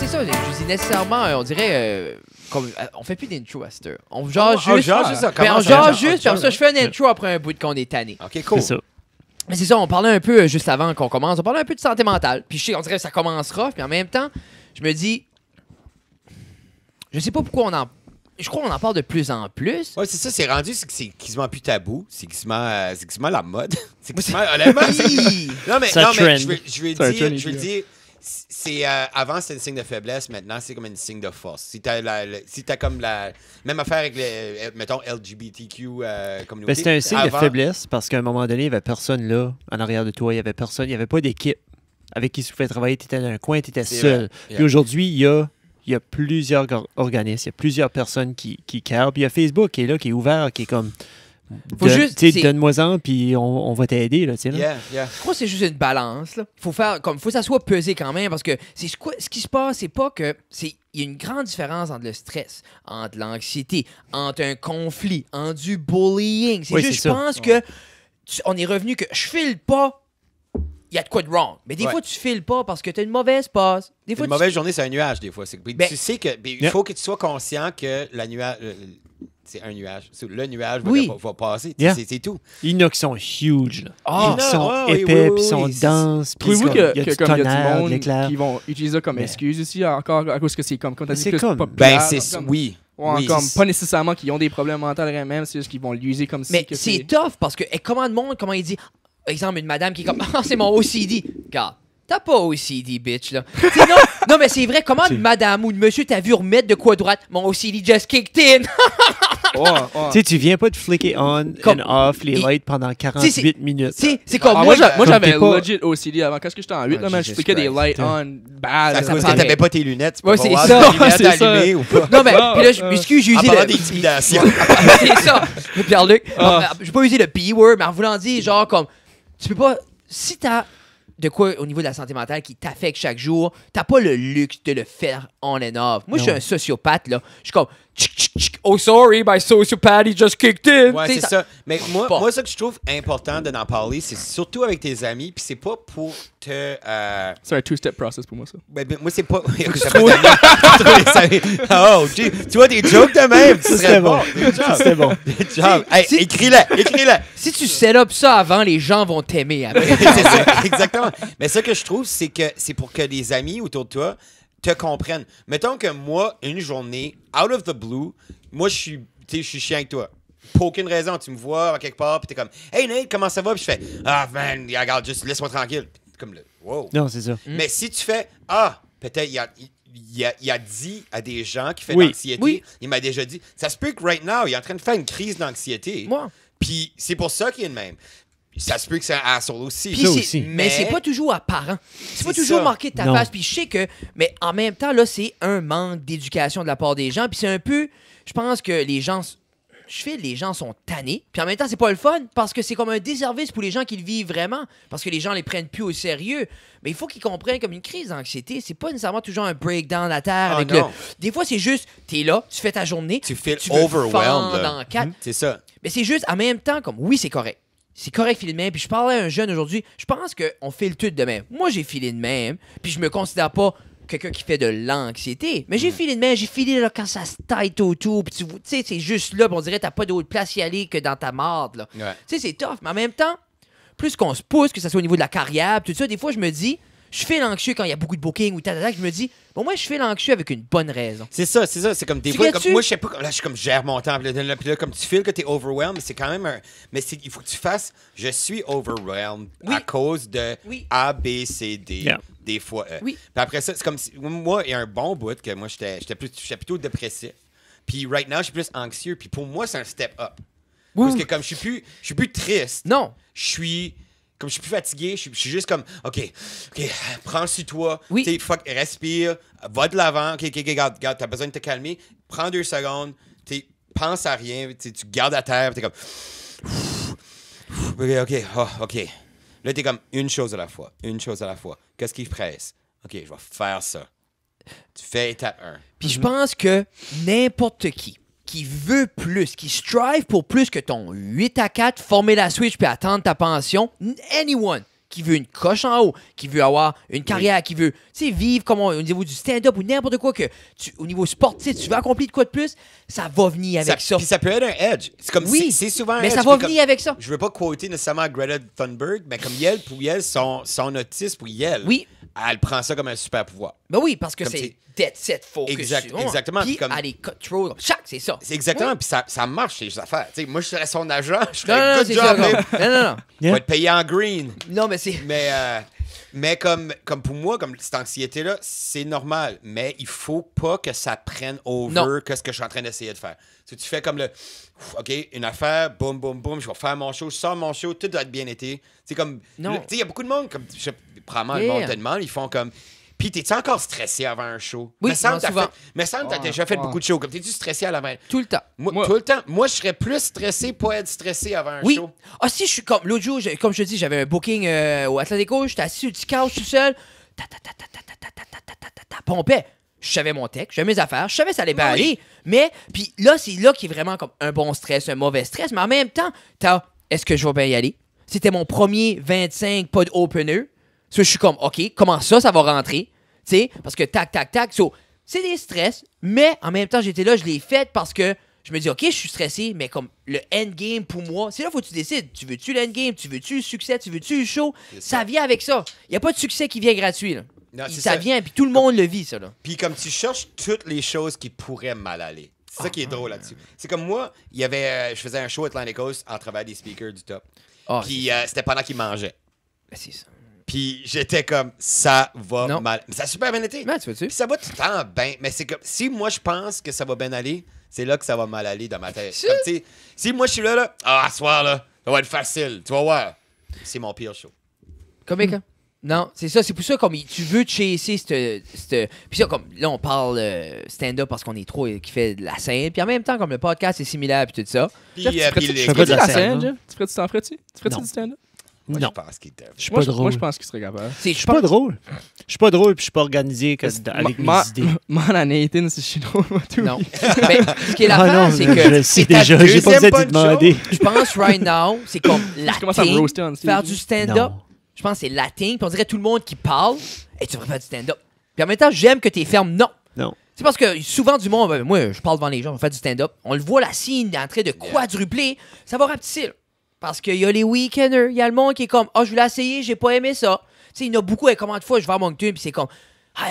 mais c'est ça. Je dis nécessairement, on dirait... comme, on fait plus d'intro à cette heure. On jase juste. On jase juste, puis ça, je fais un intro après un bout qu'on est tanné. OK, cool. C'est ça. Mais c'est ça, on parlait un peu, juste avant qu'on commence, on parlait un peu de santé mentale. Puis on dirait que ça commence rough, puis en même temps, je me dis... Je sais pas pourquoi je crois qu'on en parle de plus en plus. Ouais, c'est ça, c'est rendu, c'est que c'est quasiment plus tabou. C'est quasiment la mode. C'est quasiment, honnêtement, Non, mais je veux dire, c'est avant, c'était un signe de faiblesse. Maintenant, c'est comme un signe de force. Si t'as comme la même affaire avec les, mettons, LGBTQ communauté. Ben, c'était un signe de faiblesse parce qu'à un moment donné, il n'y avait personne là, en arrière de toi. Il n'y avait pas d'équipe avec qui tu pouvais travailler. Tu étais dans un coin, tu étais seul. Puis aujourd'hui, il y a plusieurs organismes, il y a plusieurs personnes qui carent. Puis il y a Facebook qui est là, qui est ouvert, qui est comme... Donne-moi-en, puis on va t'aider. Là. Je crois que c'est juste une balance. Là. Faut que ça soit pesé quand même, parce que ce qui se passe, c'est pas que... Il y a une grande différence entre le stress, entre l'anxiété, entre un conflit, entre du bullying. Je pense que on est revenu que je file pas, il y a de quoi de wrong. Mais des fois, tu files pas parce que tu as une mauvaise passe. Des fois, une mauvaise journée, c'est un nuage, des fois. Tu sais que il faut que tu sois conscient que la nuage... c'est un nuage. Le nuage va passer. C'est tout. Il y en a qui sont huge. Qui sont épais, puis sont denses. Trouvez-vous qu'il y a du monde qui vont utiliser ça comme excuse aussi, encore à cause que c'est comme quand t'as dit que c'est populaire. Oui. Pas nécessairement qu'ils ont des problèmes mentaux même, c'est juste qu'ils vont l'user comme mais c'est tough parce que comment il dit... Exemple, une madame qui est comme « Ah, c'est mon OCD. » Regarde, t'as pas OCD, bitch, là. non, mais c'est vrai, comment une madame ou une monsieur t'a vu remettre de quoi à droite? Mon OCD just kicked in. Tu sais, tu viens pas de flicker on and off les lights pendant 48 minutes. C'est comme moi, j'avais legit OCD avant. Quand j'étais en 8, là, je fliquais des lights on bad. C'est parce que t'avais pas tes lunettes. Ouais, c'est ça. Allumées ou pas. Non, mais puis là, je m'excuse, j'ai usé le... d'intimidation. C'est ça. Pierre-Luc, j'ai pas usé le P-word, mais en voulant dire, genre, comme, tu peux pas... Si t'as de quoi au niveau de la santé mentale qui t'affecte chaque jour, t'as pas le luxe de le faire on and off. Moi, je suis un sociopathe, là. Je suis comme, oh sorry, my sociopath, he just kicked in. Ouais, c'est ça. Mais moi, ça que je trouve important d'en parler, c'est surtout avec tes amis, puis c'est pas pour te... C'est un two-step process pour moi, ça. Ben, moi, c'est pas... Oh, tu vois, des jokes de même. C'était bon. C'était bon. Hey, écris-le. Si tu set up ça avant, les gens vont t'aimer après. C'est ça, exactement. Mais ça que je trouve, c'est que c'est pour que les amis autour de toi te comprennent. Mettons que moi, une journée, out of the blue, moi, je suis chiant avec toi. Pour aucune raison. Tu me vois à quelque part, puis t'es comme, hey Nate, comment ça va? Puis je fais, ah man, regarde, juste laisse-moi tranquille. Puis comme le, wow. Non, c'est ça. Mais si tu fais, peut-être il a dit à des gens qui font de l'anxiété, il m'a déjà dit, ça se peut que right now, il est en train de faire une crise d'anxiété. Puis c'est pour ça qu'il est de même. Ça se peut que c'est un asshole aussi. Mais c'est pas toujours apparent. C'est pas toujours marqué de ta face. Puis je sais que... Mais en même temps, là, c'est un manque d'éducation de la part des gens. Puis c'est un peu... Je pense que les gens... les gens sont tannés. Puis en même temps, c'est pas le fun parce que c'est comme un déservice pour les gens qui le vivent vraiment. Parce que les gens les prennent plus au sérieux. Mais il faut qu'ils comprennent comme une crise d'anxiété. C'est pas nécessairement toujours un breakdown à terre. Des fois, c'est juste, t'es là, tu fais ta journée. Tu feel overwhelmed. Dans 4. C'est ça. Mais c'est juste, en même temps, comme oui, c'est correct. C'est correct, filer de même. Puis je parlais à un jeune aujourd'hui. Je pense qu'on file tout de même. Moi, j'ai filé de même. Puis je me considère pas quelqu'un qui fait de l'anxiété. Mais j'ai filé de même. J'ai filé là quand ça se tête autour. Puis tu sais, c'est juste là. Puis on dirait que t'as pas d'autre place à y aller que dans ta marde, là. Tu sais, c'est tough. Mais en même temps, plus qu'on se pousse, que ce soit au niveau de la carrière, tout ça, des fois, je me dis, je file anxieux quand il y a beaucoup de booking ou je me dis, bon, moi, je file anxieux avec une bonne raison. C'est ça. C'est comme des fois, comme, moi, je sais pas, là, je suis comme, gère mon temps. Puis là, comme tu files que t'es overwhelmed, c'est quand même un. Mais il faut que tu fasses, je suis overwhelmed à cause de A, B, C, D. Des fois. Puis après ça, c'est comme si, moi, il y a un bon bout que moi, j'étais plutôt dépressif. Puis right now, je suis plus anxieux. Puis pour moi, c'est un step up. Parce que comme je suis plus triste. Non. Comme je suis plus fatigué, je suis juste comme, OK, prends sur toi, respire, va de l'avant, OK, regarde, t'as besoin de te calmer, prends 2 secondes, pense à rien, tu gardes à terre, t'es comme, OK. Là, t'es comme, une chose à la fois. Qu'est-ce qui presse? OK, je vais faire ça. Tu fais étape 1. Puis je pense que n'importe qui veut plus, qui strive pour plus que ton 8 à 4, former la switch puis attendre ta pension, anyone qui veut une coche en haut, qui veut avoir une carrière, qui veut vivre comme au niveau du stand-up ou n'importe quoi, que au niveau sportif, tu veux accomplir de quoi de plus, ça va venir avec ça. Puis ça peut être un edge. C'est comme c'est souvent un mais edge, ça va venir avec ça. Je veux pas quoter nécessairement Greta Thunberg, mais comme Yel, pour Yel, son autisme pour Yel, elle prend ça comme un super pouvoir. Ben oui, parce que comme c'est dead set focus. Exactement. Puis elle est control. C'est ça. C'est exactement. Puis ça marche, ces affaires. T'sais, moi, je serais son agent. Je serais good job. Non. Je vais te payer en green. Non, mais c'est... Mais comme pour moi, comme cette anxiété-là, c'est normal. Mais il faut pas que ça prenne over que ce que je suis en train d'essayer de faire. Si tu fais comme OK, une affaire, boum, boum, boum, je vais faire mon show, je sors mon show, tout doit être bien été. C'est comme... Tu sais, il y a beaucoup de monde, comme probablement le monde te demande, ils font comme... Puis, t'es-tu encore stressé avant un show? Oui, souvent. T'as déjà fait beaucoup de shows. Comme t'es-tu stressé à l'avant? Tout le temps. Tout le temps. Moi, je serais plus stressé pour être stressé avant un show. Ah, si, je suis comme... L'autre jour, comme je te dis, j'avais un booking au Atlantico, j'étais assis sur le petit couch tout seul. Pompais. Je savais mon texte, je savais mes affaires, je savais ça allait bien aller. Mais, puis là, c'est là qui est vraiment comme un bon stress, un mauvais stress. Mais en même temps, est-ce que je vais bien y aller? C'était mon premier 25 pas d'opener. So, je suis comme, OK, comment ça va rentrer? Tu sais, parce que tac. So, c'est des stress, mais en même temps, j'étais là, je l'ai fait parce que je me dis, OK, je suis stressé, mais comme le endgame pour moi, c'est là faut que tu décides. Tu veux-tu l'endgame? Tu veux-tu le succès? Tu veux-tu le show? Ça vient avec ça. Il n'y a pas de succès qui vient gratuit, là. Non, ça vient, puis tout le monde le vit, ça, là. Puis comme tu cherches toutes les choses qui pourraient mal aller. C'est ça qui est drôle là-dessus. C'est comme moi, il y avait, je faisais un show à Atlantic Coast en travaillant des speakers du top. Puis c'était pendant qu'ils mangeaient. Ben, c'est ça. Puis j'étais comme, ça va mal. Mais ça a super bien été. Ben, tu vois-tu? Puis ça va tout le temps bien. Mais c'est comme, si moi je pense que ça va bien aller, c'est là que ça va mal aller dans ma tête. Comme, si moi je suis là, à ce soir, là, ça va être facile. Tu vas voir. C'est mon pire show. Combien? Non, c'est ça. C'est pour ça, comme tu veux chasser cette... Puis ça, comme là, on parle stand-up parce qu'on est trop qui fait de la scène. Puis en même temps, comme le podcast est similaire, puis tout ça. Puis tu ferais-tu de la scène, Tu t'en ferais-tu? Tu ferais-tu du stand-up? Moi, non. Je suis pas drôle. Moi, je pense qu'il serait capable. Je suis pas drôle. Je suis pas drôle, puis je suis pas organisé avec mes idées. Moi, Nathan, c'est chez nous. Non. Mais ce qui est l'affaire, c'est que... Je le sais déjà, j'ai pas besoin de demander. Je pense, right now, c'est comme latin, faire du stand-up. Je pense que c'est latin, puis on dirait tout le monde qui parle, et tu devrais faire du stand-up. Puis en même temps, j'aime que t'es ferme. Non. C'est parce que souvent du monde, moi, je parle devant les gens, on fait du stand-up. On le voit, la scène en train de quadrupler. Ça va rapetisser. Parce qu'il y a les weekenders, il y a le monde qui est comme, je voulais essayer, j'ai pas aimé ça. Tu sais, il y en a beaucoup, comment de fois, je vais à Moncton, puis c'est comme,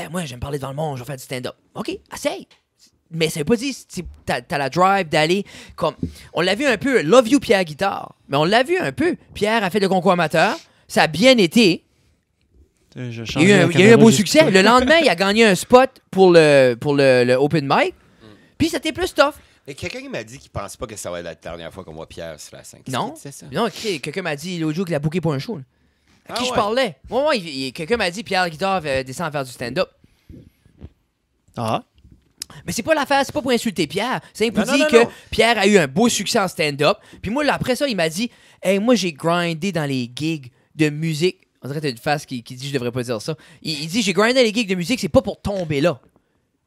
moi, j'aime parler devant le monde, je vais faire du stand-up. OK, essaye. Mais ça veut pas dire, t'as la drive d'aller comme. On l'a vu un peu, Love You Pierre Guitare, mais on l'a vu un peu. Pierre a fait le concours amateur, ça a bien été. Il y a eu un beau succès. Le lendemain, il a gagné un spot pour le open mic, puis c'était plus tough. Et quelqu'un qui m'a dit qu'il pense pas que ça va être la dernière fois qu'on voit Pierre sur la scène. Non. Non, quelqu'un m'a dit l'autre jour qu'il a booké pour un show. À qui je parlais? Quelqu'un m'a dit Pierre Guitare descend à faire du stand-up. Mais c'est pas l'affaire, c'est pas pour insulter Pierre. C'est pour dire que Pierre a eu un beau succès en stand-up. Puis moi, après ça, il m'a dit moi, j'ai grindé dans les gigs de musique. On dirait que t'as une face qui dit je devrais pas dire ça. Il dit j'ai grindé dans les gigs de musique, c'est pas pour tomber là.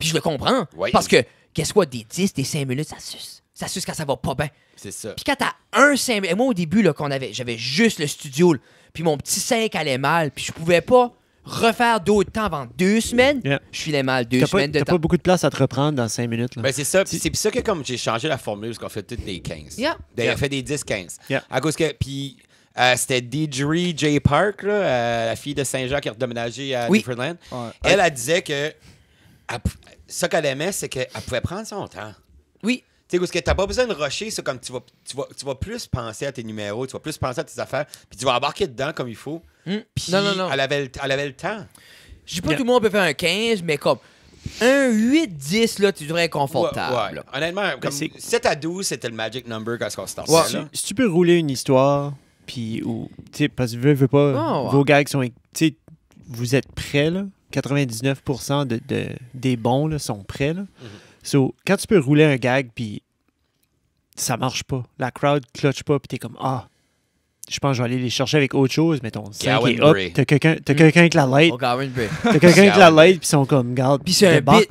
Puis je le comprends. Parce que qu'est-ce quoi, des 10, des 5 minutes, ça suce. Ça suce quand ça va pas bien. C'est ça. Puis quand t'as un 5 minutes... Moi, au début, là, j'avais juste le studio, là, puis mon petit 5 allait mal, puis je pouvais pas refaire d'autres temps avant 2 semaines. Je filais mal 2 semaines de temps. T'as pas beaucoup de place à te reprendre dans 5 minutes. Là. Ben, c'est ça. C'est pour ça que comme j'ai changé la formule, parce qu'on fait toutes des 15. D'ailleurs, fait des 10-15. À cause que... Puis... c'était Deidre J. Park, là, la fille de Saint-Jean qui a redéménagé à Newfoundland. Elle disait que ça qu'elle aimait, c'est qu'elle pouvait prendre son temps. Oui. Tu sais, parce que t'as pas besoin de rusher, c'est comme tu vas plus penser à tes numéros, tu vas plus penser à tes affaires, puis tu vas embarquer dedans comme il faut. Puis non. Elle avait le temps. Je dis pas que tout le monde peut faire un 15, mais comme un 8-10, là, tu devrais être confortable. Ouais. Honnêtement, comme 7 à 12, c'était le magic number quand on startait. Si tu peux rouler une histoire... Puis, tu sais, parce que veux pas, vos gags sont, tu sais, vous êtes prêts, là. 99% des bons, là, sont prêts, là. So, quand tu peux rouler un gag, puis ça marche pas, la crowd clutch pas, puis t'es comme, je pense que je vais aller les chercher avec autre chose, mais ton 5 est up, t'as quelqu'un avec la light. T'as quelqu'un avec la light, puis ils sont comme, garde, puis c'est un beat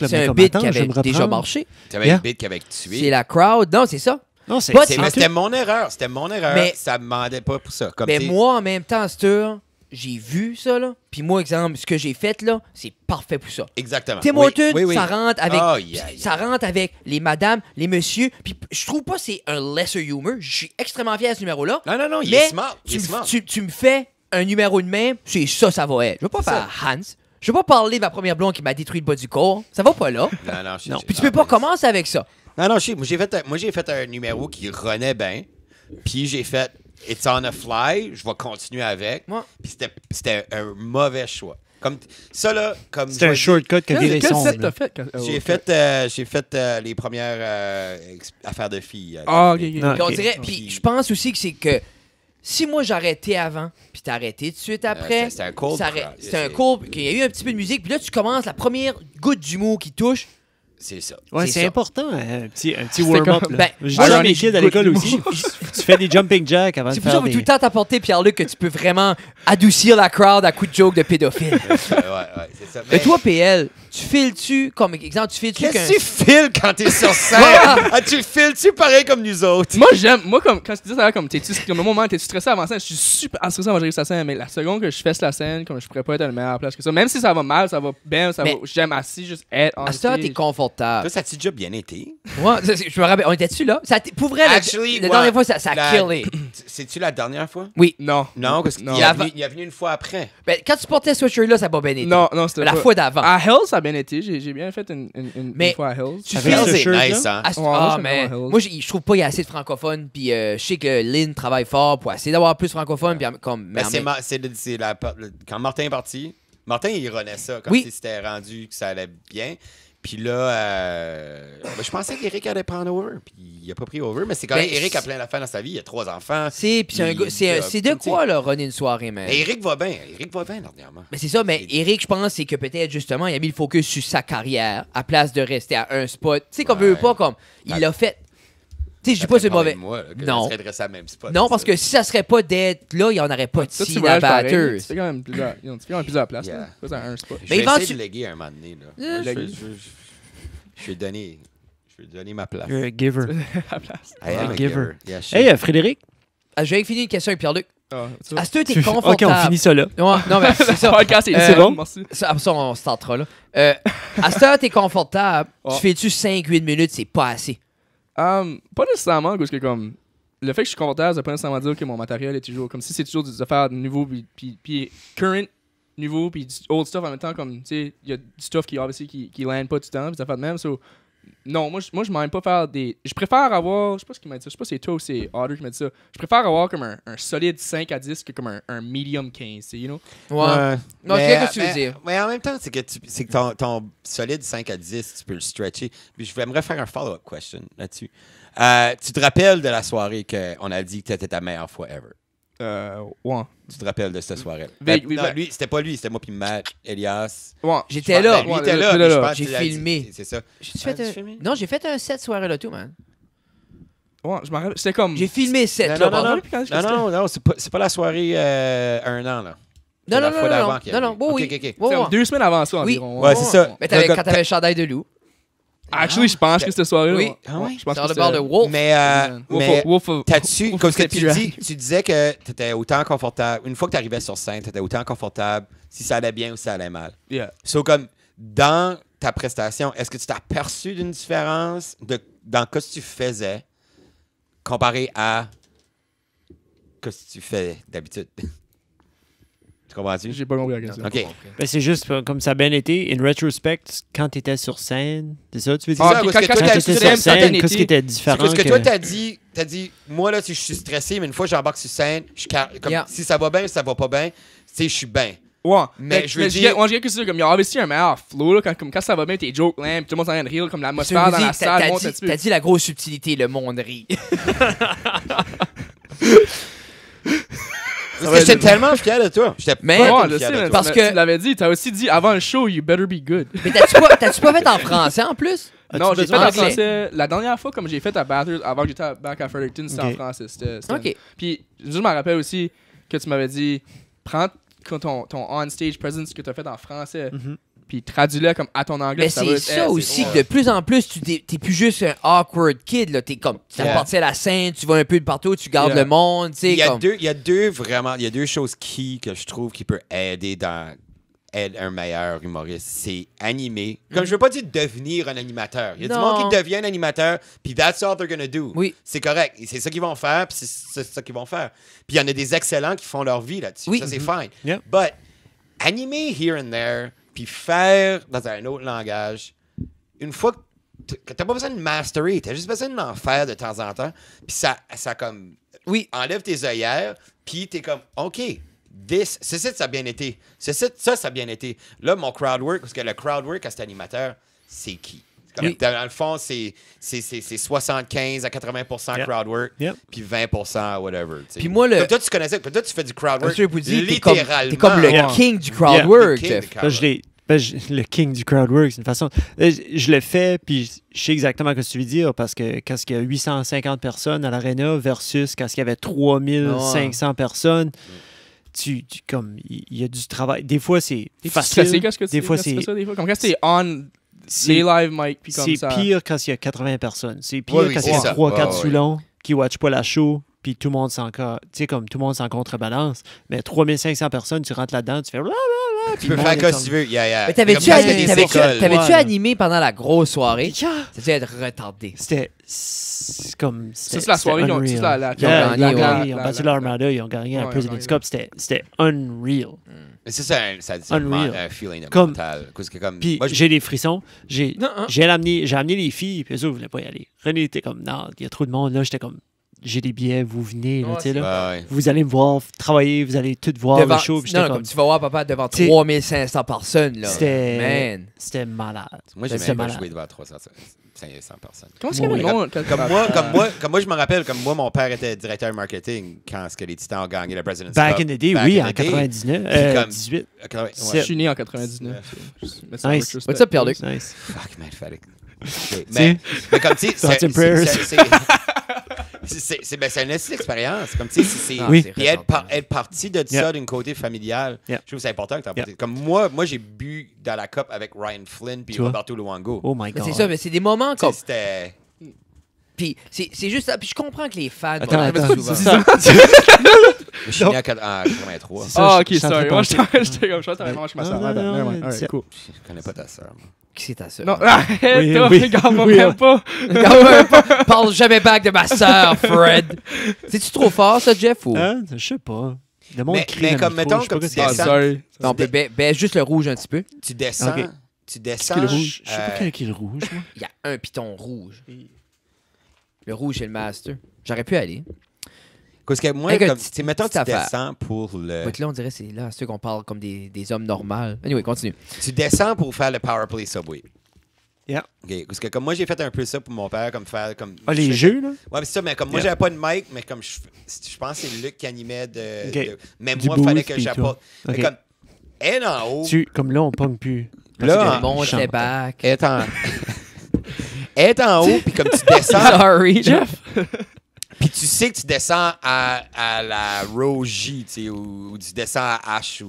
qui avait déjà marché. T'avais un beat qui avait tué. C'est la crowd, non, c'est ça. Non, c'était mon erreur. Mais ça me demandait pas pour ça. Mais moi, en même temps, j'ai vu ça, là. Puis moi, exemple, ce que j'ai fait, là, c'est parfait pour ça. Exactement. Tim Hortons, oui. ça rentre avec ça rentre avec les madames, les messieurs. Puis je trouve pas que c'est un lesser humor. Je suis extrêmement fier de ce numéro-là. Non, il est smart. Tu me fais un numéro de même, c'est ça va être. Je veux pas faire Hans. Je veux pas parler de ma première blonde qui m'a détruit le bas du corps. Ça va pas là. Non. Puis tu peux pas commencer avec ça. Non, moi j'ai fait un numéro qui renaît bien. Puis j'ai fait It's on a fly, je vais continuer avec. Puis c'était un mauvais choix. Comme ça là, comme c'était un shortcut que viré sombre. Quel set t'as fait? J'ai fait les premières affaires de filles. Puis on dirait, puis je pense aussi que c'est que si moi j'arrêtais avant, puis t'arrêtais tout de suite après, c'était un cold. C'était un cold, qu'il y a eu un petit peu de musique, puis là tu commences la première goutte d'humour qui touche. C'est ça. Ouais, c'est important, un petit warm-up. Je dis à mes kids à l'école aussi. Tu fais des jumping jacks avant de faire des... C'est pour ça que tout le temps t'apporter, Pierre-Luc, que tu peux vraiment adoucir la crowd à coups de joke de pédophile. ouais, c'est ça. Mais toi, PL, tu files-tu, comme exemple, tu files-tu qu'est-ce que tu files quand t'es sur scène? Tu files-tu pareil comme nous autres? Moi, comme quand tu dis ça, comme le moment, t'es-tu stressé avant scène? Je suis super stressé avant de réussir la scène, mais la seconde que je fesse la scène, comme je pourrais pas être à une meilleure place que ça. Même si ça va mal, ça va bien, j'aime assis, juste être en stage. À ça, t'es confortable. Toi, ça t'a déjà bien été? Ouais, je me rappelle, on était-tu là? Pour vrai, la dernière fois, ça a killé. C'est-tu la dernière fois? Oui. Non, parce qu'il est venu une fois après. Ben, quand tu portais ce sweatshirt-là, ça n'a pas bien été. Non, c'était la fois d'avant. À Hell, ça a bien été. J'ai bien fait une fois à Hell. Tu fais c'est nice, hein? Mais moi, je trouve pas qu'il y a assez de francophones. Puis je sais que Lynn travaille fort pour essayer d'avoir plus de francophones. Quand Martin est parti, Martin, il renaît ça. Comme si c'était rendu que ça allait bien. Puis là, je pensais qu'Éric allait prendre over. Puis il a pas pris over. Mais c'est quand même Éric a plein d'affaires dans sa vie. Il a 3 enfants. C'est de quoi, là, runner une soirée, man? Éric va bien. Dernièrement. Mais c'est ça, mais Éric, je pense, c'est que peut-être, justement, il a mis le focus sur sa carrière à place de rester à un spot. Tu sais, qu'on veut pas, comme, il l'a fait. Tu sais, je dis pas c'est mauvais. Non. Non, parce que si ça serait pas d'être là, il n'y en aurait pas de si la batteuse. Tu fais quand même plusieurs places. Pas à un spot. Je vais essayer de léguer un moment donné. Je vais donner ma place. You're a giver. La place. I am a giver. Hey, Frédéric. Je vais finir une question avec Pierre-Luc. Est-ce que t'es confortable? OK, on finit ça là. Non, mais c'est ça. C'est bon. Merci. Ça, on startera là. Est-ce que t'es confortable? Tu fais-tu 5-8 minutes, c'est pas assez? Pas nécessairement, parce que comme le fait que je suis confortable, ça veut pas nécessairement dire que mon matériel est toujours comme si c'est toujours des affaires nouveaux puis current nouveau puis du old stuff en même temps, comme tu sais il y a du stuff qui land pas tout le temps, puis des affaires de même. So, non, moi je m'aime pas faire des, je préfère avoir, je sais pas ce qu'il m'a dit ça, je sais pas si c'est toi ou c'est Otter qui m'a dit ça, je préfère avoir comme un solide 5 à 10 que comme un medium 15, you know. Ouais. Non, je sais ce que tu veux dire. Mais en même temps, c'est que ton solide 5 à 10, tu peux le stretcher. Puis je voudrais faire un follow-up question là-dessus. Tu te rappelles de la soirée qu'on a dit que c'était ta meilleure fois ever? Ouais. Tu te rappelles de cette soirée? Non, lui, c'était pas lui, c'était moi puis Matt, Elias. Ouais. J'étais là. Lui était là. J'ai filmé. C'est ça. Non, j'ai fait un set soirée là tout, man. Ouais, je m'en rappelle. C'était comme. J'ai filmé 7 là. Non, c'est pas la soirée un an, là. Non. OK. 2 semaines avant ça environ. Ouais, c'est ça. Mais quand t'avais le chandail de loup. Actually, je pense que c'était soirée. Oui. Je pense que c'était de Wolf. Mais t'as-tu, comme tu disais que t'étais autant confortable. Une fois que t'arrivais sur scène, t'étais autant confortable si ça allait bien ou si ça allait mal. Yeah. So, comme dans ta prestation, est-ce que tu t'es aperçu d'une différence dans ce que tu faisais comparé à ce que tu fais d'habitude? Tu comprends-tu? J'ai pas compris la question. OK. Ben, c'est juste comme ça a bien été. In retrospect, quand tu étais sur scène, c'est ça, tu veux dire? Quand tu étais sur scène, qu'est-ce qui était différent? Parce que toi, t'as dit, moi, là, si je suis stressé, mais une fois que j'embarque sur scène, si ça va bien ou ça va pas bien, tu sais, je suis bien. Ouais. Mais je veux dire... Moi, je dirais que c'est comme, il y a obviously un meilleur flow, là, quand ça va bien, tes jokes, là, tout le monde s'en vient de rire, comme l'atmosphère dans la salle. T'as dit la grosse subtilité, le monde rit. J'étais tellement fier de toi. Parce que tu l'avais dit, t'as aussi dit avant le show, you better be good. Mais t'as-tu pas fait en français en plus? Non, j'ai fait en français. La dernière fois, comme j'ai fait à Bathurst, avant que j'étais back à Fredericton, c'était en français. OK. Puis, je me rappelle aussi que tu m'avais dit, prends ton on-stage presence que t'as fait en français. puis traduis-le comme à ton anglais. Mais c'est ça aussi, que de plus en plus, t'es plus juste un awkward kid, là. T'es comme, tu parti à la scène, tu vas un peu de partout, tu gardes le monde, tu sais. Il y a deux choses que je trouve qui peuvent aider un meilleur humoriste, c'est animer. Comme je veux pas dire devenir un animateur. Il y a du monde qui devient un animateur, puis that's all they're gonna do. Oui. C'est correct. C'est ça qu'ils vont faire, puis c'est ça qu'ils vont faire. Puis il y en a des excellents qui font leur vie là-dessus. Oui. Ça, c'est fine. Yeah. But animer here and there, puis faire dans un autre langage, une fois que t'as pas besoin de mastery, t'as juste besoin d'en faire de temps en temps, puis ça comme... Oui. Enlève tes œillères, puis t'es comme, OK... ça a bien été. Ça a bien été. Là, mon crowd work, parce que le crowd work à cet animateur, c'est qui? Comme, dans le fond, c'est 75 à 80% crowd work, puis 20% whatever. T'sais. Puis moi, toi, tu connaissais, toi, tu fais du crowd work. Littéralement. T'es comme le king du crowd work. Le king du crowd work, c'est une façon. Je le fais, puis je sais exactement ce que tu veux dire, parce que quand il y a 850 personnes à l'aréna versus quand il y avait 3500 personnes, comme il y a du travail. Des fois, c'est facile. Des fois, c'est... Comme quand c'est on les live mic, puis comme ça. C'est pire quand il y a 80 personnes. C'est pire quand il y a 3-4 Soulons qui ne watchent pas la show, puis tout le monde s'en contrebalance. Mais 3500 personnes, tu rentres là-dedans, tu fais... Tu peux faire comme tu veux. Mais t'avais-tu animé pendant la grosse soirée? Ça devait être retardé. C'était comme... C'est la soirée qui ont gagné. Ils ont battu l'Armada, ils ont gagné un President's Cup. C'était unreal. Mais ça a un feeling mental. Puis j'ai des frissons. J'ai amené les filles, puis eux autres ne voulaient pas y aller. René était comme, non, il y a trop de monde. Là, j'étais comme... J'ai des billets, vous venez, vous allez me voir travailler, vous allez tout voir le show. Comme tu vas voir papa devant 3500 personnes. C'était malade. Moi, j'ai même pas joué devant 500 personnes. Comment est-ce que comme moi, je me rappelle, comme moi, mon père était directeur marketing quand les Titans ont gagné la President's Cup. Back in the day, oui, en 99, 18. Je suis né en 99. Nice. What's up, Pierre-Luc? Nice. Fuck, man, mais comme tu sais, c'est une expérience. Comme tu sais, puis être parti de ça d'une côté familial, je trouve que c'est important que tu en parles. Comme moi, j'ai bu dans la coupe avec Ryan Flynn puis Roberto Luongo. Oh my God. C'est ça, mais c'est des moments comme... C'était... Puis c'est juste ça. Puis je comprends que les fans... Attends, souvent. c'est ça. Je suis né en 83. Ah, OK, sorry. Moi, j'étais comme ça. Je ma soeur. Cool. Je connais pas ta soeur, moi. Qui c'est ta soeur? Non, arrête-toi, regarde-moi même pas. Parle jamais back de ma soeur, Fred. C'est-tu trop fort, ça, Jeff? Ou... Je sais pas. Le monde crie mais comme, mettons, comme tu descends... Non, baisse juste le rouge un petit peu. Tu descends... Tu descends... Le rouge. Je sais pas quel est le rouge, moi. Il y a un piton rouge. Le rouge, c'est le master. J'aurais pu aller. Parce que moi, mettons, tu descends pour le... Là, on dirait que c'est là, ceux qu'on parle comme des hommes normaux. Anyway, continue. Tu descends pour faire le Power Play Subway. Yeah. OK. Parce que comme moi, j'ai fait un peu ça pour mon père, comme faire... comme les jeux, là? Ouais, mais c'est ça, mais comme moi, j'avais pas de mic, mais comme je pense que c'est Luc qui animait mais du moi, il fallait que j'apporte... Okay. Comme, elle en haut... Comme là, on pogne plus. Là, mon step back. Elle est en haut, puis comme tu descends... Sorry, Jeff. Puis tu sais que tu descends à la row J, tu sais, ou tu descends à H.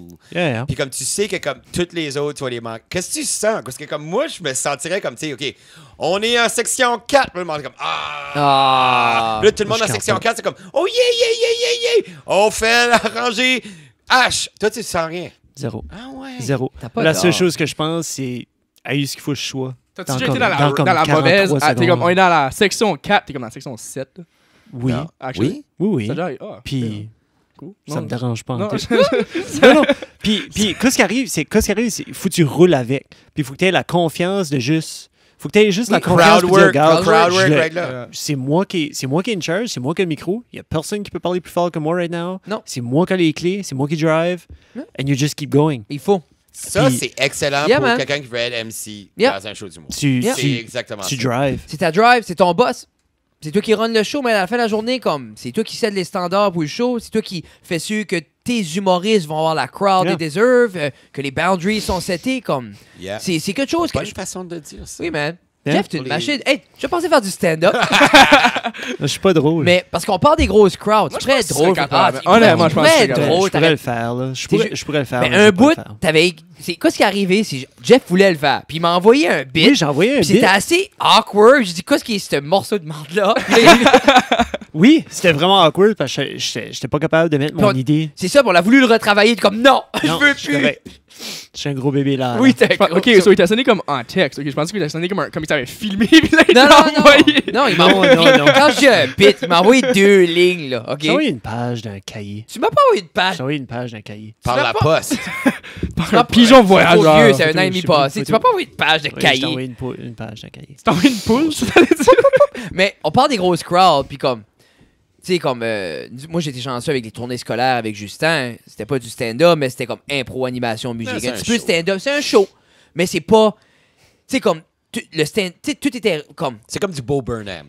Puis comme tu sais que comme toutes les autres, tu vas les manquer. Qu'est-ce que tu sens? Parce que comme moi, je me sentirais comme, tu sais, OK, on est en section 4. Puis le monde est comme, Là, tout le monde en section 4, c'est comme, oh yeah. On fait la rangée H. Toi, tu sens rien. Zéro. Ah ouais. Zéro. La seule chose que je pense, c'est, ce qu'il faut que je sois. T'as-tu déjà été dans la mauvaise? T'es comme, on est dans la section 4, t'es comme dans la section 7. Là. Oui. Oui. Puis, cool. Ça me dérange pas. Non. Non. Puis, qu'est-ce qui arrive, c'est faut que tu roules avec. Puis, il faut que tu aies la confiance de juste. Faut que tu aies juste la confiance de dire, regarde, c'est moi qui ai une charge, c'est moi qui ai le micro. Il y a personne qui peut parler plus fort que moi right now. Non. C'est moi qui ai les clés, c'est moi qui drive. And you just keep going. Il faut. Ça, c'est excellent pour quelqu'un qui veut être MC dans un show d'humour. C'est exactement ça. Tu drives. C'est ta drive, c'est ton boss. C'est toi qui run le show, mais à la fin de la journée, comme c'est toi qui cède les standards pour le show, c'est toi qui fais sûr que tes humoristes vont avoir la crowd they deserve, que les boundaries sont setées, comme c'est quelque chose. Bonne façon de dire ça. Oui, man. Jeff, t'es une machine. Hey, je pensais faire du stand-up. Je suis pas drôle. Mais parce qu'on parle des grosses crowds. Tu pourrais être drôle. Honnêtement, je pense que je pourrais le faire. Là. Je pourrais le faire. Mais un bout, t'avais... Qu'est-ce qui est arrivé? Jeff voulait le faire. Puis il m'a envoyé un bit. Oui, j'ai envoyé un bit. C'était assez awkward. J'ai dit, qu'est-ce qui est ce morceau de merde-là? Oui, c'était vraiment awkward parce que j'étais pas capable de mettre mon idée. C'est ça, on a voulu le retravailler. Comme non, je veux plus. Je suis un gros bébé là. Oui, t'es gros. Ok, so il t'a sonné comme en texte. Ok, je pensais qu'il t'a sonné comme il t'avait filmé. Puis là, il t'a envoyé. Non, il m'a envoyé. Quand j'ai un bit, il m'a envoyé 2 lignes, là. Ok. J'ai envoyé une page d'un cahier. Tu m'as pas envoyé une page. J'ai envoyé une page d'un cahier. Par la poste. Par un pigeon voyageur. Vieux, c'est un an et demi passé. Tu m'as pas envoyé une page de cahier. J'ai envoyé une page d'un cahier. Tu t'as envoyé une poule? Mais on parle des grosses crowds, puis comme. Tu sais, comme. Moi, j'étais chanceux avec les tournées scolaires avec Justin. C'était pas du stand-up, mais c'était comme impro, animation, musique. Un petit peu stand-up. C'est un show. Mais c'est pas. Tu sais, comme. Le stand. Tu sais, tout était comme. C'est comme du Bo Burnham.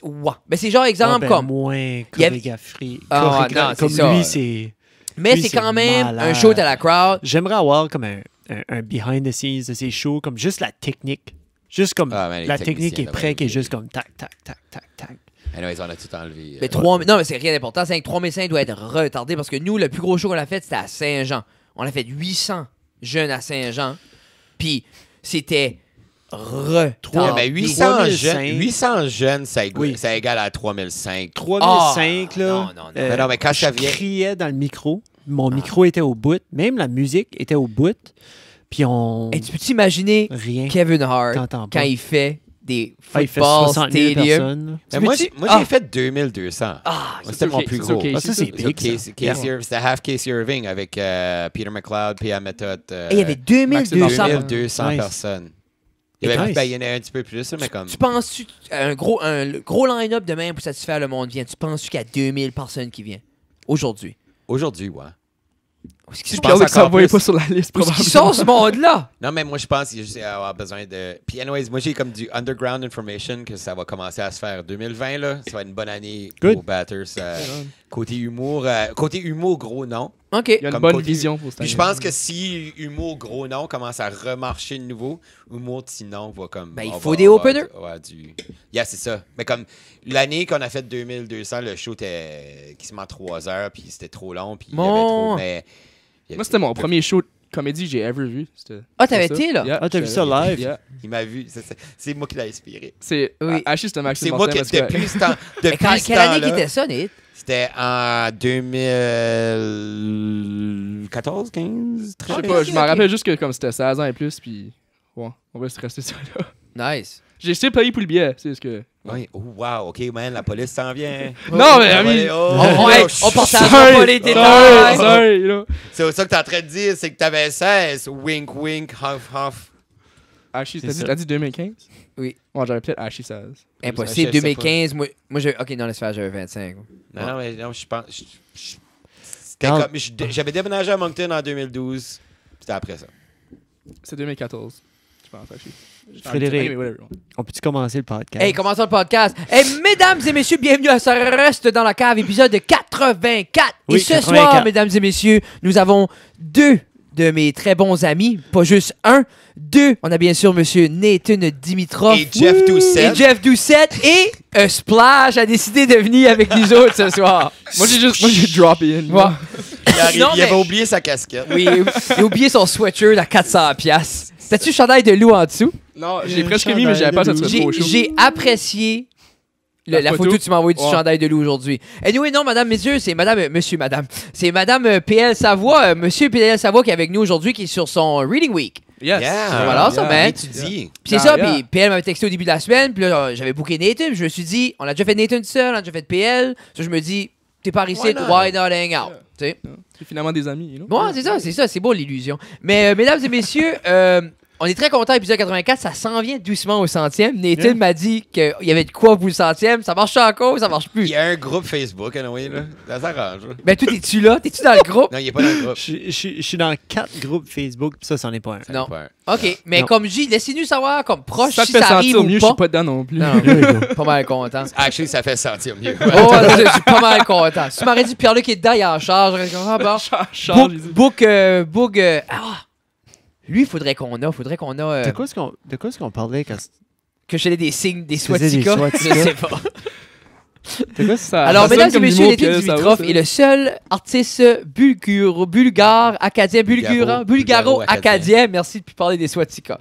Ouais. Mais c'est genre exemple comme. Moins chorégraphié. Ah, non, c'est comme ça. Lui, c'est. Mais c'est quand même un show de la crowd. J'aimerais avoir comme un behind the scenes de ces shows, comme juste la technique. Juste comme la technique est prête, qui est juste comme tac, tac, tac, tac, tac. Anyways, on a tout enlevé. Mais non, mais c'est rien d'important. 3005 doit être retardé parce que nous, le plus gros show qu'on a fait, c'était à Saint-Jean. On a fait 800 jeunes à Saint-Jean. Puis c'était retardé. 800 jeunes, ça égale à 3005. 3005, là. Non, mais quand ça vient. Je criais dans le micro. Mon micro était au bout. Même la musique était au bout. Puis on. Et tu peux t'imaginer Kevin Hart quand il fait des football stadiums? Moi, j'ai fait 2200. C'était mon plus gros. Ça, c'est big. C'était Half Casey Irving avec Peter McLeod, P.A. Method. Et il y avait 2200 personnes. Il y en a un petit peu plus, mais comme. Tu penses-tu un gros line-up demain pour satisfaire le monde vient? Tu penses-tu qu'il y a 2000 personnes qui viennent aujourd'hui? Aujourd'hui, ouais. Je pense que ça ne voyait pas sur la liste, probablement. Ils sont ce monde-là! Non, mais moi, je pense qu'il va avoir besoin de... Puis, anyways, moi, j'ai comme du underground information que ça va commencer à se faire 2020, là. Ça va être une bonne année pour Batters. Côté humour, gros nom. OK. Il y a une bonne vision pour ça. Je pense que si humour, gros nom commence à remarcher de nouveau, humour, petit nom va comme... il faut des openers. Yeah, c'est ça. Mais comme l'année qu'on a fait 2200, le show était quasiment 3 heures, puis c'était trop long, puis il y avait trop... Mais... Moi, c'était mon premier show de comédie que j'ai ever vu. T'avais été, là? Yeah, t'as vu ça live? Yeah. Il m'a vu. C'est moi qui l'ai inspiré. Ashley, c'était Maxime. C'est moi qui, depuis ce temps... Quelle année qui était ça, Nate? C'était en 2014, 15, 13. Je sais pas, je m'en rappelle juste que comme c'était 16 ans et plus, puis... Ouais, on va se rester ça, là. Nice. J'ai essayé de payer pour le billet, c'est ce que... Oui. Oh, wow, OK, man, la police s'en vient. Non, mais on partage pas les détails. C'est ça que t'es en train de dire, c'est que t'avais 16. Wink, wink, huff, huff. Ashley, t'as dit 2015? Oui. Bon, j'avais peut-être Ashley 16. Impossible, 2015, moi OK, non, laisse faire, j'avais 25. Non, mais je pense... J'avais déménagé à Moncton en 2012, c'était après ça. C'est 2014, je pense, Ashley. Frédéric, on peut-tu commencer le podcast? Hey, commençons le podcast. Hey, mesdames et messieurs, bienvenue à Ça reste dans la cave, épisode 84. Oui, et ce 84. soir, mesdames et messieurs, nous avons 2 de mes très bons amis, pas juste 1, 2. On a bien sûr monsieur Nathan Dimitrov. Et Jeff Doucette. Et Splash a décidé de venir avec nous autres ce soir. Moi, j'ai droppé in. Ouais. Il avait oublié sa casquette. Oui, il a oublié son sweatshirt à 400$. T'as-tu le chandail de loup en dessous? Non, j'ai presque mis, mais j'avais pas ça trop chaud. J'ai apprécié la photo que tu m'as envoyée du chandail de loup aujourd'hui. Anyway, non, madame, messieurs, c'est madame. C'est madame PL Savoie, monsieur PL Savoie qui est avec nous aujourd'hui, qui est sur son Reading Week. Yes. Yeah. Voilà, ça, man. Étudie. Puis c'est ça, puis PL m'avait texté au début de la semaine, puis là, j'avais booké Nathan, puis je me suis dit, on a déjà fait Nathan seul, on a déjà fait PL. Ça, je me dis, t'es par ici, why not hang out? C'est finalement des amis, you know? Bon, c'est ça, c'est beau l'illusion. Mais, mesdames et messieurs, on est très contents, épisode 84, ça s'en vient doucement au 100e. Nathan m'a dit qu'il y avait de quoi pour le 100e. Ça marche encore ou ça marche plus? Il y a un groupe Facebook, anyway, là. Ça s'arrange. Ben, toi, t'es-tu là? T'es-tu dans le groupe? Non, il est pas dans le groupe. Je suis dans 4 groupes Facebook, puis ça, c'en est pas un. Non. OK, mais comme je dis, laissez-nous savoir, comme proche, ça si ça arrive ou mieux, pas. Je suis pas dedans non plus. Non, pas mal content. Actually, ça fait sentir mieux. Oh, je suis pas mal content. Si tu m'aurais dit Pierre-Luc est dedans, il est en charge. J'aurais dit, ah, bon. Book. Lui, faudrait qu'on a. De quoi est-ce qu'on parlait quand Que je faisais des signes, des swastikas. Je sais pas. C'est quoi ça? Alors, mesdames et messieurs, Étienne Dimitrov est le seul artiste bulgaro-acadien. Merci de parler des swastikas.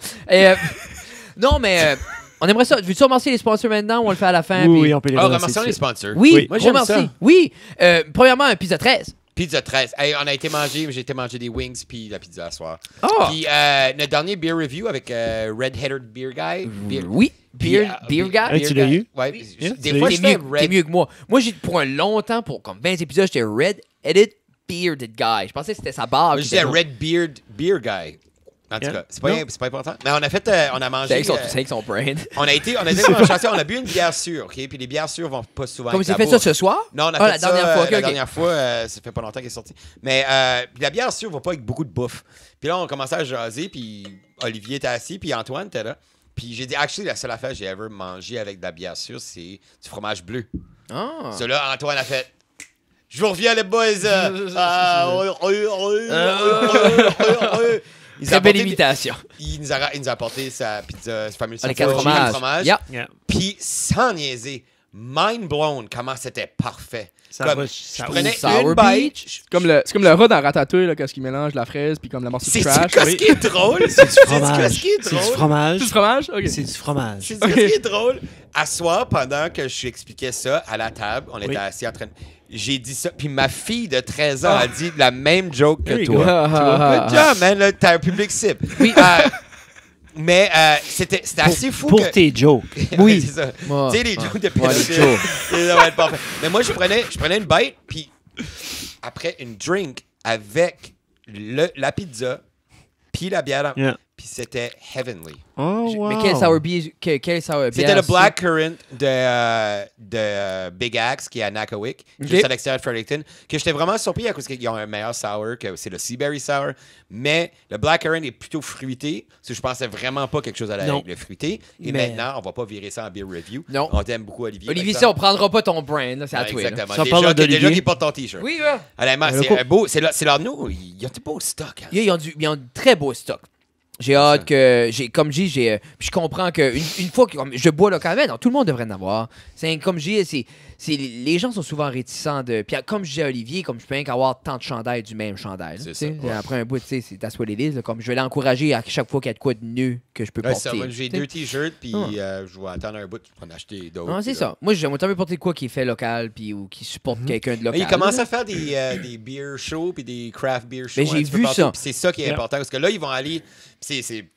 Non, mais on aimerait ça. Veux-tu remercier les sponsors maintenant ou on le fait à la fin? Oui, on peut les remercier. Remercions les sponsors. Oui, moi j'aime ça. Oui. Premièrement, un Pizza 13. Pizza 13. Hey, on a été manger, j'ai été manger des wings puis la pizza ce soir. Oh. Puis notre dernier beer review avec Red Headed Beer Guy. Oui. Beer Guy. Tu l'as eu? Ouais. Yeah. Des fois, t'es mieux que moi. Moi, pour un longtemps, pour comme 20 épisodes, j'étais Red Headed Bearded Guy. Je pensais que c'était sa barbe. Moi, j'étais Red Beard Beer Guy. En tout cas, c'est pas important. Mais on a mangé. C'est avec son brain. On a été on a bu une bière sûre, OK? Puis les bières sûres vont pas souvent. Comme vous avez fait ça ce soir? Non, on a fait ça la dernière fois. Ça fait pas longtemps qu'elle est sortie. Mais la bière sûre va pas avec beaucoup de bouffe. Puis là, on commençait à jaser, puis Olivier était assis, puis Antoine était là. Puis j'ai dit, actually, la seule affaire que j'ai ever mangé avec de la bière sûre, c'est du fromage bleu. Ah. Ça là, Antoine a fait. Je vous reviens, les boys. Très belle imitation. Il nous a apporté sa pizza, sa fameuse les 4 fromages. Yeah. Puis sans niaiser, mind blown comment c'était parfait. Je prenais une bite. C'est comme le rat dans Ratatouille là, quand il mélange la fraise puis comme la morceau de trash. C'est ce qui est drôle. C'est du fromage. C'est du fromage. C'est du fromage? OK. C'est du fromage. C'est ce qui est drôle. À soir, pendant que je expliquais ça à la table, on était assis en train de... J'ai dit ça, puis ma fille de 13 ans a dit la même joke que toi. Good job, man. T'as un public cible. Oui. Mais c'était assez fou. Pour tes jokes. Oui. C'est ça. Tu sais, les jokes de pédophile. Ça va être parfait. Mais moi, je prenais une bite, puis après une drink avec la pizza, puis la bière. Yeah. Puis c'était heavenly. Oh, wow. Mais quel sour beer? C'était le Blackcurrant de Big Axe qui est à Nakawick, juste à l'extérieur de Fredericton, que j'étais vraiment surpris à cause qu'ils ont un meilleur sour, que c'est le Seaberry Sour. Mais le Blackcurrant est plutôt fruité, parce que je pensais vraiment pas quelque chose à avec le fruité. Et maintenant, on va pas virer ça en beer review. Non. On t'aime beaucoup, Olivier. Olivier, ça, on prendra pas ton brain, là, c'est à toi. Exactement. Déjà qui portent ton t-shirt. Oui, là. Honnêtement, c'est beau. C'est leur nous. Ils ont du beau stock. Hein. Ils ont du très beau stock. J'ai hâte que, comme je dis, je comprends que une fois que je bois localement, non, tout le monde devrait en avoir. Comme je dis, les gens sont souvent réticents de. Puis comme je disais à Olivier, comme je peux rien qu'avoir tant de chandails du même chandail. Après un bout, tu sais, c'est that's what it is. Comme je vais l'encourager à chaque fois qu'il y a de quoi de nu que je peux porter. Ça, moi, j'ai 2 t-shirts, puis je vais attendre un bout pour en acheter d'autres. Non, c'est ça. Moi, j'aime autant porter de quoi qui est fait local, puis ou qui supporte quelqu'un de local. Mais ils commencent à faire des beer shows, puis des craft beer shows. Mais j'ai vu ça. C'est ça qui est important, parce que là, ils vont aller. C'est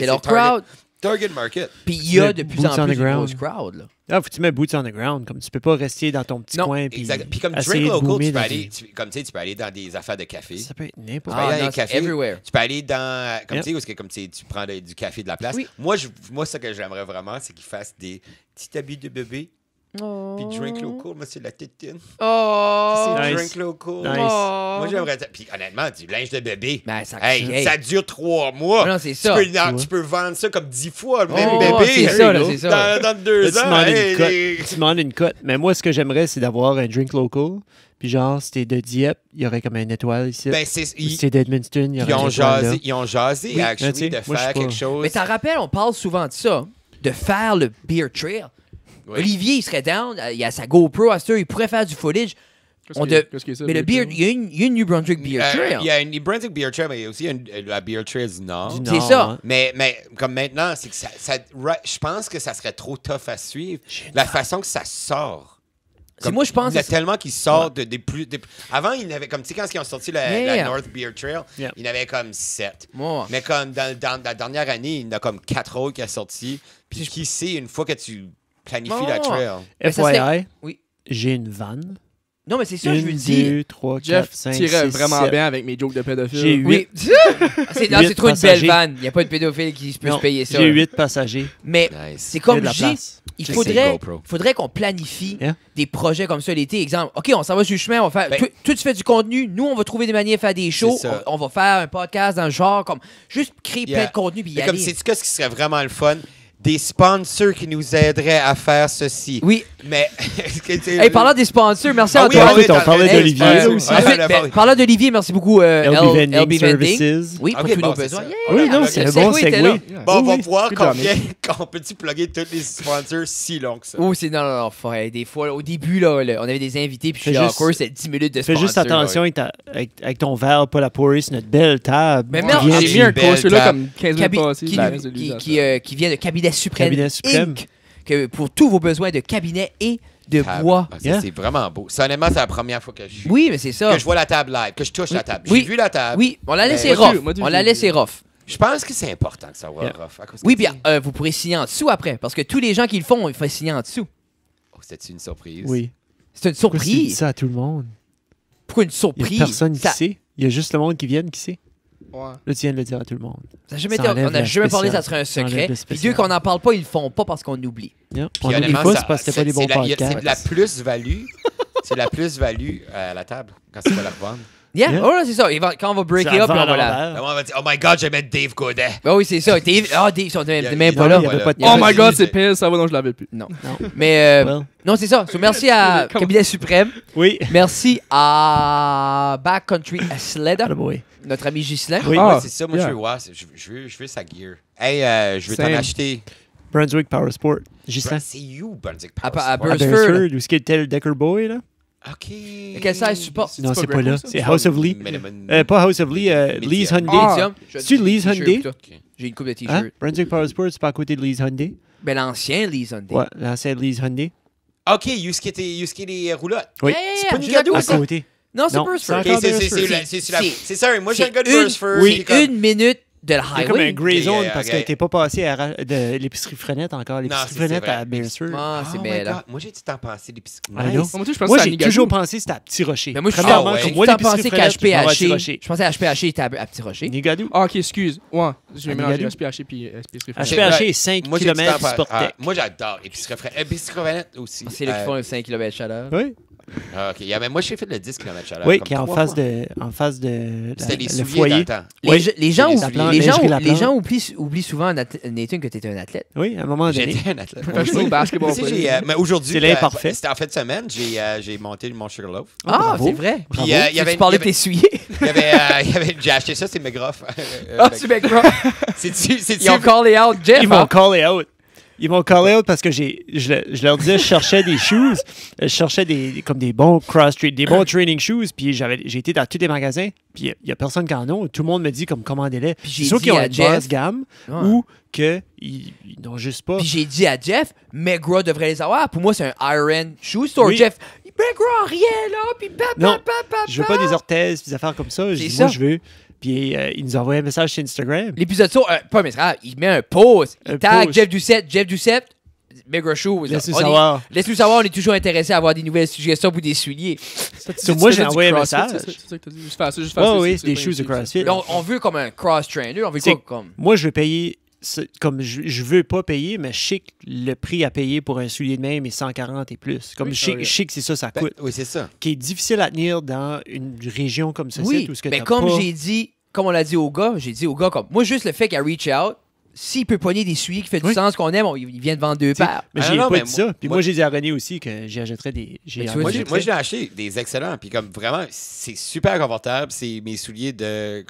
leur crowd. Target market. Puis il y a de plus en plus de grosses crowd. Là. Ah, faut que tu mets boots on the ground. Comme tu peux pas rester dans ton petit coin. Puis comme drink local, tu peux aller, tu peux aller dans des affaires de café. Ça peut être n'importe quoi. Tu peux aller dans des cafés. Everywhere. Tu peux aller dans. Comme tu sais, tu prends du café de la place. Oui. Moi, ce que j'aimerais vraiment, c'est qu'ils fassent des petits habits de bébé. Puis drink local, moi, c'est la tétine. C'est drink local. Nice. Moi, j'aimerais. Puis honnêtement, du linge de bébé. Ben, ça dure 3 mois. Non, c'est ça. Tu peux vendre ça comme 10 fois le même bébé. C'est ça, c'est ça. Dans 2 ans. Tu demandes une cote. Mais moi, ce que j'aimerais, c'est d'avoir un drink local. Puis genre, si t'es de Dieppe, il y aurait comme une étoile ici. Si t'es d'Edmundston, il y aurait une étoile là. Ils ont jasé, actually, de faire quelque chose. Mais t'en rappelles, on parle souvent de ça, de faire le beer trail. Oui. Olivier, il serait down. Il a sa GoPro à ce il pourrait faire du footage. Qu'est-ce que c'est, mais le beer, il y a une New Brunswick Beer Trail. Il y a une New Brunswick Beer Trail, mais il y a aussi la Beer Trail du Nord. C'est ça. Mais comme maintenant, c'est que je pense que ça serait trop tough à suivre. La façon que ça sort. Moi, je pense. Il y a tellement qui sort des plus. Avant, il y avait comme, tu sais, quand ils ont sorti la North Beer Trail, il y en avait comme 7. Mais comme dans la dernière année, il y en a comme 4 autres qui sont sortis. Puis qui sait, une fois que tu planifies la trail. FYI, j'ai une vanne. Non, mais c'est ça que je veux dire. 2, 3, 4, Jeff 5, 6, tirait vraiment 7. bien avec mes jokes de pédophiles. J'ai 8. C'est trop une belle vanne. Il n'y a pas de pédophile qui peut se payer ça. J'ai 8 passagers. Mais c'est comme je dis, il faudrait qu'on planifie des projets comme ça l'été. Exemple, OK, on s'en va sur le chemin, on va faire. Toi, tu fais du contenu. Nous, on va trouver des manières de faire des shows. On va faire un podcast dans le genre, comme juste créer plein de contenu. Puis comme c'est ce qui serait vraiment le fun. des sponsors qui nous aideraient à faire ceci. Oui. Mais. Parlant des sponsors, merci à Antoine. On parlait d'Olivier aussi. Parlant d'Olivier, merci beaucoup LB Vending. Oui, pour tous nos besoins. Oui, non, c'est un bon segway. Bon, on va voir qu'on peut-tu plugger tous les sponsors si long que ça. Oh, c'est non, des fois, au début, là, on avait des invités, puis je suis encore, c'est 10 minutes de sponsors. Fais juste attention avec ton verre, pas la pourrie sur notre belle table. Mais merde, j'ai mis un coach là comme 15 minutes passées. Qui vient de Cabinet Suprême. Inc. Que pour tous vos besoins de cabinet et de bois. C'est vraiment beau. Honnêtement, c'est la première fois que je Oui, mais c'est ça. Que je vois la table live, que je touche la table. J'ai vu la table. Oui, on l'a laissé rough. On l'a laissé rough. Je pense que c'est important que ça soit rough. Oui, bien, vous pourrez signer en dessous après, parce que tous les gens qui le font, il faut signer en dessous. Oh, c'était une surprise. Oui. C'est une surprise. Pourquoi tu dis ça à tout le monde? Pourquoi une surprise? Il n'y a personne qui sait. Il y a juste le monde qui vient qui sait. Ouais. Là, tu viens de le dire à tout le monde. On n'a jamais parlé, ça serait un secret. Puis Dieu qu'on n'en parle pas, ils le font pas parce qu'on oublie. On n'oublie pas, c'est parce que c'était pas des bons podcasts. C'est de la plus-value. C'est la plus-value à la table quand tu vas la revendre. Oh, c'est ça. Quand on va break it up, on va la. On va dire, oh my god, je vais mettre Dave Godet. Ben oui, c'est ça. Dave, ils sont même pas là. Oh my god, c'est pire, ça va, donc je l'avais plus. Non. Mais, non, c'est ça. Merci à Cabinet Suprême. Oui. Merci à Backcountry Sled. Notre ami Ghislain. Oui, c'est ça. Moi, je veux sa gear. Hey, je veux t'en acheter. Brunswick Power Sport. Ghislain. C'est you, Brunswick Power Sport. À Burnsford. Où est-ce qu'il était le Decker Boy, là? OK. Quel size support? Non, c'est pas là. C'est House of Lee. Pas House of Lee, Lee's Hyundai. C'est-tu Lee's Hyundai? J'ai une coupe de t-shirts. Brunswick Power Sport, c'est pas à côté de Lee's Hyundai? Ben, l'ancien Lee's Hyundai. Ouais, l'ancien Lee's Hyundai. OK, Yusuke les roulottes. Oui. C'est pas Nigadou, à ça? côté. Non, c'est Burnsford. C'est ça, moi j'ai un gars de Burnsford. Oui, une minute de la highway. C'est comme un gray zone parce que t'es pas passé de l'épicerie Frenette encore. L'épicerie Frenette à Burnsford. Ah, c'est belle. Moi, j'ai tout le temps pensé l'épicerie. Moi, j'ai toujours pensé que c'était à Petit Rocher. Mais moi, j'ai tout le temps pensé qu'HPH. Je pensais HPH était à Petit Rocher. Nigadou. Ah, ok, excuse. Ouais, je vais mélanger HPH puis épicerie Frenette. HPH est 5 km du Sportec. Moi, j'adore épicerie Frenette. Épicerie Frenette aussi. C'est là qu'ils font le 5 km chaleur. Oui. Ah, OK. Mais moi, j'ai fait le 10 km chaleur. Oui, qui est en face de c'était les le souliers foyer. dans Les gens oublient souvent, Nathan, que tu étais un athlète. Oui, à un moment donné. J'étais un athlète. Professionnel basketball. Mais aujourd'hui, c'est l'imparfait. C'était en fin de semaine, j'ai monté mon Sugarloaf. Ah, c'est vrai. Puis il y avait parlé de tes souliers. J'ai acheté ça, c'est McGruff. Ah, c'est McGruff. Ils ont callé out Jeff. Ils m'ont callé out. Ils m'ont callé out parce que je leur disais je cherchais des shoes, je cherchais des bons cross-training, des bons training shoes, puis j'ai été dans tous les magasins, puis il y a personne qui en a, tout le monde me dit comme commandez-les. C'est sûr qu'ils ont une basse gamme ou qu'ils n'ont juste pas. Puis j'ai dit à Jeff, McGraw devrait les avoir. Pour moi, c'est un Iron Shoe Store. Oui. Jeff, McGraw, rien là, puis je veux pas des orthèses, des affaires comme ça. Moi, je veux. Puis il nous a envoyé un message sur Instagram. L'épisode sur, pas un message, il met un post. Il tag Jeff Duceppe, McGraw Shoe. Laisse-nous savoir. Laisse-nous savoir, on est toujours intéressé à avoir des nouvelles suggestions pour des souliers. Moi, j'ai envoyé un message. C'est ça que t'as dit. Juste faire oui, c'est des shoes de CrossFit. On veut comme un cross-trainer. On veut quoi comme. Moi, je veux payer. Comme je veux pas payer, mais je sais que le prix à payer pour un soulier de même est 140 et plus. Comme je sais que c'est ça coûte. Oui, c'est ça. Qui est difficile à tenir dans une région comme ceci. Oui, mais comme comme on l'a dit au gars, j'ai dit au gars, comme moi, juste le fait qu'elle reach out, s'il peut pogner des souliers qui fait du sens qu'on aime, il vient de vendre 2 paires. Mais j'ai pas dit ça. Puis moi, j'ai dit à René aussi que j'y achèterais des. Moi, j'ai acheté des excellents. Puis comme vraiment, c'est super confortable. C'est mes souliers de.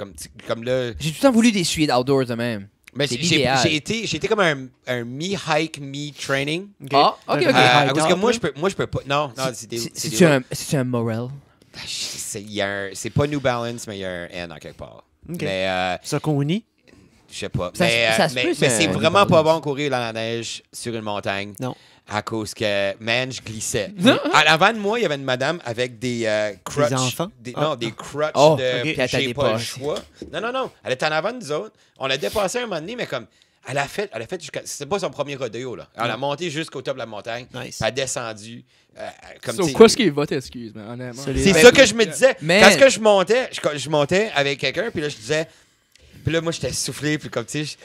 Comme là. J'ai tout le temps voulu des souliers d'outdoors de même. Mais j'ai été comme un me-hike, me-training. Ah, OK. Parce que moi, je peux pas. Non, c'est un Morel. C'est pas New Balance, mais il y a un N en quelque part. Okay. Mais Saucony? Je sais pas. Mais c'est vraiment pas bon courir dans la neige sur une montagne. Non. À cause que, man, je glissais. Avant de moi, il y avait une madame avec des crutches. Des enfants? Des crutches j'ai pas le choix. Non. Elle était en avant de nous autres. On l'a dépassé un moment donné, mais comme... Elle a fait jusqu'à... C'était pas son premier rodéo, là. Elle a monté jusqu'au top de la montagne. Nice. Elle a descendu. Quoi ce qui est votre excuse, mais honnêtement? C'est ça que je me disais. Parce que je montais avec quelqu'un, puis là, je disais... Puis là, moi, j'étais soufflé, puis comme, tu sais,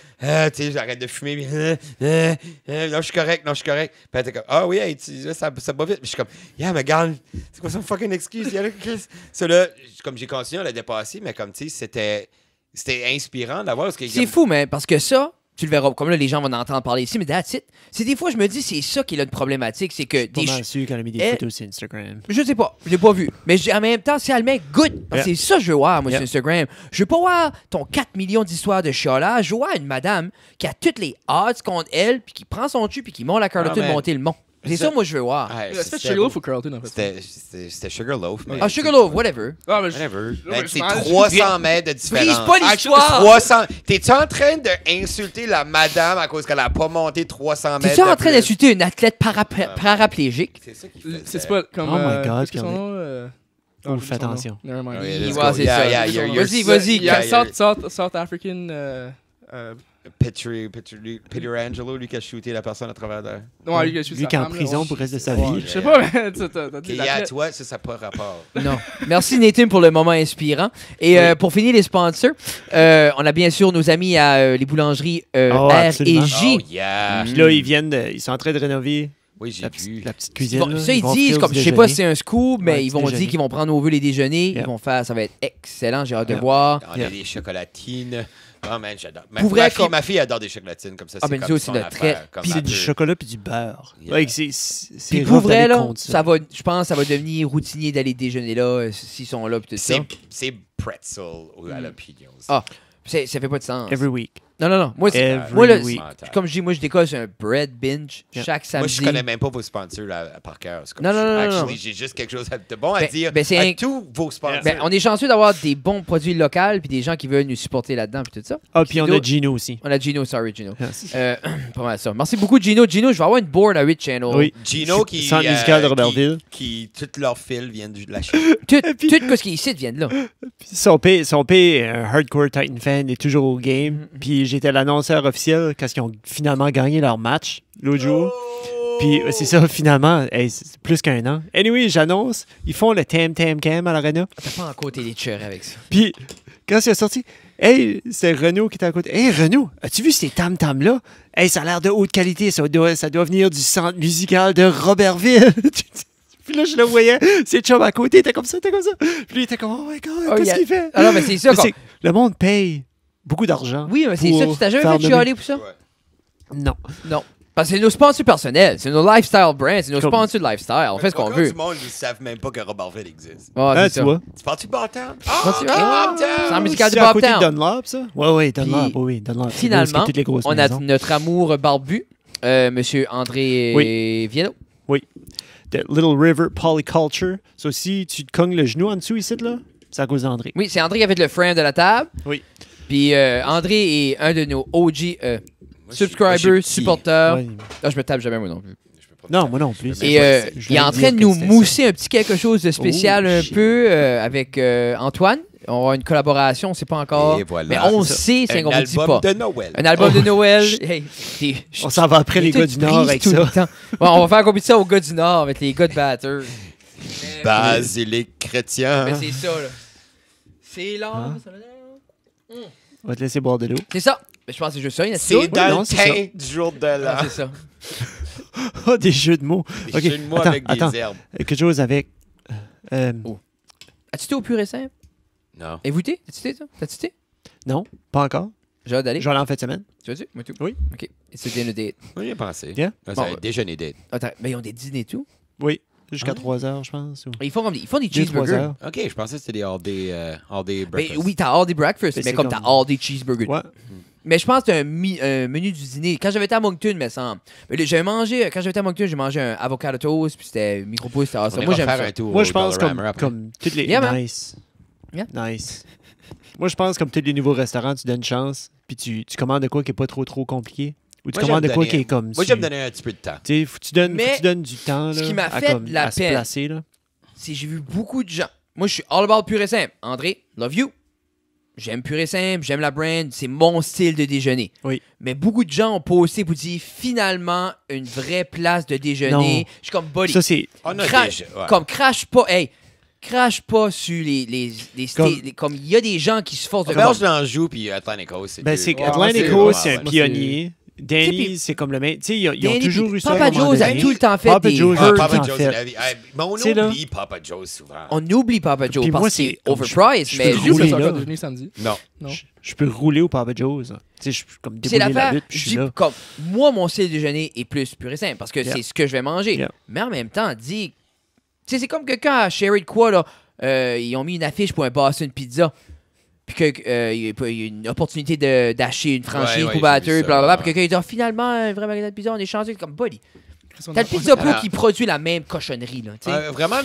j'arrête de fumer, puis non, je suis correct. Puis elle était comme, ah oui, hey, ça va vite. Puis je suis comme, yeah, mais regarde, c'est quoi ça, fucking excuse? Ça, là, comme j'ai continué à la dépasser, mais comme, tu sais, c'était inspirant d'avoir. C'est fou, mais parce que ça, Tu le verras. Comme là, les gens vont en entendre parler ici, mais that's it. C'est des fois, je me dis, c'est ça qui est une problématique. C'est que Pas mal sûr qu'elle a mis des photos sur Instagram. Je sais pas. Je l'ai pas vu. Mais en même temps, si elle met good. Parce que c'est ça que je veux voir, moi, sur Instagram. Je veux pas voir ton 4 millions d'histoires de chiolage. Je veux voir une madame qui a toutes les odds contre elle, puis qui prend son cul, puis qui monte la Carleton monter le mont. C'est ça, moi, je veux voir. C'était Sugarloaf ou Carlton, en fait? C'était Sugarloaf. Ah, Sugarloaf, whatever. Ah, whatever. C'est 300 mètres de différence. Brise pas l'histoire. 300. T'es-tu en train d'insulter la madame à cause qu'elle a pas monté 300 mètres? T'es-tu en train d'insulter une athlète paraplégique? C'est ça qu'il fait. C'est pas comme... Oh my God. Oh, fais attention. Never mind. C'est ça. Vas-y. South African... Peter Angelo, lui qui a shooté la personne à travers de... Non, lui qui est en prison pour le reste de sa vie. Je sais pas, mais t'as dit à toi, ça n'a pas rapport. Non. Merci Nathan pour le moment inspirant. Et pour finir les sponsors, on a bien sûr nos amis à les boulangeries R et J. Oh yeah. Puis là, ils sont en train de rénover. Oui, j'ai vu. La petite cuisine. Bon, ça, ils disent, comme je sais pas si c'est un scoop, mais ils vont dire qu'ils vont prendre au vœu les déjeuners. Ils vont faire, ça va être excellent, j'ai hâte de voir. On a des chocolatines. Oh man, j'adore. Ma fille adore des chocolatines comme ça. Ah, ben nous aussi, notre très. Puis c'est du chocolat puis du beurre. Puis pour vrai, là, ça va, je pense que ça va devenir routinier d'aller déjeuner là, s'ils sont là, puis tout ça. C'est pretzel ou jalapenos. Ah, ça fait pas de sens. Every week. Non. Moi, comme je dis, moi, je décolle sur un bread binge chaque samedi. Moi, je connais même pas vos sponsors par cœur. Non. J'ai juste quelque chose de bon à dire à tous vos sponsors. On est chanceux d'avoir des bons produits locaux puis des gens qui veulent nous supporter là-dedans puis tout ça. Ah, puis on a Gino aussi. On a Gino, sorry Gino. Pas mal ça. Merci beaucoup Gino. Gino, je vais avoir une board à 8 Channel. Oui. Gino qui... Centre musical de Robertville. Qui tous leurs fils viennent de la Chine. Tout ce qui est ici vient de là. Son père, un hardcore Titan fan, est toujours au game. Puis j'étais l'annonceur officiel quand ils ont finalement gagné leur match l'autre jour. Puis c'est ça, finalement, c'est plus qu'un an. Anyway, j'annonce, ils font le Tam Tam Cam à l'Arena. T'as pas encore été les tueurs avec ça. Puis quand c'est sorti, hey, c'est Renaud qui était à côté. Hey Renaud, as-tu vu ces Tam Tam là? Hey, ça a l'air de haute qualité, ça doit venir du centre musical de Robertville. Puis là, je le voyais, ses chums à côté étaient comme ça. Puis lui, il était comme, oh my God, qu'est-ce qu'il fait? Ah non, mais c'est ça. Le monde paye beaucoup d'argent. Oui, mais c'est ça. Tu t'as jamais fait chialer pour ça? Non. Parce que c'est nos sponsors personnels, c'est nos lifestyle brands, c'est nos sponsors de lifestyle. On fait ce qu'on veut. Du monde, ils savent même pas que Robertville existe. Tu vois. Tu parles-tu de Bobtown? C'est un musical de Bobtown. C'est à côté de Dunlop, ça? Oui, Dunlop. Finalement, on a notre amour barbu, Monsieur André Viello. Oui. The Little River Polyculture. Ça aussi, tu te cognes le genou en dessous ici, là? C'est à cause d'André. Oui, c'est André qui a fait le frame de la table. Oui. Puis André est un de nos OG subscribers, supporters. Ouais. Ah, je me tape jamais, moi non plus. Non, moi non plus. Et il est en train de nous mousser un petit quelque chose de spécial peu avec Antoine. On va avoir une collaboration, on ne sait pas encore. Voilà, mais on sait, c'est qu'on ne dit pas. Un album de Noël. Un album de Noël. Hey, on s'en va après les gars du Nord avec ça. Bon, on va faire compétition aux gars du Nord avec les gars de Batters. Basilic chrétien. Mais c'est ça, là. C'est là. On va te laisser boire de l'eau. C'est ça. Mais je pense que c'est juste ça. C'est dans le teint du jour de l'an. C'est ça. Oh, des jeux de mots. Des jeux de mots avec des herbes. Quelque chose avec... As-tu été au pur et simple? Non. Et vous t'es? T'as-tu été, ça? T'as-tu été? Non, pas encore. J'ai hâte d'aller. Je vais aller en fin de semaine. Tu vas-tu? Moi tout. Oui. OK. C'est dinner date. Oui, j'ai pensé. Yeah. Ça va être déjeuner date. Attends, mais ils ont des dîners et tout? Oui. Jusqu'à 3h, je pense. Ou... Ils font des cheeseburgers. OK, je pensais que c'était des all-day breakfast. Oui, t'as all-day breakfast, mais comme t'as all-day cheeseburgers. Ouais. Mais je pense que t'as un menu du dîner. Quand j'avais été à Moncton, me semble. Quand j'avais été à Moncton, j'ai mangé un avocado toast, puis c'était micro-pouce, c'était awesome. Moi, j'aime ça. Moi, je pense comme toutes les... Nice. Yeah. Nice. Moi, je pense comme tous les nouveaux restaurants, tu donnes une chance, puis tu commandes de quoi qui n'est pas trop compliqué. Ou tu commandes de quoi qui est comme... Moi, j'aime donner un petit peu de temps. Tu donnes du temps là, ce qui m'a fait de la peine, c'est que j'ai vu beaucoup de gens. Moi, je suis all about pur et simple. André, love you. J'aime pur et simple, j'aime la brand, c'est mon style de déjeuner. Oui. Mais beaucoup de gens ont posté pour dire finalement une vraie place de déjeuner. Non. Je suis comme buddy. Ça, c'est... Comme crash pas, crash pas sur les comme il y a des gens qui se forcent de Auberge d'Anjou puis Atlantic Coast. Atlantic Coast, c'est un pionnier. Danny, c'est comme le même. Tu sais, ils ont toujours eu ça. Papa Joe's a tout le temps fait Papa des Joe's hurts. Papa Joe's, mais on oublie Papa Joe's souvent. On oublie Papa Joe's parce que c'est overpriced, mais J'ai fait ça encore déjeuner samedi. Non. Je peux rouler au Papa Joe's. Tu sais, je peux comme c'est débouler la l'affaire. lutte, puis je suis là. Comme, moi, mon style déjeuner est plus pur et simple parce que c'est ce que je vais manger. Yeah. Mais en même temps, dis... Tu sais, c'est comme que quand à Sherry de quoi, là, ils ont mis une affiche pour un Boston Pizza. Puis qu'il y a une opportunité d'acheter une franchise pour batteur, blablabla. Puis quelqu'un dit finalement, un vrai magasin de pizza, on est chanceux comme Buddy. T'as le Pizza Pro qui produit la même cochonnerie. Là, vraiment,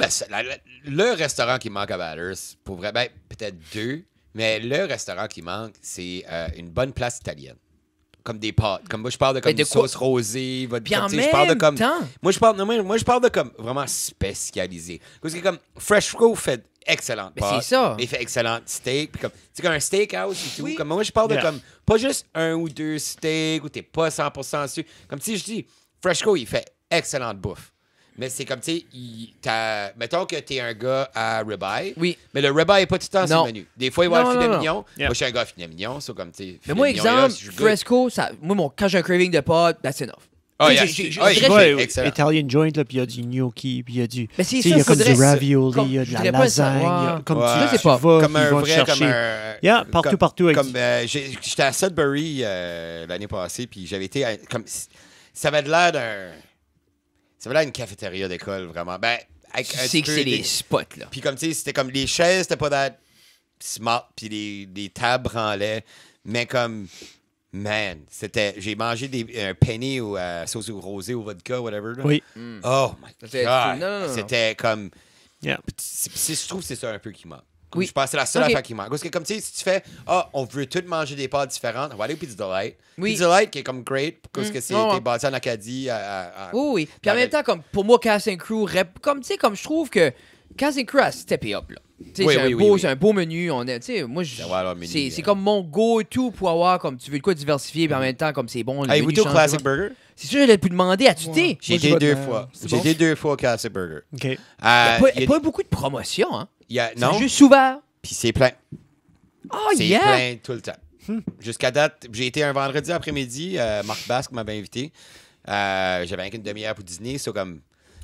le restaurant qui manque à Batters, pour vrai, ben, peut-être deux, mais le restaurant qui manque, c'est une bonne place italienne. Comme des pâtes. Comme moi, je parle de comme sauce rosée. Puis en même je parle de comme, temps. moi, je parle de comme vraiment spécialisé. Parce que comme Fresh Pro fait excellente pâte. C'est ça. Il fait excellent steak. Puis comme, c'est comme un steakhouse et tout. Oui. Comme moi, je parle de comme, pas juste un ou deux steaks où t'es pas 100% sûr. Comme si je dis, Fresh Pro, il fait excellente bouffe. Mais c'est comme, tu sais, mettons que t'es un gars à ribeye. Oui. Mais le ribeye n'est pas tout le temps sur le menu. Des fois, il va avoir le filet mignon. Yeah. Moi, je suis un gars à filet mignon. So, comme, mais moi, exemple, Fresco, quand j'ai un craving de pâte, that's enough. Excellent. Italian joint, là, puis il y a du gnocchi, puis il y a du. Mais c'est il y a comme du ravioli, il y a de la lasagne. Comme tu sais pas. Comme un vrai, comme un. Yeah, partout. Comme j'étais à Sudbury l'année passée, puis j'avais été. Ça avait l'air d'un. Ça avait l'air d'une cafétéria d'école, vraiment. Ben, tu sais que c'est les spots, là. Puis comme, tu sais, c'était comme les chaises, c'était pas that smart, puis les tables branlaient. Mais comme, man, c'était... J'ai mangé un penny ou sauce rosée ou vodka, whatever. Là. Oui. Oh my God. Non. C'était comme... Yeah. Je trouve que c'est ça un peu qui manque. Oui. Je pense que c'est la seule affaire qui manque. Parce que comme tu sais, si tu fais, on veut tous manger des pâtes différentes, on va aller au Pizza Delight. Oui. Pizza Delight qui est comme great, parce que c'est bâti en Acadie. Oui. Puis en même temps, comme pour moi, Cast & Crew, comme tu sais, comme je trouve que Cast & Crew a steppé up, là. C'est un beau menu. Moi, c'est comme mon go-to pour avoir, comme tu veux de quoi diversifier, puis en même temps, comme c'est bon. Avez-vous été au Classic Burger? C'est sûr, j'allais plus demander, as-tu été? J'ai été 2 fois. J'ai été 2 fois au Classic Burger. OK. Il n'y a pas beaucoup de promotions, hein? Non. C'est juste ouvert. Puis c'est plein. Oh, c'est plein tout le temps. Jusqu'à date, j'ai été un vendredi après-midi. Marc Basque m'avait invité. J'avais une demi-heure pour dîner. Comme,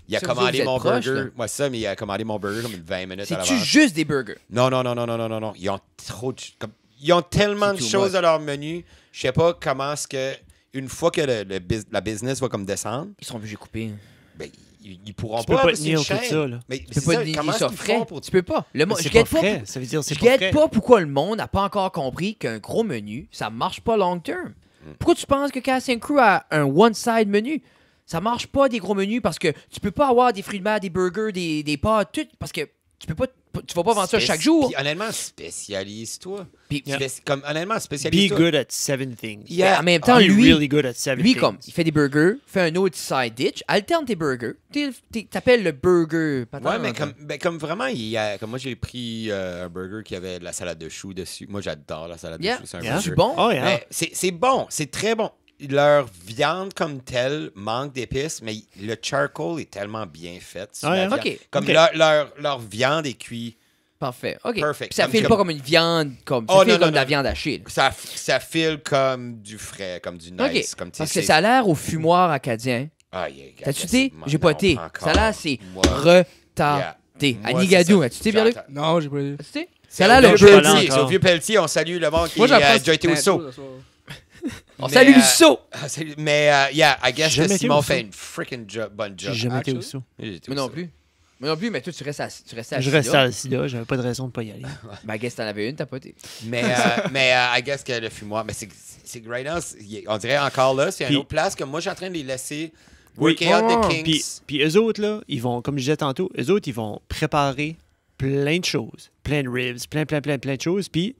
il a commandé mon burger. Moi, ça, mais il a commandé mon burger comme 20 minutes à l'avance. C'est-tu juste des burgers? Non. Ils ont trop de... Ils ont tellement de choses à leur menu. Je sais pas comment est-ce que... Une fois que la business va comme descendre... Ils sont obligés de couper. Ben, ils pourront tu peux pas nier tout ça, là. Mais tu peux pas nier ça frais. Tu peux pas. Je guette pas. Ça veut dire je guette pas pourquoi le monde n'a pas encore compris qu'un gros menu, ça marche pas long term. Pourquoi tu penses que Cast & Crew a un one-side menu? Ça marche pas des gros menus parce que tu peux pas avoir des fruits de mer, des burgers, des pâtes, tout, parce que tu vas pas vendre ça chaque jour. Puis honnêtement, spécialise-toi. Comme honnêtement, spécialise-toi. Be good at 7 things. Yeah. En même temps, really good at 7 lui things. comme, il fait des burgers, fait un autre side dish, alterne tes burgers. T'appelles le burger. Ouais, mais comme vraiment, comme moi, j'ai pris un burger qui avait de la salade de choux dessus. Moi, j'adore la salade de choux. C'est un burger. C'est bon? Oh, yeah. C'est bon. C'est très bon. Leur viande comme telle manque d'épices, mais le charcoal est tellement bien fait. Comme leur viande est cuite. Parfait. OK. Perfect. Puis ça file pas comme une viande, comme de la viande hachée. Ça file comme du frais, comme du nice. Comme, parce que ça a l'air au fumoir acadien. T'as-tu été? J'ai pas été. Ça a l'air, c'est retardé. À Nigadou, as-tu été, Pierre-Luc? Non, j'ai pas été. As-tu été? Ça a l'air le Pelletier. C'est au vieux Pelletier. On salue le monde qui a déjà été au saut. On salue le saut! Mais, I guess que Simon fait une freaking bonne job. J'ai jamais été au saut. Moi non plus. Mais toi, tu restais à Je restais à Sida, j'avais pas de raison de pas y aller. I guess t'en avais une, t'as pas été. Mais I guess que le fumoir, mais c'est great. On dirait encore là, c'est une autre place que moi, je suis en train de les laisser worker out the kinks. Puis eux autres, là, ils vont, comme je disais tantôt, eux autres, ils vont préparer plein de choses. Plein de ribs, plein de choses. Puis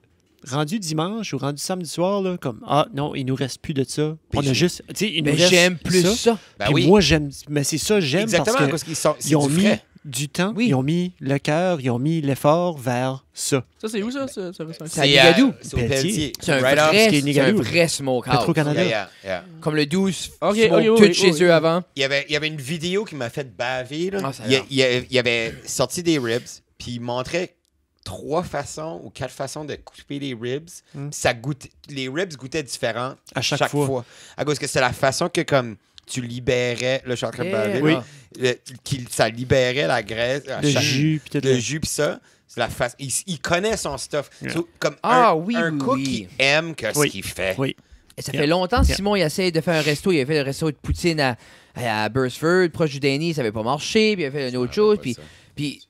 rendu dimanche ou rendu samedi soir, là, comme non, il nous reste plus de ça. On a juste. Tu sais, il nous reste j'aime plus ça. Puis moi, j'aime. Mais c'est ça, j'aime parce qu'ils ont mis du temps, ils ont mis le cœur, ils ont mis l'effort vers ça. Ça, c'est où ça? C'est à Nigadou. C'est au Pelletier. C'est un vrai smokehouse. Petro-Canada. Comme le 12 tout chez eux avant. Il y avait une vidéo qui m'a fait baver. Là. Il avait sorti des ribs, puis il montrait 3 façons ou 4 façons de couper les ribs. Ça les ribs goûtaient différents à chaque fois. À cause que c'est la façon que comme tu libérais, là je suis en train de parler, ça libérait la graisse, le jus puis ça. C'est la face. Il connaît son stuff. So, comme un cook qui aime ce qu'il fait. Oui. Et ça fait longtemps, Simon, il essaye de faire un resto. Il a fait le resto de poutine à Burstford, proche du Denny, ça n'avait pas marché. Puis il a fait une autre chose. Puis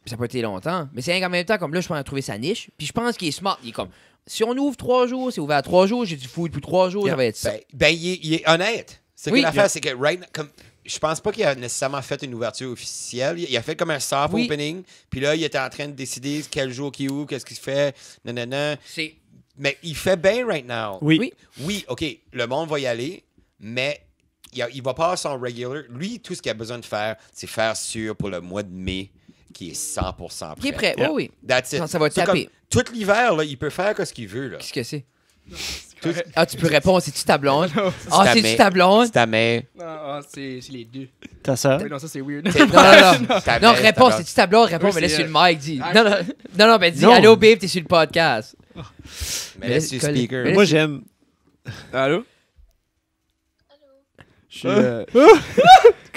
ça n'a pas été longtemps. Mais c'est en même temps, comme là, je pense trouver sa niche. Puis je pense qu'il est smart. Il est comme, si on ouvre 3 jours, c'est ouvert à 3 jours, j'ai du food pour 3 jours, ça va être ça. Il est honnête. C'est que l'affaire, c'est que comme je pense pas qu'il a nécessairement fait une ouverture officielle. Il a fait comme un soft opening. Puis là, il était en train de décider quel jour qu'il ouvre, qu'est-ce qu'il fait. Mais il fait bien right now. Oui, OK, le monde va y aller, mais il va pas avoir son regular. Lui, tout ce qu'il a besoin de faire, c'est faire sûr pour le mois de mai qui est 100% prêt. Qui est prêt, oui. That's it. Ça va taper. Tout l'hiver, là, il peut faire ce qu'il veut. Là. Qu'est-ce que c'est? Tu peux répondre, c'est-tu ta blonde? C'est-tu ta blonde? C'est ta mère. Non, c'est les deux. Ta soeur? Non, ça c'est weird. Non, réponds, c'est-tu ta blonde? Réponds, mais laisse sur le mic, dis. Non, ben dis, allô, babe, t'es sur le podcast. Mais laisse sur le speaker. Moi, j'aime. Allô? Je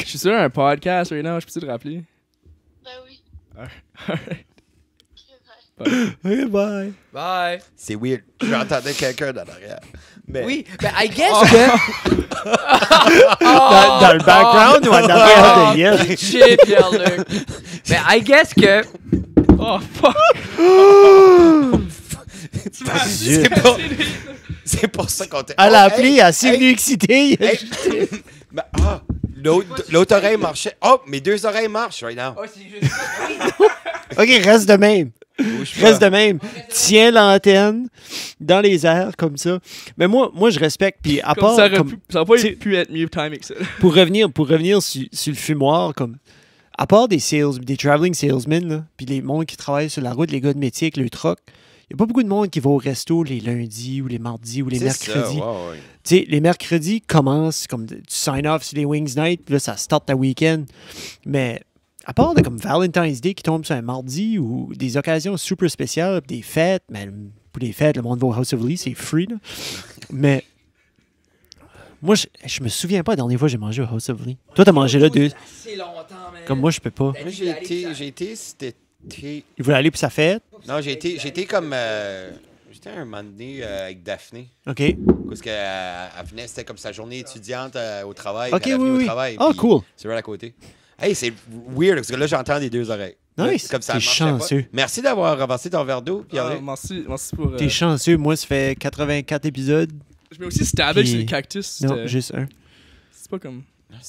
suis sur un podcast right now, je peux te rappeler? Ben oui. Okay, bye. Bye. C'est weird. J'entendais quelqu'un dans l'arrière. Mais... Oui, ben I guess que... Dans le background ou en arrière de Yann? Shit, Pierre-Luc. Ben I guess que... Oh, fuck! C'est pour ça qu'on t'a... Elle a appelé, elle s'est venue exciter. L'autre oreille marchait. Oh, mes 2 oreilles marchent right now. OK, reste de même. Reste de même. Tiens l'antenne dans les airs comme ça. Mais moi je respecte. Puis à part, ça n'a pas pu être mieux timé que ça. Pour revenir sur le fumoir, comme à part des traveling salesmen, là, puis les mondes qui travaillent sur la route, les gars de métier avec le truck, il n'y a pas beaucoup de monde qui va au resto les lundis ou les mardis ou les mercredis. Tu sais, les mercredis commencent comme tu sign off sur les Wings Night, puis là ça start ta week-end. Mais à part de comme Valentine's Day qui tombe sur un mardi ou des occasions super spéciales, des fêtes, mais pour les fêtes, le monde va au House of Lee, c'est free, là. Mais moi, je me souviens pas la dernière fois que j'ai mangé au House of Lee. Toi, t'as mangé là 2. C'est longtemps, man. Comme moi, je peux pas. Moi, j'ai été cet été. Il voulait aller pour sa fête? Non, j'ai été comme... J'étais un moment donné avec Daphné. OK. Parce qu'elle venait, c'était comme sa journée étudiante au travail. OK, oui. Au travail, cool. C'est vrai à côté. Hey, c'est weird, parce que là, j'entends des 2 oreilles. Nice. Comme ça, t'es chanceux. Pas. Merci d'avoir ramassé ton verre d'eau, Pierre. Merci pour... T'es chanceux. Moi, ça fait 84 épisodes. Je mets aussi Stabbage sur le cactus. Non, juste un. C'est pas comme...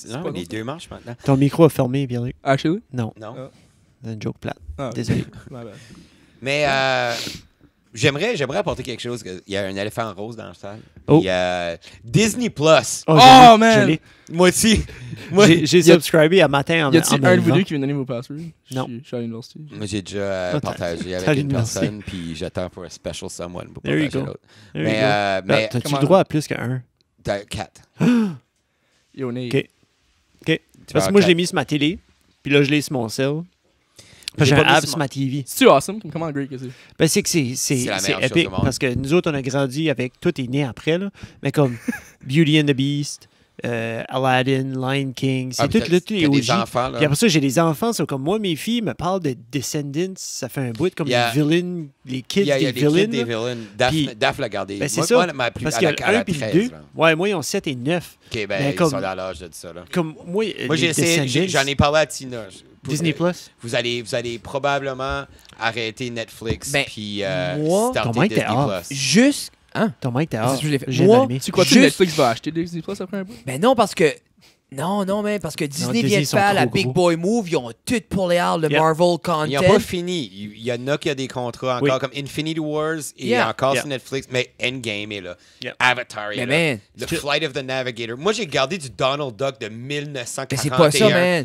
Non, les 2 marchent maintenant. Ton micro a fermé, Pierre-Luc. Actually? Non. C'est une joke plate. Désolé. Mais j'aimerais apporter quelque chose. Il y a un éléphant rose dans la salle. Oh. Il y a Disney Plus. Oh, man! Moi aussi. J'ai subscribé à matin en Y a-t-il un de vous deux qui vient donner vos passwords? Non. Je suis à l'université. Moi, j'ai déjà partagé avec une personne, puis j'attends pour un special someone pour partager l'autre. Mais t'as-tu le droit à plus qu'un? T'as 4. Yo, Nate. OK. Parce que moi, je l'ai mis sur ma télé, puis là, je l'ai sur mon cell. J'ai un app sur ma TV. C'est awesome? Comment great que c'est? Ben, c'est que c'est épique parce que nous autres, on a grandi avec... Tout est né après, là. Mais comme Beauty and the Beast, Aladdin, Lion King, c'est tout les OG. Des enfants, là. Puis après ça, j'ai des enfants. C'est comme moi, mes filles me parlent de Descendants. Ça fait un bout comme les villains, les kids des villains. Daph l'a gardé. Ben, c'est ça. Parce qu'il y a le 1 et le 2. Ouais, moi, ils ont 7 et 9. OK, ben, ils sont dans l'âge de ça, là. Comme moi j'ai essayé, j'en ai parlé à Tina. Disney Plus. Vous allez probablement arrêter Netflix puis moi, starter Disney Plus. Juste... Hein? Ton mec, t'as moi, tu crois que Netflix va acheter Disney Plus après un bout? Ben non, parce que... Non, mais parce que Disney vient de faire la Big Boy Move. Ils ont tout pour les le Marvel content. Ils n'ont pas fini. Il y en a qui ont des contrats encore, comme Infinity Wars et encore sur Netflix, mais Endgame est là. Avatar est là. The Flight of the Navigator. Moi, j'ai gardé du Donald Duck de 1941. Mais c'est pas ça, man.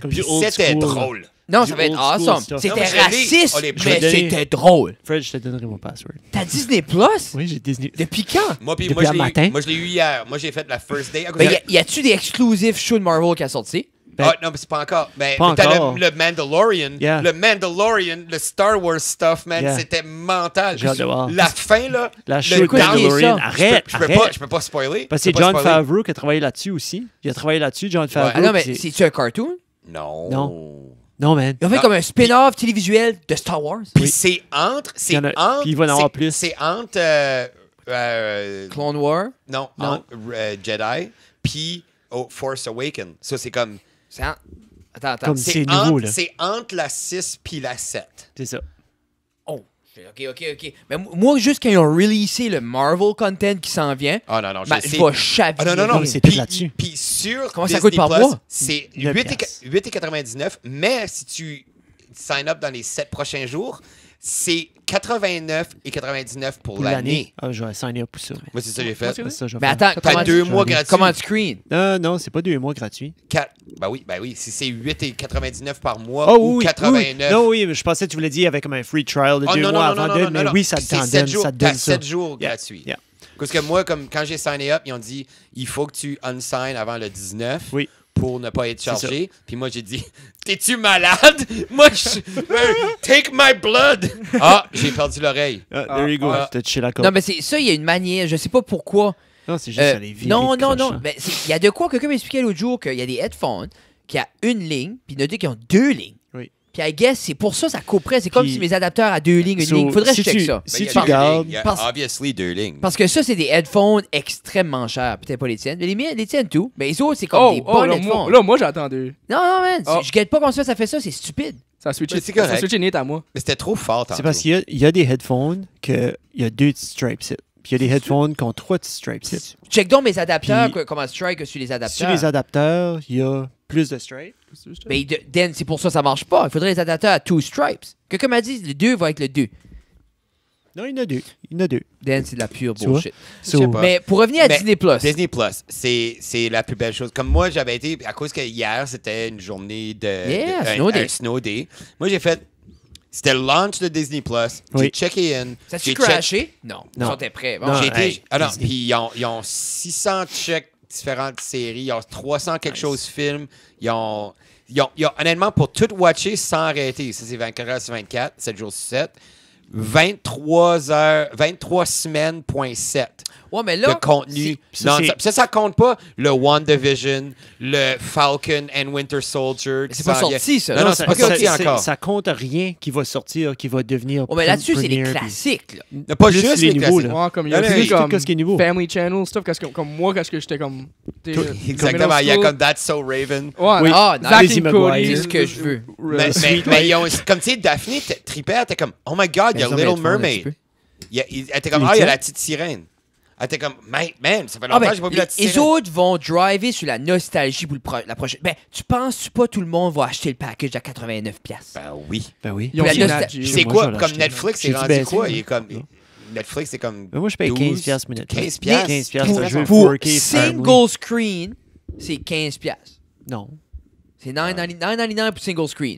C'était drôle. Non, ça va être awesome. C'était raciste, mais c'était drôle. Fred, je te donnerai mon password. T'as Disney Plus? Oui, j'ai Disney. Depuis quand? Moi, matin. Moi, je l'ai eu hier. Moi, j'ai fait la first day. Y a-tu des exclusifs shows de Marvel qui a sorti? non, mais c'est pas encore. Mais Pas t'as encore. le Mandalorian. Yeah. Le Mandalorian, le Star Wars stuff, man, Yeah. c'était mental. J'ai hâte de voir. La fin, là. La le shoot de down- Mandalorian. ça. Arrête, Je peux arrête. pas spoiler. Parce que c'est John Favreau qui a travaillé là-dessus aussi. Il a travaillé là-dessus, John Favreau. Ah non, mais puis c'est-tu un cartoon? Non. Non, man. Ils ont fait Non. comme un spin-off télévisuel de Star Wars. Puis c'est entre. Il y en a- puis il va en avoir plus. C'est entre. Clone War. Non, Non. entre Jedi, puis Force Awakens. Ça, c'est comme. Attends. Comme- C'est nouveau, là. C'est entre la 6 puis la 7. C'est ça. Oh, OK. Mais moi, juste quand ils ont releasé le Marvel content qui s'en vient, Ah non, ben, je je sais. vais chavirer. Ah non. C'est Puis- tout là-dessus. Puis sur Comment ça Disney coûte par Plus, mois? c'est 9 8,99, mais si tu sign up dans les 7 prochains jours, c'est 89,99 pour l'année. Ah, je vais signer up pour ça. Moi, c'est ça que j'ai fait. C'est ça, je vais Mais faire. attends, T'as comment 2 mois gratuits. Comment screen? Non, c'est pas 2 mois gratuits. Ben oui. Si c'est 8,99 par mois Oh ou oui, 89. Non, oui, mais je pensais que tu voulais dire avec comme un free trial de 2 mois avant de, mais oui, ça t'en donne, ça te donne T'as ça. 7 jours Yeah, gratuits. yeah. Parce que moi, comme quand j'ai signé up, ils ont dit il faut que tu unsign avant le 19 Oui. pour ne pas être C'est chargé. Puis moi, j'ai dit t'es-tu malade? Moi, take my blood! Ah, j'ai perdu l'oreille. Ah, there you go. ah. T'as touché la corde. Non, mais c'est ça, il y a une manière. Je sais pas pourquoi. Non, c'est juste aller virer. Non. crochant. Ben, il y a de quoi, quelqu'un m'expliquait l'autre jour qu'il y a des headphones qui a une ligne, puis il y en a deux qui ont 2 lignes. Oui. Puis I guess, c'est pour ça couperait. C'est comme Puis- si mes adapteurs à 2 lignes, une So, ligne. Faudrait que si je check tu- ça. si Ben, tu il y a deux gardes- lignes. Il y a parce- obviously 2 lignes. Parce que ça, c'est des headphones extrêmement chers. Peut-être pas les tiennes. Mais les tiennes, tout. Mais les autres, c'est comme des bons headphones. Moi, j'ai attendu. Non, man. Oh. Je guette pas comment ça fait ça. C'est stupide. Ça a switché. Mais c'est correct. Ça a switché net à moi. Mais c'était trop fort tantôt. C'est parce qu'il y a des headphones qu'il y a 2 petits stripes. Puis il y a des headphones qui ont 3 petits stripes. Check donc mes adapteurs, Puis- comment strike sur les Sur adapteurs. les adapteurs, il y a plus de stripes. Mais Dan, c'est pour ça que ça marche pas. Il faudrait les adapteurs à 2 stripes. Quelqu'un m'a dit le 2 va avec le 2. Non, il y en a 2. Il y en a 2. Dan, c'est de la pure Tu vois? bullshit. Je sais pas. Mais pour revenir à Mais Disney Plus. Disney Plus, c'est la plus belle chose. Comme moi, j'avais été, à cause que hier, c'était une journée Yeah, snow day. un snow day. Moi, j'ai fait, c'était le launch de Disney Plus. Oui. J'ai checké in. Ça j'ai tu crashé? Non. Non. Ils sont prêts. Bon. Non. J'ai été, hey, non, Disney. puis ils ont 600 checks différentes séries. Ils ont 300 quelque chose films. Ils ont, honnêtement, pour tout watcher sans arrêter, ça c'est 24 heures sur 24, 7 jours sur 7, 23 semaines.7 Ouais, mais de là. contenu. c'est- Non, c'est- ça compte pas le WandaVision, le Falcon and Winter Soldier. C'est pas sorti, ça. Non, c'est pas sorti encore. Ça compte rien qui va sortir, qui va devenir. Ouais, mais là-dessus, c'est les premiere, classiques. Là. Pas plus juste les les nouveaux, classiques. là. Ouais, comme il y a Non, aussi mais comme tout ce qui est nouveau. Family Channel stuff, comme moi, quand j'étais comme. Exactement, il y a comme That's So Raven. Ouais, Oui. Ah, Zack Lizzie and McGuire. Cody, C'est ce que je veux. Mais ils ont, comme tu sais, Daphne trippait, elle était comme, oh my god, il y a Mais ça va Little être fun, un petit Mermaid. peu. Elle était comme, ah, il y a la petite sirène. Elle était comme, man, ça fait longtemps que j'ai pas vu la petite les sirène. autres vont driver sur la nostalgie pour la prochaine. Ben, tu penses pas tout le monde va acheter le package à 89$? Ben oui. Ben oui. Ils ont La dit nostal- Nat Geo. C'est Moi, quoi, je vais comme l'acheter. Netflix, c'est J'ai-tu rendu baissé, quoi? moi? Il est comme, Non. Netflix, c'est comme. Ben moi, je paye 12, 15$ minute. 15$. 15$, Pour, c'est un jeu pour 4K single family. screen, c'est 15$. Non. C'est 9,99$ pour single screen.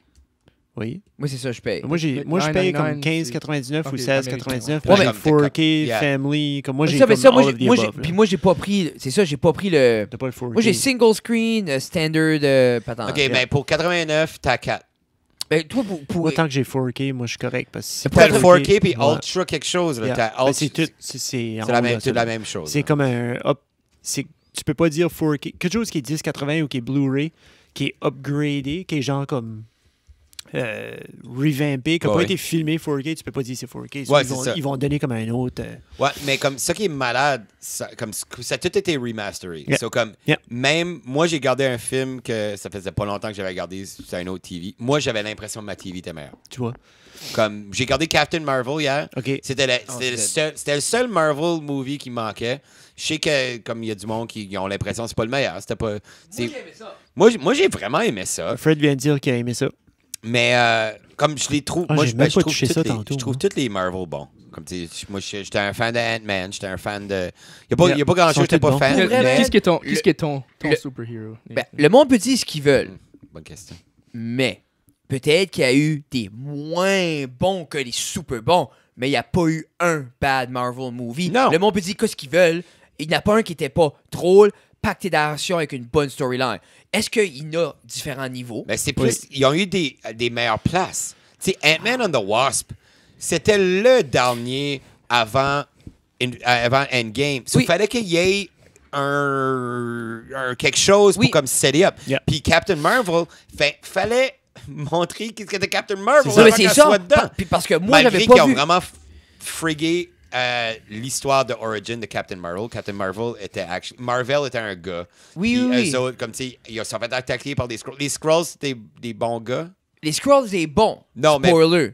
Oui. Moi, c'est ça que je paye. Moi, je paye comme 15,99 ou Ok, 16,99 Ouais, pour mais- le 4K Yeah. family. Comme moi, j'ai Ça, mais comme ça, all of the above. puis moi, j'ai pas pris. C'est ça, j'ai pas pris le. T'as pas le 4K. Moi, j'ai single screen, standard, patente. OK, mais pour 89, t'as 4. Ben, toi, pour. Moi, tant que j'ai 4K, moi, je suis correct. Parce que c'est T'as le 4K puis Ouais. Ultra quelque chose. Là. Yeah. T'as Ben, Ultra- c'est tout. C'est C'est la même, la même chose. C'est comme un tu peux pas dire 4K. Quelque chose qui est 1080 ou qui est Blu-ray, qui est upgradé, qui est genre comme revampé, qui n'a Ouais. pas été filmé 4K, tu peux pas dire c'est 4K. Ouais, ils, c'est vont, ça. ils vont donner comme un autre. Ouais, mais comme ça qui est malade, ça a tout été remastered. Yeah. So, comme, Yeah. même, moi, j'ai gardé un film que ça faisait pas longtemps que j'avais regardé sur une autre TV. Moi, j'avais l'impression que ma TV était meilleure. Tu vois. Comme, j'ai regardé Captain Marvel hier. OK. C'était le seul Marvel movie qui manquait. Je sais que, comme il y a du monde qui ont l'impression que c'est pas le meilleur. C'était pas. Moi, j'ai vraiment aimé ça. Fred vient de dire qu'il a aimé ça. Mais comme je les trouve, Ah, moi, j'ai je, même ben, je pas trouve touché toutes ça les, tantôt, je trouve moi. tous les Marvel bons. Comme tu sais, moi, j'étais un fan de Ant-Man, j'étais un fan de. Il n'y a, Yeah. pas grand Ils sont chose que j'étais tous pas bons. fan. Pour vrai, mais- man, Qu'est-ce qui est ton le- superhero? Ben, le monde peut dire ce qu'ils veulent, Bonne question. mais peut-être qu'il y a eu des moins bons que les super bons, mais il n'y a pas eu un bad Marvel movie. Non. Le monde peut dire ce qu'ils veulent. Il n'y en a pas un qui était pas drôle, pacté d'action avec une bonne storyline. Est-ce qu'il y a différents niveaux? Mais c'est plus, ils ont eu des meilleures places. Tu sais, Ant-Man and the Wasp, c'était le dernier avant Endgame. Il fallait qu'il y ait quelque chose pour comme set it up. Yeah. Puis Captain Marvel, fallait montrer qu'est-ce qu'était Captain Marvel avant qu'elle soit dedans. Parce que moi, Malgré j'avais pas qu'ils ont vu... vraiment frigué l'histoire de origin de Captain Marvel. Captain Marvel était Marvel était un gars. Oui. Eux autres, comme tu sais, ils sont fait attaquer par des Skrulls. Les Skrulls, c'était des bons gars. Les Skrulls, c'est bon. Non, spoiler.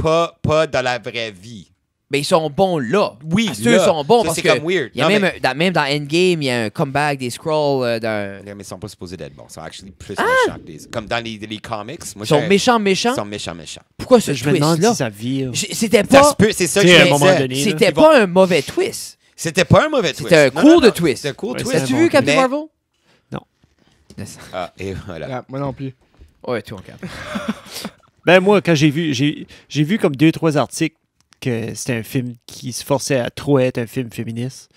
Mais pas dans la vraie vie. Mais ils sont bons là. Oui, ceux sont bons ça, parce c'est que comme weird. Il y a Non, même dans Endgame, il y a un comeback des Skrulls d'un... Mais ils sont pas supposés d'être bons. Ils sont actually plus méchants que des... Comme dans les comics. Moi, Ils sont méchants. Ils sont méchants. Pourquoi ce Je me demande twist-là? si ça vire. C'était pas... C'est ça que à un je moment disais. donné, C'était pas un mauvais twist. C'était pas un mauvais twist. C'était un cool de twist. C'était un cool Ouais, twist. As-tu vu Captain Marvel? Non. Ah, et voilà. Yeah, moi non plus. Ouais, toi, Cap. Ben moi, quand j'ai vu comme 2-3 articles que c'était un film qui se forçait à trop être un film féministe.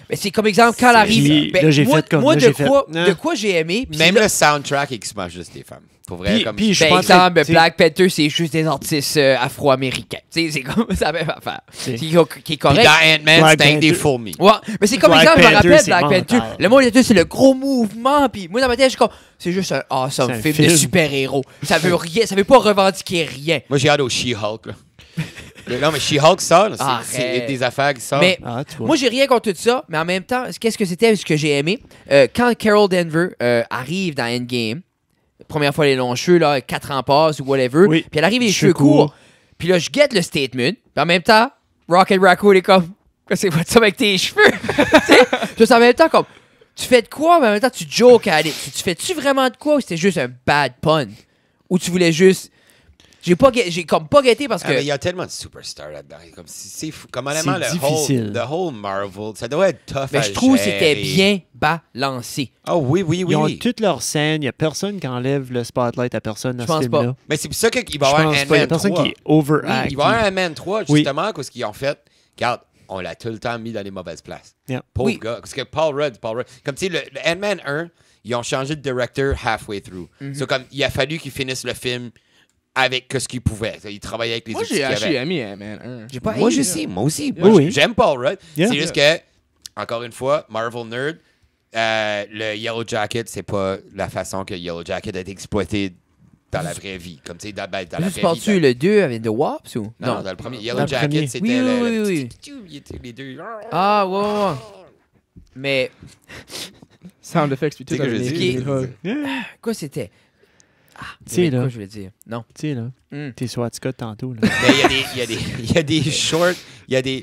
Mais c'est comme exemple, quand elle arrive... Puis, Ben, là, j'ai fait comme... moi, là, de j'ai fait, de quoi j'ai aimé... puis Même là- le soundtrack exprime juste des femmes. Pour vrai, Puis- comme... puis je Ben, pense exemple, que, tu sais- Black Panther, c'est juste des artistes afro-américains. Tu sais, c'est comme ça même affaire. C'est- Qui est Puis correct. dans Ant-Man, Black c'était des Panther. fourmis. Ouais, mais c'est comme Black exemple, je me Panther, rappelle c'est Black Panther. mental. Le monde était c'est le gros mouvement, puis moi dans ma tête, je suis comme, c'est juste un awesome C'est un film de film. super-héros. Ça veut rien, ça veut pas revendiquer rien. Moi, j'ai hâte au She-Hulk. là. Non, mais She-Hulk sort. là, c'est Arrête. des affaires qui sortent. Mais Ah, tu vois. moi, j'ai rien contre tout ça, mais en même temps, qu'est-ce que c'était ce que j'ai aimé? Quand Carol Danvers arrive dans Endgame, première fois les longs cheveux, là, 4 ans passent ou whatever, Oui. puis elle arrive les Cheveux cheveux courts. courts. Puis là, je guette le statement, puis en même temps, Rocket Raccoon est comme, c'est quoi ça avec tes cheveux? Tu sais, en même temps, comme, tu fais de quoi, mais en même temps, tu jokes à aller. Tu fais-tu vraiment de quoi ou c'était juste un bad pun? Ou tu voulais juste. J'ai comme pas guetté parce que. Ah, mais il y a tellement de superstars là-dedans. Comme, c'est fou. Comme honnêtement, C'est le difficile. whole Marvel, ça doit être tough Mais à je trouve que gérer. c'était bien balancé. Oh oui. Ils ont toutes leurs scènes. Il n'y a personne qui enlève le spotlight à personne dans Je ce pense film-là. pas. Mais c'est pour ça qu'il va y Je avoir un pense pas. Il n'y a Ant-Man personne 3. qui est Oui, overact. il va y avoir un Ant-Man 3, Oui. justement, parce qu'ils ont fait. Regarde, on l'a tout le temps mis dans les mauvaises places. Yeah. Pauvre Oui. gars. Parce que Paul Rudd. Comme tu sais, le Ant-Man 1, ils ont changé de director halfway through. C'est comme, il a fallu qu'ils finissent le film avec ce qu'ils pouvaient. Ils travaillaient avec les Moi, outils j'ai qu'ils acheté avaient. Ami Ant-Man 1. J'ai pas Moi, haï, je là. moi aussi. Oui, oui. J'aime Paul Rudd. Yeah. C'est juste que, encore une fois, Marvel Nerd, le Yellow Jacket, c'est pas la façon que Yellow Jacket a été exploité dans la vraie vie. Comme tu sais, dans la vraie Juste vie. parles-tu le 2 avec The Wasps ou? Non, dans le premier. Yellow Dans le Jacket, premier. c'était Oui, le oui. petit- il était les deux. Ah, ouais. Mais, Sound effects, puis tout. C'est que je avec dis. les hugs. quoi c'était? Tu sais, là. Quoi je voulais dire? Non. Tu sais, là. Hmm. T'es sur Scott tantôt, là. Mais il y a des shorts, il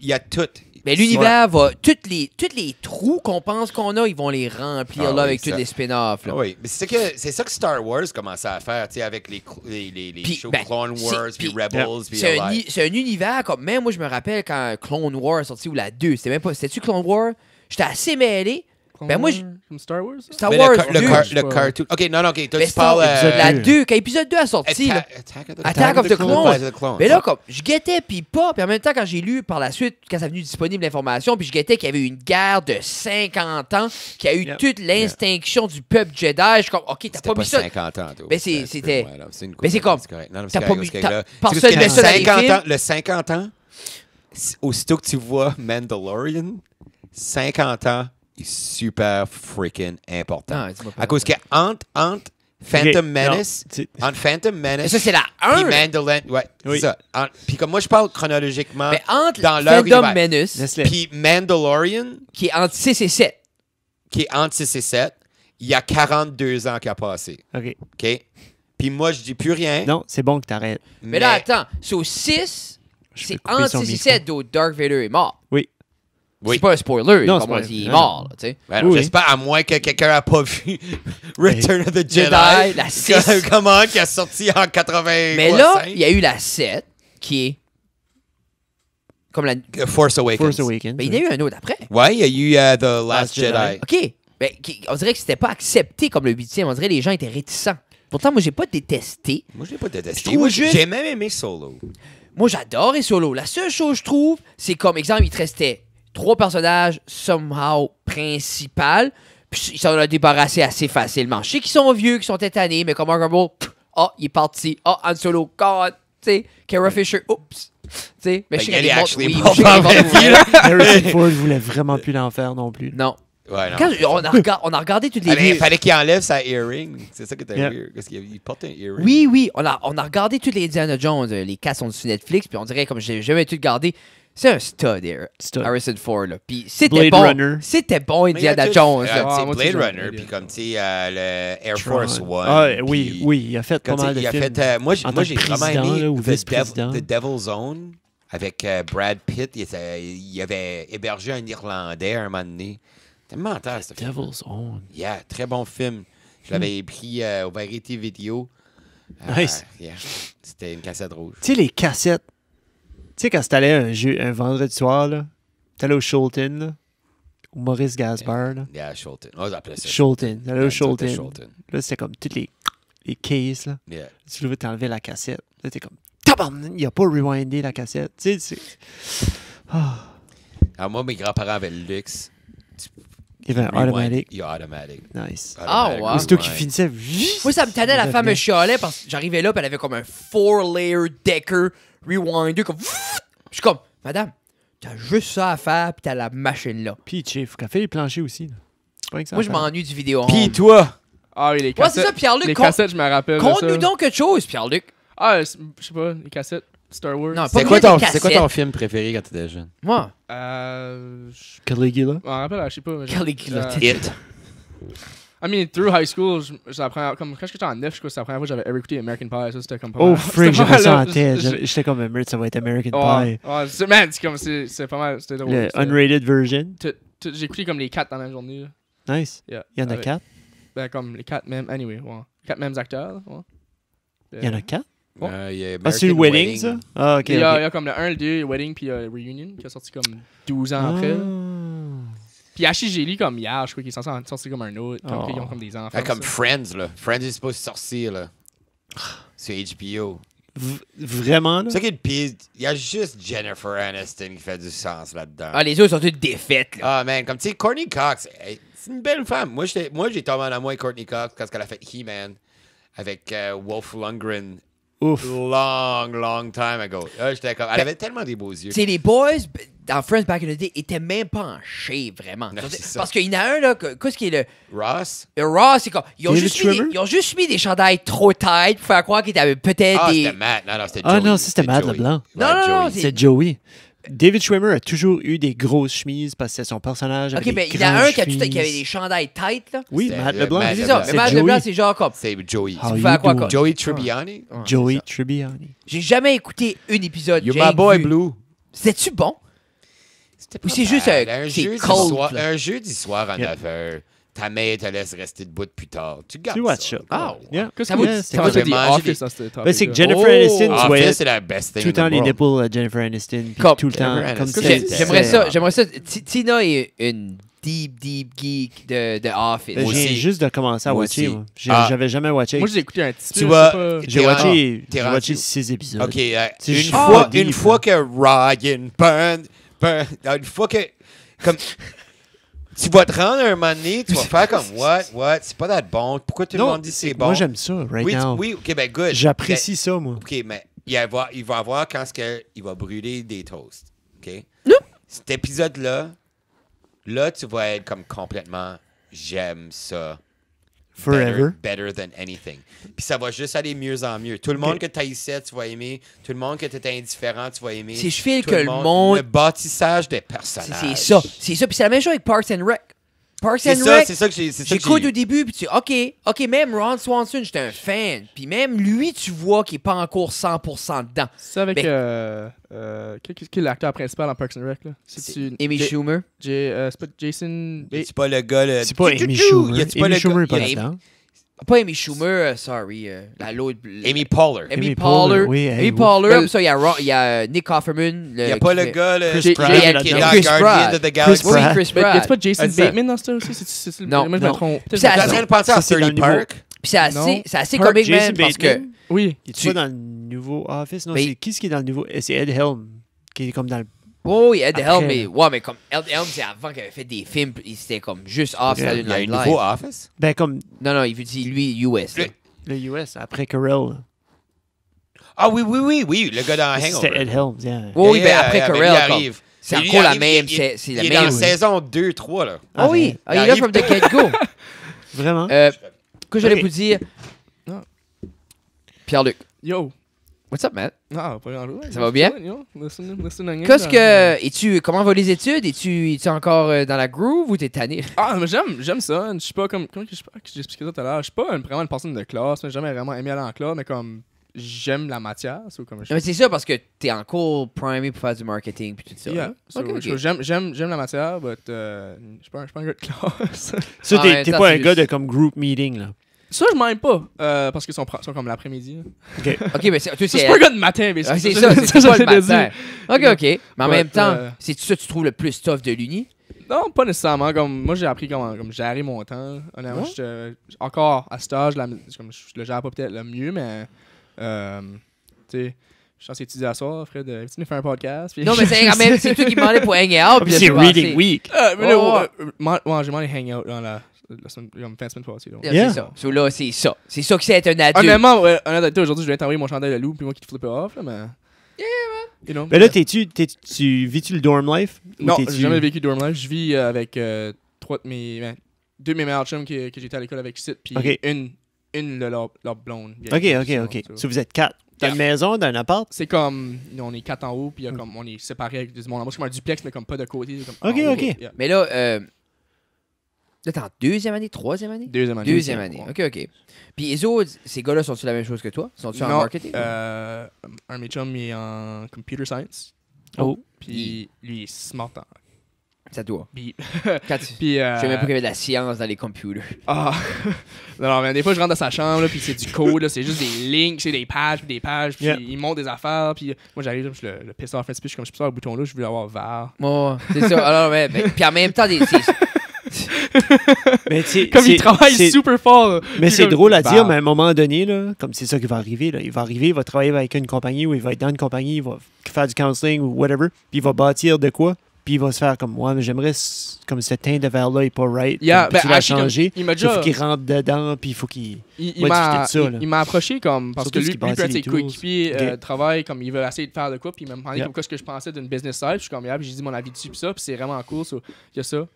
y a tout. Mais l'univers va. Tous les trous qu'on pense qu'on a, ils vont les remplir Ah là oui, avec ça. tous les spin-offs. là. Ah oui, mais c'est ça que Star Wars commençait à faire, tu sais, avec les Puis, shows ben, Clone Wars, c'est- puis puis- Rebels, puis C'est Allied. un univers comme. Même moi, je me rappelle quand Clone Wars est sorti ou la 2. C'était même pas. C'était-tu Clone Wars? J'étais assez mêlé. Ben, moi, Comme Star Wars? ça? Star Mais Wars le 2. car- le cartoon. Ok, non, ok, toi Mais tu parles. la deux. 2, quand épisode 2 a sorti, là. Attack of the Clones. Mais là, comme, je guettais, puis pas. Puis en même temps, quand j'ai lu par la suite, quand ça a venu disponible l'information, puis je guettais qu'il y avait eu une guerre de 50 ans, qu'il y a eu Yep. toute l'extinction du peuple Jedi. Je suis comme, OK, t'as pas mis ça. 50 ans, toi. Mais c'était- Ouais, non, une mais c'est comme, correct. Non, non, t'as c'est pas correct, mis- c'est t'as- correct, là. personne C'est parce que met ça dans les 50 films. ans, le 50 ans, aussitôt que tu vois Mandalorian, 50 ans est super freaking important. Ah, dis-moi pas À cause ça. que entre Phantom Ok, Menace, non, tu- entre Phantom Mais Menace ça, c'est la puis 1. Mandalorian, ouais, Oui. c'est ça. Puis comme moi, je parle chronologiquement, Mais entre dans leur Phantom univers. Menace, Laisse-le. puis Mandalorian, qui est entre 6 et 7. qui est entre 6 et 7, il y a 42 ans qui a passé. OK. OK? Puis moi, je dis plus rien. Non, c'est bon que t'arrêtes. Mais là, attends, c'est au 6, Je c'est peux couper entre son 6 et micro. 7 d'où Dark Vader est mort. Oui. Oui. C'est pas un spoiler. Non, Non, c'est pas- il est non. mort, là, tu sais. Ben non, Oui. j'espère, à moins que quelqu'un n'a pas vu Return of the Jedi. Jedi, la 6. Comment, qui a sorti en 80. Mais là, il y a eu la 7, qui est comme la... Force Awakens. Force Awakens. Ben, il y en a eu un autre après. Ouais, il y a eu The Last Jedi. Jedi. OK. Ben, on dirait que c'était pas accepté comme le 8e. On dirait que les gens étaient réticents. Pourtant, moi, j'ai pas détesté. Moi, je l'ai pas détesté. Je trouve Moi, juste- j'ai même aimé Solo. Moi, j'adore Solo. La seule chose, je trouve, c'est comme exemple, il te restait 3 personnages somehow principaux, Puis ils s'en ont débarrassé assez facilement. Je sais qu'ils sont vieux, qu'ils sont tétanés, mais comme Mark Hamill, il est parti. Han Solo, God, tu sais. Kara Fisher, oups. Tu sais, mais je sais qu'elle est morte. Oui, Harrison Ford voulait vraiment plus l'en faire non plus. Non. Ouais, non. Quand on a regardé toutes les il fallait qu'il enlève sa earring. C'est ça qui était weird. Parce qu'il portait un earring. Oui, on a regardé toutes les Indiana Jones. Les 4 sont sur Netflix. Puis on dirait, comme j'ai jamais tout regardé, c'est un stud, Harrison Ford. Là. Puis c'était bon. Runner. C'était bon, Indiana Jones. Blade Runner. Puis comme, tu sais, le Air Force One. Ah, oui, il a fait pas mal de films. Moi, j'ai vraiment aimé The Devil's Zone avec Brad Pitt. Il avait hébergé un Irlandais à un moment donné. C'était mental, ce film. Devil's Own. Yeah, très bon film. Je l'avais pris au Variety Video. Nice. C'était une cassette rouge. Tu sais, les cassettes. Tu sais, quand t'allais un vendredi soir, là, t'allais au Shulton, là, ou Maurice Gasbar, là. Yeah, Shulton. Oh, j'appelais ça Shulton. T'allais au Shulton. Shulton. Là, c'était comme toutes les cases, là. Yeah. Tu veux t'enlever la cassette. Là, t'es comme, tabarnak, il a pas rewindé la cassette. Tu sais, Alors, moi, mes grands-parents avaient le luxe. Il y avait un automatique. Il y a automatique. Nice. Wow. Aussitôt qu'il finissait. Moi, ça me tannait, la femme me chialait parce que j'arrivais là, puis elle avait comme un 4-layer decker rewinder. Comme. Je suis comme, madame, t'as juste ça à faire, puis t'as la machine là. Puis, faut qu'elle fait les planchers aussi. Là. Pas que ça Moi, je m'ennuie du vidéo. Puis toi! Ah oui, les Ouais, cassettes. c'est ça, Pierre-Luc. Les cassettes, je me rappelle. Conte-nous donc quelque chose, Pierre-Luc. Ah, je sais pas, les cassettes. Star Wars. Non, C'est quoi ton film préféré quand t'étais jeune? Moi. Caligula. Je m'en rappelle, je sais pas. Mais Caligula. It. I mean, through high school, comme quand j'étais en 9, je crois que c'est la première fois que j'avais écouté American Pie. Ça, c'était comme pas Oh, mal. Frank, C'était pas j'avais ça en mal, tête. là. J'étais comme, merde, ça va être American Pie. Man, c'est pas mal. C'était drôle. Le unrated version. J'ai écouté comme les 4 dans la même journée. Là. Nice. Yeah. Il y en a Avec- 4. Ben, comme les 4 mêmes. Anyway, ouais. 4 mêmes acteurs. Là, ouais. Il y en a 4. Il y a Ah, c'est le American Wedding, ça? Ah, ok. Il y a comme le 1, le 2, Wedding, puis Reunion, qui a sorti comme 12 ans après. Puis Ashley, j'ai lu comme hier, je crois qu'il est censé en sortir comme un autre. Comme qu'ils ont comme des enfants. Comme ça. Friends, là. Friends est supposé sortir, là. Sur HBO. Vraiment, là? C'est ça qui est le pire. Il y a juste Jennifer Aniston qui fait du sens là-dedans. Ah, les autres sont toutes défaites, là. Ah, man, comme tu sais, Courtney Cox, c'est une belle femme. Moi, j'ai tombé en amour avec Courtney Cox quand elle a fait He-Man avec Wolf Lundgren. Ouf. Long time ago. J'étais comme, elle avait tellement des beaux yeux. Tu sais, les boys, dans Friends Back in the Day, étaient même pas en shape, vraiment. Non, c'est ça. Parce qu'il y en a un, là, qu'est-ce qui est le Ross? Raw, c'est comme. Ils ont David juste mis des chandails trop tight pour faire croire qu'ils avaient peut-être Ah, des. c'était Matt. Non, c'était Joey. Ah non, ça, c'était Matt Joey. Leblanc. Non, non, Joey. non, C'est Joey. David Schwimmer a toujours eu des grosses chemises parce que c'est son personnage. Ok, avec mais des il y en a grandes un qui avait chemises. des chandails tight, là. Oui, C'était Matt Leblanc. Matt C'est ça, mais C'est Matt Joey. Leblanc, c'est genre comme. C'est Joey. How Tu you fais à quoi, doing? quoi? Joey Tribbiani. Joey Tribbiani. J'ai jamais écouté un épisode. You're j'ai my boy, vu. Blue. C'était-tu bon? C'était Ou c'est juste bad. un- un c'est jeudi cold, soir, là. un jeudi soir à Yeah. 9h. Ta mère te laisse rester debout plus tard. Tu gardes Tu watch ça. ça. Ah, Yeah. Qu'est-ce Ça que vaut- Yeah, ça c'était vaut- Moi, j'ai J'ai dit mangé Office à ce topic. Ben, c'est que Oh! Jennifer Aniston, tu voyais Office, c'est la best thing tout le temps in the les world. nipples à Jennifer Aniston, puis Comme tout le temps. Jennifer Comme Aniston. c'était- J'aimerais ça. Tina est une deep geek de Office. Ben, je viens aussi. juste de commencer à Moi watcher. aussi. moi. Ah. J'avais jamais watché. Moi, j'ai écouté un petit peu. Tu vois, je sais pas. J'ai T'es watché, t'es j'ai rendu- watché 6 épisodes. OK, C'est une juste fois, deep, une fois que Ryan une fois que comme tu vas te rendre un moment donné, tu vas faire comme what, c'est pas d'être bon. Pourquoi tout le Non, monde dit c'est bon? moi j'aime ça, right oui, now. oui, OK, ben good. J'apprécie ça, moi. OK, mais il va avoir quand il va brûler des toasts. OK? Non. Cet épisode-là, là, tu vas être comme complètement j'aime ça. Forever. Better than anything. Puis ça va juste aller mieux en mieux. Tout le monde que tu haïssais, tu vas aimer. Tout le monde que tu étais indifférent, tu vas aimer. C'est je file Tout que le monde. Le bâtissage des personnages. C'est ça. C'est ça. Puis c'est la même chose avec Parks and Rec. Parks C'est and ça, Rec. c'est ça que j'ai. c'est ça que J'écoute j'ai- au début, puis tu dis, OK, même Ron Swanson, j'étais un fan. Puis même lui, tu vois qu'il est pas encore 100% dedans. C'est avec. Mais- Qui est l'acteur principal en Parks and Rec, là? C'est-tu. Amy Schumer. C'est pas Jason. C'est pas le gars. C'est pas Amy Schumer. Y a-tu pas Amy le Schumer est gars- pas y a- là-dedans. Pas Amy Schumer, sorry. L'autre. Amy Poehler. Amy Poehler. oui, hey, Amy ouf. Poehler. Après ça, il y a Nick Offerman. Il n'y a pas le gars, le Chris Pratt, qui est là-dedans. dans Chris Guardian Pratt. of the Galaxy. Oui, Pratt. Chris Mais Pratt. y'a-tu pas Jason Ah, ça. Bateman dans ça aussi? Non, Moi, je me non. trompe. Puis c'est T'es en train de penser à Ça, c'est dans 30 le Park? Puis c'est Non. assez Park, comique, Jason man, parce que... Bateman. Oui. Il est pas dans le nouveau Office? Non, Mais- c'est qui est dans le nouveau? C'est Ed Helm, qui est comme dans le Oh oui, Ed Helms, mais comme Ed Helms, c'est avant qu'il avait fait des films, c'était comme juste off Saturday Night Live. Il y a un nouveau Office? Ben, comme... Non, il veut dire lui, US. Le US, après Carell. Ah oui, le gars dans Hangover. C'était Ed Helms, yeah. Oui, ben après Carell, il arrive. C'est encore la même. Il est dans saison 2-3, là. Ah oui, il est là from the get-go. Vraiment? Que j'allais vous dire... Pierre-Luc. Yo. What's up, Matt? Ah, pas grand-chose. Ça va bien? Qu'est-ce que... Comment vont les études? Es-tu encore dans la groove ou t'es tanné? Ah, mais j'aime ça. Je suis pas comme... Comment j'ai expliqué ça tout à l'heure? Je suis pas vraiment une personne de classe. J'ai jamais vraiment aimé aller en classe, mais comme... J'aime la matière. Comme mais c'est ça, parce que t'es en cours primé pour faire du marketing puis tout ça. Yeah. Okay. J'aime la matière, mais je suis pas un gars de classe. Ça, t'es pas un gars de comme group meeting, là. Ça, je m'aime pas, parce qu'ils sont comme l'après-midi. OK, mais c'est pas un gars de matin, mais c'est ça, c'est pas le matin. OK. Mais en même temps, c'est ça que tu trouves le plus tough de l'uni? Non, pas nécessairement. Comme, moi, j'ai appris comment gérer mon temps. Honnêtement, encore à cet âge, je le gère pas peut-être le mieux, mais... tu sais... Je suis censé étudier à soir, Fred. Tu nous fais un podcast. Puis... Non, mais c'est toi qui m'en pour hang out. C'est Reading Week. Moi, j'ai demandé hang out dans la semaine, fin de semaine passée. C'est ça. So, là, c'est ça. C'est ça que c'est être un adulte. Honnêtement, aujourd'hui, je viens t'envoyer mon chandail de loup puis moi qui te flippe off. Là, mais... Yeah, man. You know, mais là, vis-tu le dorm life? Non, j'ai jamais vécu dorm life. Je vis avec deux de mes meilleurs chums que j'étais à l'école avec ici, puis une de leur blonde. OK. So, vous êtes 4. Dans une maison, dans un appart? C'est comme... On est 4 en haut, puis comme on est séparés avec du monde en bas. C'est comme un duplex, mais comme pas de côté. Comme OK. Yeah. Mais là, t'es en deuxième année, troisième année? Deuxième année. OK. Puis les autres, ces gars-là, sont-ils la même chose que toi? Sont-ils en marketing? Un de mes chums, il est en computer science. Puis lui, il est smart en... C'est à toi. Puis... je savais même pas qu'il y avait de la science dans les computers. Ah! non, mais des fois, je rentre dans sa chambre, là, puis c'est du code, là, c'est juste des lignes, c'est des pages, puis il monte des affaires, puis moi, j'arrive, je le pisse off, puis je suis comme, je pisse le bouton là, je veux l'avoir vert. Oh, c'est ça. Alors, ouais, puis en même temps, comme il travaille super fort. Mais c'est drôle à dire, mais à un moment donné, là, comme c'est ça qui va arriver, là, il va travailler avec une compagnie ou il va être dans une compagnie, il va faire du counseling ou whatever, puis il va bâtir de quoi, puis il va se faire comme moi, mais j'aimerais comme ce teint de verre-là n'est pas right. Tu l'as changé. Il faut qu'il rentre dedans, puis il faut qu'il. Il m'a approché comme parce surtout que lui peut être ses coéquipiers travaille comme il veut essayer de faire de quoi, puis il m'a demandé comme quoi ce que je pensais d'une business side. Je suis comme j'ai dit mon avis dessus, puis ça, puis c'est vraiment cool. Il y a ça.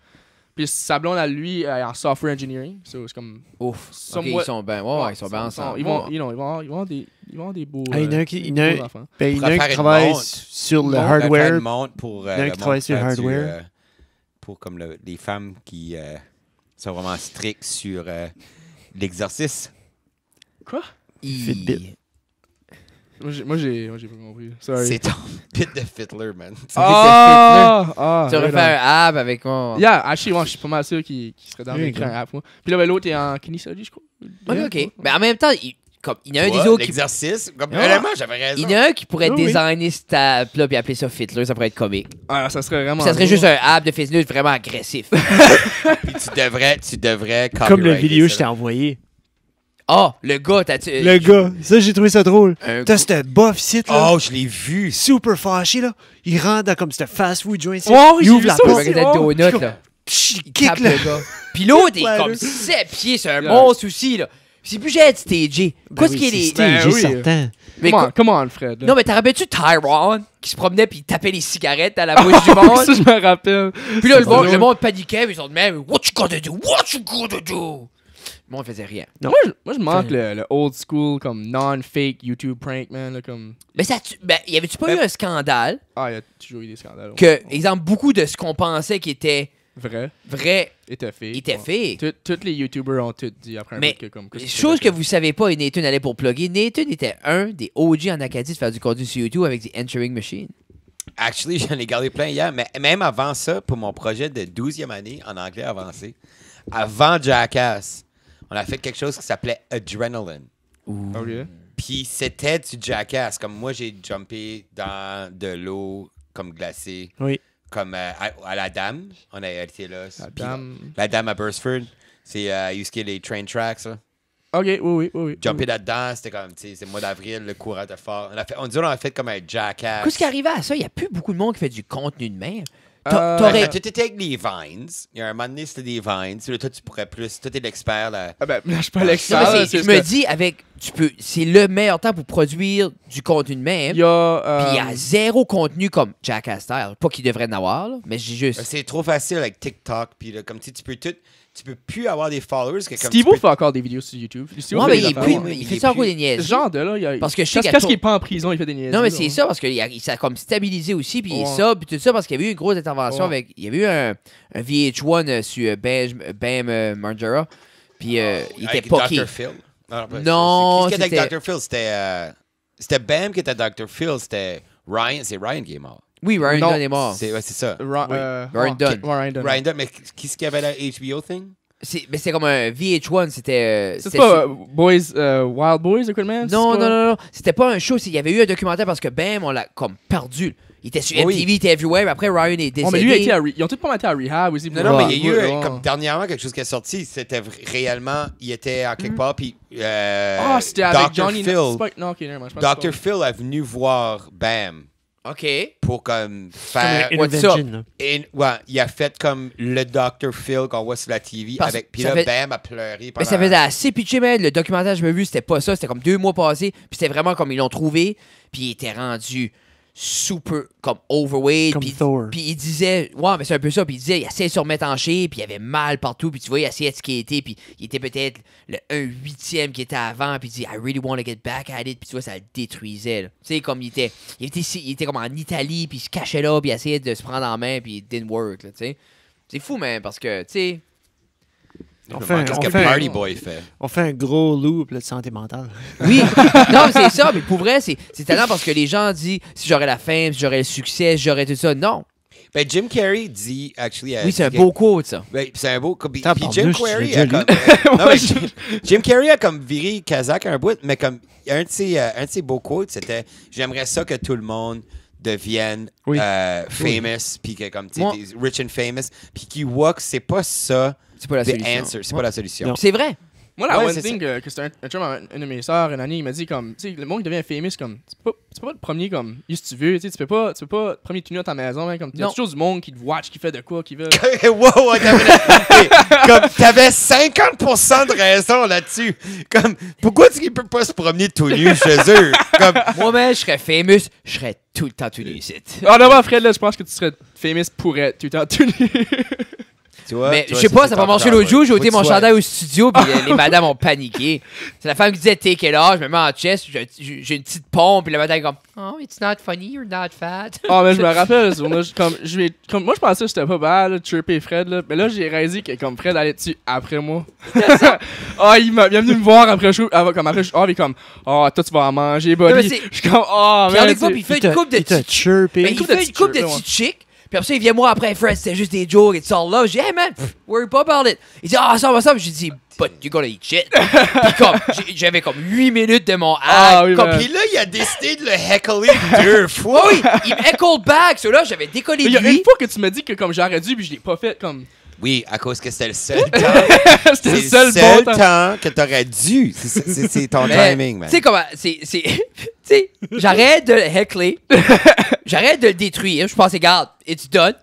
Puis sa blonde à lui en software engineering. So, c'est comme. Ouf. Ils sont bien. Ouais, ils sont bien ensemble. Ils vont avoir des beaux. Il y en a un qui travaille sur le hardware. Il y en a un qui travaille sur le hardware. Pour comme les femmes qui sont vraiment strictes sur l'exercice. Quoi? Fitbit. Moi, j'ai pas compris. Sorry. C'est ton bit de Fiddler, man. Tu aurais fait un app avec moi. Yeah, actually, moi, je suis pas mal sûr qu'il serait dans d'écrire un app, moi. Puis là, l'autre est en kinesiologie, je crois. OK. Mais en même temps, il y en a un des autres l'exercice, comme vraiment, j'avais raison. Il y en a un qui pourrait designer cette app-là puis appeler ça Fiddler, ça pourrait être comique. Ah, ça serait vraiment. Ça serait juste un app de Fiddler vraiment agressif. Puis tu devrais comme la vidéo que je t'ai envoyée. Ah, le gars, le gars, ça, j'ai trouvé ça drôle. T'as cette bof site là. Oh, je l'ai vu. Super fâché, là. Il rentre dans comme cette fast-food joint. Il ouvre la porte. Il kick le gars. Puis l'autre est comme 7 pieds, c'est un monstre aussi, là. C'est plus j'ai stagé. Qu'est-ce qu'il est stagé, certain. Mais comment Fred? Non, mais t'as rappelles-tu Tyrone qui se promenait puis il tapait les cigarettes à la bouche du monde? Ça, je me rappelle. Puis là, le monde paniquait, mais ils sont de même. What you gonna do? What you gonna do? Le monde faisait rien. Non. Moi, je manque le old school, comme non-fake YouTube prank, man. Là, comme... Mais y avait-tu pas eu un scandale? Ah, il y a toujours eu des scandales. Que, exemple, beaucoup de ce qu'on pensait qui était vrai était fake. Tous les YouTubers ont tout dit après un mais bout que comme. Chose que vous savez pas, et Nathan allait pour plugger. Nathan était un des OG en Acadie de faire du contenu sur YouTube avec des Entering Machine. Actually, j'en ai gardé plein hier, mais même avant ça, pour mon projet de 12e année en anglais avancé, avant Jackass, on a fait quelque chose qui s'appelait Adrenaline. Okay. Puis c'était du Jackass. Comme moi, j'ai jumpé dans de l'eau comme glacée. Oui. Comme à la Dame. On a été là. La Dame. La Dame à Burstford. C'est où il y a les train tracks, là. Ok, oui. Jumper là-dedans, c'était comme, tu sais, c'est le mois d'avril, le courant était fort. On a fait comme un jackass. Qu'est-ce qui arrivait à ça? Il n'y a plus beaucoup de monde qui fait du contenu de même. Tu étais avec les Vines. Il y a un moment donné, c'était des Vines. Là, toi, tu pourrais plus. Toi, t'es l'expert. Là. Ah ben, je suis pas l'expert. Je me dis, c'est le meilleur temps pour produire du contenu de même. Puis il y a zéro contenu comme Jackass Style. Pas qu'il devrait en avoir, là, mais j'ai juste. C'est trop facile avec TikTok. Puis là, comme tu peux tout. Tu peux plus avoir des followers. Steve-O fait encore des vidéos sur YouTube. Non, mais il fait ça encore des niaises. Genre de là, parce que qu'il est pas en prison, il fait des niaises. Non, mais c'est ça, parce qu'il s'est comme stabilisé aussi, puis puis tout ça, parce qu'il y avait eu une grosse intervention avec. Il y avait eu un VH1 sur Bam Margera, puis il était pas Dr. Phil. Non, c'était avec Dr. Phil. C'était Bam qui était Dr. Phil. C'était Ryan. C'est Ryan qui est mort. Oui, Ryan Dunn est mort. C'est ça. Ryan Dunn. Ryan Dunn, mais qu'est-ce qu'il y avait la HBO thing? Mais c'est comme un VH1, c'était... C'est pas Wild Boys ou quoi de même? Non. C'était pas un show, il y avait eu un documentaire parce que Bam, on l'a comme perdu. Il était sur MTV, il était everywhere, après Ryan est décédé. Mais lui, ils ont tous pas été à rehab aussi. Non, mais il y a eu, comme dernièrement, quelque chose qui est sorti, c'était réellement, il était à quelque part, puis c'était avec Johnny Phil. Non, ok, non, Dr. Phil est venu voir Bam. OK. Pour comme faire... What's up? Il a fait comme le Dr. Phil qu'on voit sur la TV. Puis là, Bam a pleuré. Mais ça faisait assez pitché, mais le documentaire que je me vu, c'était pas ça. C'était comme 2 mois passés. Puis c'était vraiment comme ils l'ont trouvé. Puis il était rendu super comme overweight. Comme Thor. Puis il disait, ouais, mais c'est un peu ça. Puis il disait, il essayait de se remettre en shape. Puis il avait mal partout. Puis tu vois, il essayait de skater. Puis il était peut-être le 1/8e qui était avant. Puis il dit, I really want to get back at it. Puis tu vois, ça le détruisait. Tu sais, comme il était comme en Italie. Puis il se cachait là. Puis il essayait de se prendre en main. Puis it didn't work. Tu sais, c'est fou, man. Parce que, tu sais. Qu'est-ce que Party Boy fait? On fait un gros loop de santé mentale. Oui, non, mais c'est ça, mais pour vrai, c'est tellement parce que les gens disent si j'aurais la fame, si j'aurais le succès, si j'aurais tout ça. Non. Ben, Jim Carrey dit, actually... Oui, c'est un beau quote, ça. Ben, c'est un beau quote. Puis Jim Carrey a comme... non, mais Jim Carrey a comme viré Kazakh un bout, mais comme un de ses beaux quotes, c'était « J'aimerais ça que tout le monde devienne famous, puis que comme, tu sais, rich and famous, puis qu'il voit que c'est pas ça... C'est pas la solution. C'est pas la solution. C'est vrai. Moi, la one thing que c'était un chum, une de mes sœurs, une année, il m'a dit comme, tu sais, le monde qui devient famous, comme, tu peux pas le premier comme, si tu veux, tu sais, tu peux pas premier tenir à ta maison, hein, comme, il y a toujours du monde qui te watch, qui fait de quoi, qui veut. Wow, comme, t'avais 50% de raison là-dessus. Comme, pourquoi est-ce qu'il peut pas se promener tout nu chez eux? Comme, moi-même, je serais famous, je serais tout le temps tout nu ici. Ah, non, Fred, là, je pense que tu serais famous pour être tout le temps tout nu. Mais je sais pas, ça va marcher l'autre jour. J'ai ôté mon chandail au studio, puis les madames ont paniqué. C'est la femme qui disait take it off, je me mets en chest, j'ai une petite pompe, puis la madame est comme oh, it's not funny, you're not fat. Ah, mais je me rappelle, moi je pensais que c'était pas bad, chirper Fred, là. Mais là, j'ai réalisé que comme Fred allait dessus après moi. Il est venu me voir après le show, il est comme toi tu vas en manger, buddy. Je suis comme Pierre-Luc puis il fait une coupe de petites chicks. Puis après ça, il vient moi après, Fred, c'était juste des jokes et tout ça là. J'ai dit, hey man, worry pas about it. Il dit, ça va. J'ai dit, but you gotta eat shit. Puis comme, j'avais comme 8 minutes de mon act. Puis là, il a décidé de le heckler 2 fois. Oui, il me heckled back. So là, j'avais décollé de lui. Il y a une fois que tu m'as dit que comme j'aurais dû, puis je l'ai pas fait comme. Oui, à cause que c'était le seul temps. C'était le seul bon temps que t'aurais dû. C'est ton timing, man. Tu sais comment, tu sais, j'arrête de le heckler. J'arrête de le détruire. Je pense, regarde, it's done.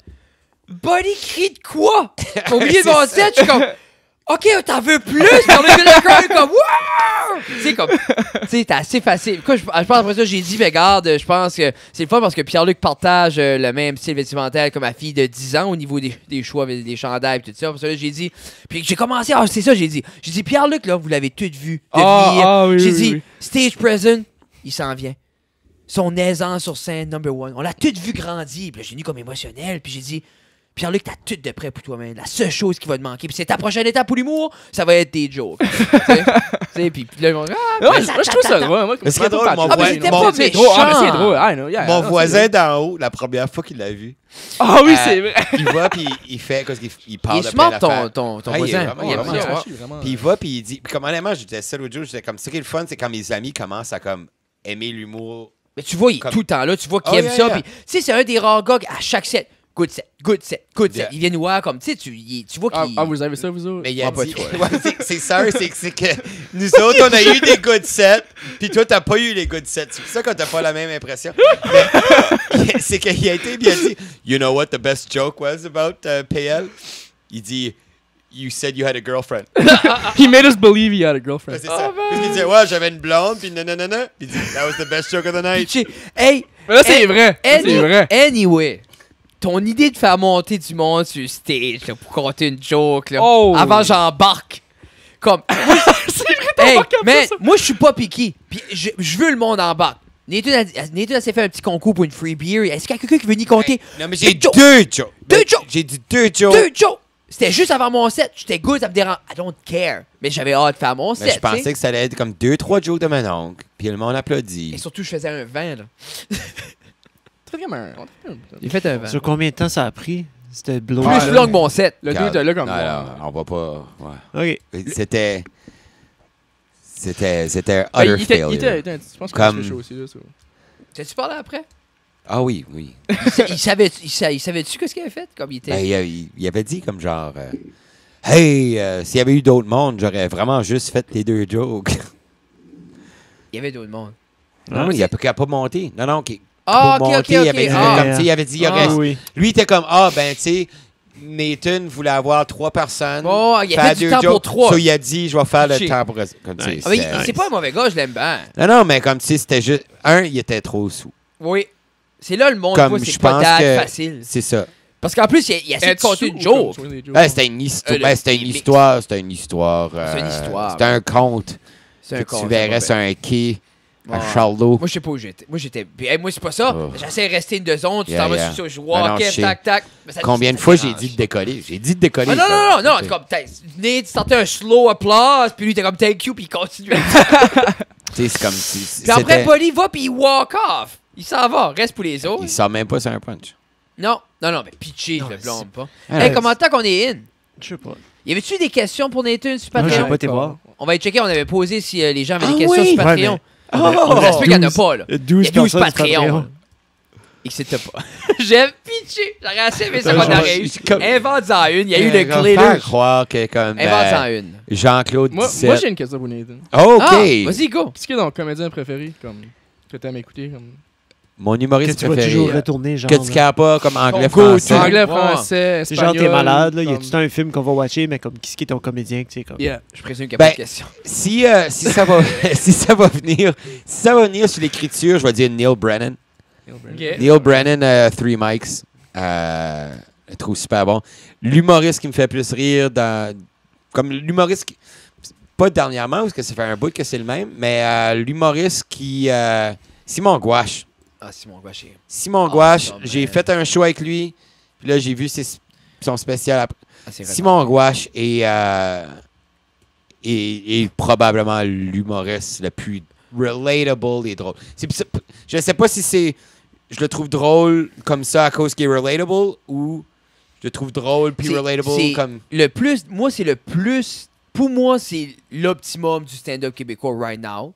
Buddy crie de quoi? Au milieu de mon set, je suis comme, OK, t'en veux plus? Puis on est le comme, wow! Tu sais, comme, tu sais, c'est assez facile. Quoi, je pense après ça, j'ai dit, mais regarde, je pense que c'est le fun parce que Pierre-Luc partage le même style vestimentaire que ma fille de 10 ans au niveau des choix avec des chandails et tout ça. Pour ça, j'ai dit, puis j'ai commencé, c'est ça, j'ai dit, Pierre-Luc, là, vous l'avez tout vu devenir. Oui, j'ai dit, stage present, il s'en vient. Son aisance sur scène, number 1. On l'a tout vu grandir. Puis là, j'ai nu comme émotionnel. Puis j'ai dit, Pierre-Luc, t'as tout de près pour toi-même. La seule chose qui va te manquer, puis c'est ta prochaine étape pour l'humour, ça va être des jokes. Puis là, ils vont dire, moi, je trouve ça drôle. Mais c'est drôle, mon voisin d'en haut, la première fois qu'il l'a vu. Ah oui, c'est vrai. Il va, puis il fait, parce qu'il parle de plein d'affaires. Ton voisin. Puis il va, puis il dit, puis comme honnêtement, je disais ça l'autre jour, j'étais comme, ce qui est le fun, c'est quand mes amis commencent à comme aimer l'humour. Mais tu vois, il est tout le temps là, tu vois qu'il aime ça. Puis, tu sais, c'est un des rares gars à chaque set. good set. Yeah. Il vient nous voir comme, tu sais, tu vois qu'il... vous avez ça, vous autres? Mais il a pas dit... toi. Ouais, c'est ça, c'est que nous autres, on a eu des good sets, puis toi, t'as pas eu les good sets. C'est pour ça qu'on t'a pas la même impression. Mais c'est qu'il a été bien dit, you know what the best joke was about PL? Il dit, you said you had a girlfriend. He made us believe he had a girlfriend. C'est ça. Parce qu'il disait, ouais, j'avais une blonde, puis nanana. Puis il dit, that was the best joke of the night. Hey! Mais là, c'est vrai. C'est vrai. Anyway, ton idée de faire monter du monde sur le stage là, pour compter une joke, là, avant j'embarque, comme... C'est vrai, hey, mais moi, je suis pas piqué, puis je veux le monde embarque. Nathan s'est fait un petit concours pour une free beer. Est-ce qu'il y a quelqu'un qui veut y compter? Non, mais j'ai deux jokes. J'ai dit deux jokes. C'était juste avant mon set. J'étais good, ça me dérange. I don't care. Mais j'avais hâte de faire mon set. Je pensais que ça allait être comme 2-3 jokes de mon oncle. Puis le monde applaudit. Et surtout, je faisais un 20, là. Très bien, J'ai fait un 20. Sur combien de temps ça a pris? C'était blow. Plus long que mon set. Le dude là comme... Non, on va pas... Ouais. OK. C'était utter failure. Je pense que c'est chaud aussi, là. T'as-tu parlé après? Ah oui. Il savait-tu qu'est-ce qu'il avait fait? Comme il était... Ben, il avait dit comme genre... hey, s'il y avait eu d'autres mondes, j'aurais vraiment juste fait les deux jokes. Il y avait d'autres mondes. Non, il n'a pas monté. Non, Ah, pour ok. monter, il avait dit, comme, il avait dit, il aurait... Oui. Lui, il était comme, ben, tu sais, Nathan voulait avoir 3 personnes. Oh, il a fait du temps pour 3. So, il a dit, je vais faire le temps pour... Comme, Nice. Ah, mais c'est pas un mauvais gars, je l'aime bien. Non, mais comme, tu sais, c'était juste... Il était trop sous. Oui. C'est là le monde, Comme, voit, je c'est pas pense que facile. c'est ça. Parce qu'en plus, il essaie de compter une joke. C'était une histoire. C'était une histoire. C'est une histoire. C'était un conte. C'est un Que tu verrais sur un quai à Charlot. Moi, je sais pas où j'étais. Moi, c'est pas ça. Oh. J'essaie de rester une 2 zones, tu t'en vas sur je Non, walkais, je sais. tac. Combien de fois j'ai dit de décoller? J'ai dit de décoller. Ah, non. Tu comme, tu sortais un slow applause, puis lui, t'es comme thank you, puis il continue. C'est comme. Puis après, Polly va, puis il walk off. Il s'en va, reste pour les autres. Il sort même pas sur un punch. Non, mais pitché, je le blâme pas. Ah, Hey, comment tant qu'on est in? Je sais pas. Y avait-tu des questions pour Nathan sur Moi, j'ai Patreon? pas été voir. On va y checker, on avait posé si les gens avaient des questions sur Ouais, Patreon. mais- On espère qu'il n'y en a pas, là. 12 Il y a 12 personnes sur Patreon. là. Et que c'était pas. J'ai pitché. J'aurais assez aimé ça qu'on arrive. Invente-en une. Il y a eu le Faire glitter. croire que comme. Invente-en une. Jean-Claude Moi, 17. j'ai une question pour Nathan. OK. Ah, vas-y, go. Qu'est-ce qui est ton comédien préféré, comme, que t'aimes écouter, comme... Mon Que humoriste tu vas préféré. toujours retourner, genre. Que tu capes pas comme anglais, Ton go-to. français. Anglais, Ouais. français, C'est genre, espagnol... t'es malade, là. Il y a comme- tout un film qu'on va watcher, mais comme, qui est ton comédien, tu sais, comme. Yeah. Je présume qu'il n'y a Ben, pas de question. Si ça va si ça va venir sur l'écriture, je vais dire Neil Brennan. Neil Brennan, 3 Mics. Je trouve super bon. L'humoriste qui me fait plus rire comme l'humoriste qui... Pas dernièrement, parce que ça fait un bout que c'est le même, mais l'humoriste qui... Simon Gouache. Ah, Simon Gouache. Simon Gouache, ça, j'ai mais- fait un show avec lui, puis là, j'ai vu son spécial après. Ah, c'est Simon Gouache est probablement l'humoriste le plus relatable et drôle. Je ne sais pas si je le trouve drôle comme ça à cause qu'il est relatable ou je le trouve drôle puis relatable comme... Le plus... Moi, c'est le plus... Pour moi, c'est l'optimum du stand-up québécois right now.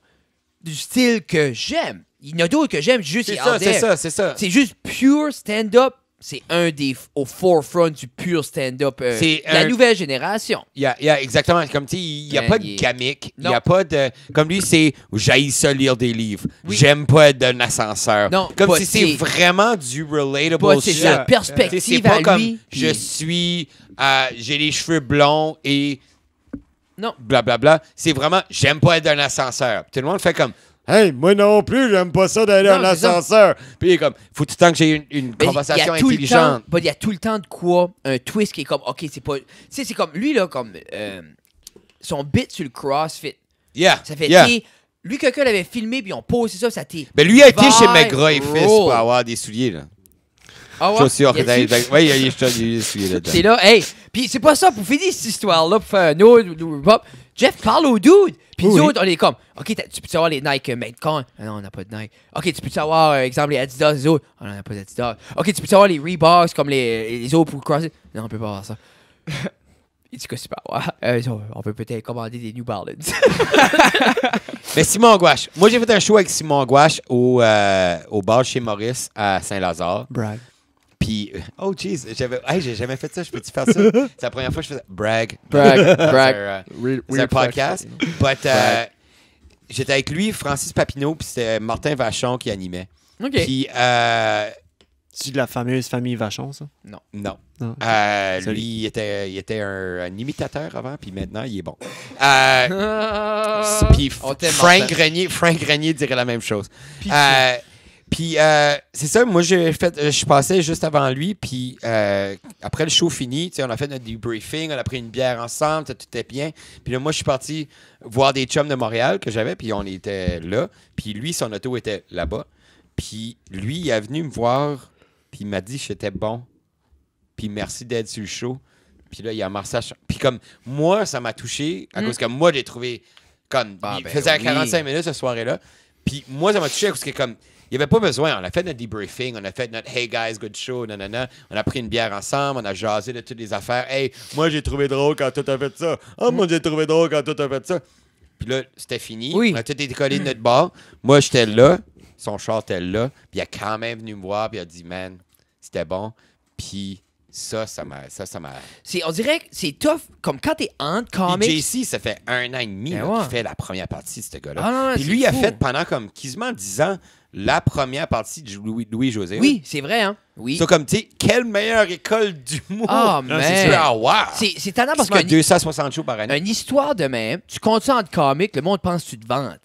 Du style que j'aime. Il y en a d'autres que j'aime, juste... C'est ça. C'est juste pure stand-up. C'est un des au forefront du pure stand-up. La nouvelle génération. Exactement. Comme tu sais, il n'y a Ben, pas de gamique. Il n'y Non. a pas de... Comme lui, c'est « J'haïs ça lire des livres. Oui. J'aime pas être dans un ascenseur. » Non, Comme pas- si c'est vraiment du relatable Pas, c'est shit. sa Tu sais, perspective c'est pas à comme lui. je suis, j'ai les cheveux blonds et Non. blablabla. C'est vraiment, j'aime pas être dans un ascenseur. Puis tout le monde fait comme, hey, moi non plus, j'aime pas ça d'aller dans Non, un c'est ça. ascenseur. Puis il est comme, faut tout le temps que j'ai une Mais conversation il y a tout le intelligente. temps- Il y a tout le temps de quoi, un twist qui est comme, OK, c'est pas... Tu sais, c'est comme, lui, là, comme, son bit sur le CrossFit. Yeah. Ça fait, yeah. tu sais, lui, quelqu'un l'avait filmé, puis on posé ça, ça t'est... Ben lui a été chez Viral. McGraw et Fils pour avoir des souliers, là. Ah Chaussures. Y a-tu- Oui, il y a des souliers là-dedans. C'est là, hey, puis c'est pas ça, pour finir cette histoire-là, pour faire un autre, hop, Jeff parle au dude, puis nous autres, on est comme, OK, tu peux avoir les Nike Metcon? Ah non, on n'a pas de Nike. OK, tu peux avoir, exemple, les Adidas, les autres? Ah non, on n'a pas d'Adidas. OK, tu peux avoir les Reeboks comme les autres pour CrossFit? Non, on peut pas avoir ça. Il dit que c'est pas, ouais, on peut peut-être commander des New Balance. Mais Simon Gouache. Moi, j'ai fait un show avec Simon Gouache au bar chez Maurice à Saint-Lazare. Brag. Puis Puis, oh jeez, j'ai jamais fait ça, je peux-tu faire ça? C'est la première fois que je faisais brag. C'est un podcast. But, j'étais avec lui, Francis Papineau, puis c'était Martin Vachon qui animait. OK. Puis, c'est de la fameuse famille Vachon, ça? Non. Lui, il était un imitateur avant, puis maintenant, il est bon. Puis Frank Grenier dirait la même chose. Puis c'est ça, moi, je passais juste avant lui, puis après le show fini, on a fait notre debriefing, on a pris une bière ensemble, tout était bien. Puis là, moi, je suis parti voir des chums de Montréal que j'avais, puis on était là. Puis lui, son auto était là-bas. Puis lui, il est venu me voir, puis il m'a dit que j'étais bon. Puis merci d'être sur le show. Puis là, il y a Marsache. Puis comme, moi, ça m'a touché, à cause que moi, j'ai trouvé, comme, il faisait 45 minutes cette soirée-là. Puis moi, ça m'a touché, parce que comme, il n'y avait pas besoin. On a fait notre debriefing, on a fait notre Hey guys, good show, nanana. On a pris une bière ensemble, on a jasé de toutes les affaires. Hey, moi, j'ai trouvé drôle quand toi, t'as fait ça. Oh, moi, j'ai trouvé drôle quand toi, t'as fait ça. Puis là, c'était fini. Oui. On a tout été collés de notre bar. Moi, j'étais là. Son char était là. Puis il a quand même venu me voir, puis il a dit, man, c'était bon. Puis ça m'a. On dirait que c'est tough, comme quand t'es en comics. Puis JC, ça fait 1 an et demi qu'il fait la première partie de ce gars-là. Ah, non, puis lui, il a fait pendant comme quasiment 10 ans la première partie de Louis-José. Oui, c'est vrai, hein? Oui. C'est comme, tu sais, quelle meilleure école d'humour! Ah, man! Wow! C'est tannant parce que 260 shows par année. Une histoire de même, tu comptes ça en comics, le monde pense que tu te vantes.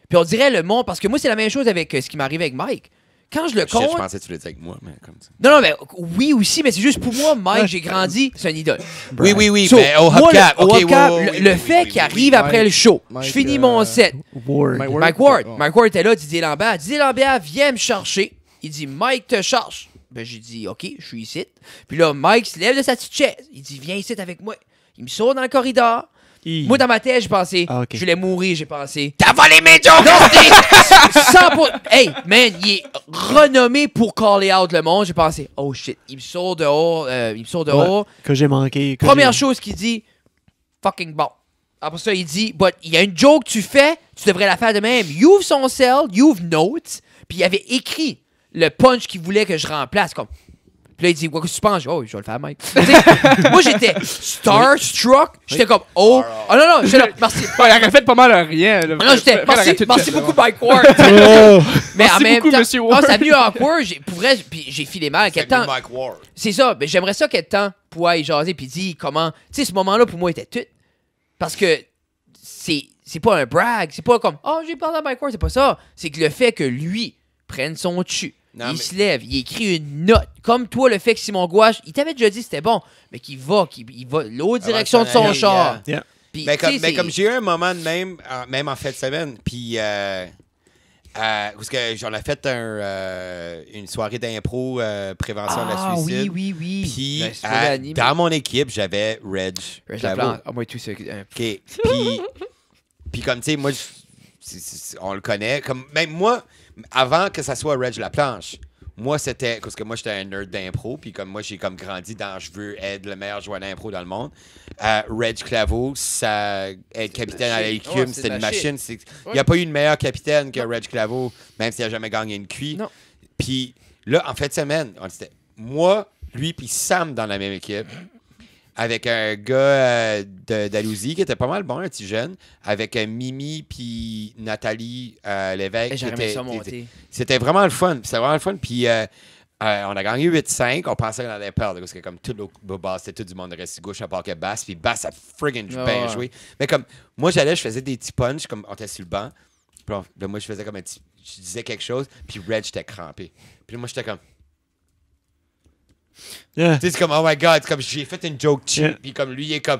Puis on dirait le monde, parce que moi, c'est la même chose avec ce qui m'arrive avec Mike. Quand je le compte... Je pensais que tu le disais avec moi, mais comme ça. Non, mais oui aussi, mais c'est juste pour moi, Mike, j'ai grandi, c'est un idole. Oui, So, mais au moi, Hubcap, le fait qu'il arrive après le show, je finis mon set. Mike Ward était là, Didier Lambert, viens me chercher. Il dit, Mike te cherche. Ben, j'ai dit, OK, je suis ici. Puis là, Mike se lève de sa petite chaise. Il dit, viens ici avec moi. Il me sort dans le corridor. Moi, dans ma tête, j'ai pensé, je voulais mourir, j'ai pensé. T'as volé mes jokes! Non, hey, man, il est renommé pour caller out le monde. J'ai pensé, oh shit, il me sort dehors. Que j'ai manqué. Première chose qu'il dit, fucking bon. Après ça, il dit, but il y a une joke que tu fais, tu devrais la faire de même. Il ouvre son cell, il ouvre Notes, puis il avait écrit le punch qu'il voulait que je remplace, comme. Puis là, il dit, quoi que tu penses? Oh, je vais le faire, Mike. Moi, j'étais starstruck. J'étais comme, oh non, j'étais là, merci. Il aurait fait pas mal à rien. Là. Non, j'étais, merci beaucoup, Mike Ward. Mais en même temps, ça a venu awkward. Pour vrai, puis j'ai filé mal. Quel temps? Mike Ward. C'est ça. Mais j'aimerais ça quel temps pour y jaser puis dire comment. Tu sais, ce moment-là, pour moi, était tout. Parce que c'est pas un brag. C'est pas comme, oh, j'ai parlé à Mike Ward. C'est pas ça. C'est que le fait que lui prenne son dessus. Il se lève, il écrit une note. Comme toi, le fait que Simon Gouache, il t'avait déjà dit que c'était bon, mais qu'il va l'autre direction de son char. Puis, mais comme j'ai eu un moment de même en fin de semaine, puis parce que j'en ai fait une soirée d'impro prévention de la suicide. Oui. Puis dans mon équipe, j'avais Reg Claveau. Moi, tout ça. OK. Puis comme tu sais, moi, on le connaît. Comme même moi, avant que ça soit Reg Laplanche, moi, c'était... Parce que moi, j'étais un nerd d'impro, puis comme moi, j'ai comme grandi dans « Je veux être le meilleur joueur d'impro dans le monde ». Reg Claveau, être capitaine à l'Écume, c'était une machine. Il n'y a pas eu une meilleure capitaine que Reg Claveau, même s'il n'a jamais gagné une cuit. Puis là, en fin de semaine, c'était moi, lui, puis Sam dans la même équipe, avec un gars d'Alousie qui était pas mal bon, un petit jeune, avec Mimi puis Nathalie Lévesque. C'était vraiment le fun. Puis on a gagné 8-5. On pensait qu'on allait perdre parce que comme tout le bas, c'était tout du monde de reste gauche à part que Bass. Puis Bass a friggin' bien joué. Mais comme moi, je faisais des petits punchs, comme on était sur le banc. Puis là, moi, je faisais comme je disais quelque chose, puis Reg était crampé. Puis là, moi, j'étais comme... Yeah. C'est comme, oh my god, c'est comme j'ai fait une joke cheap, puis comme lui, il est comme,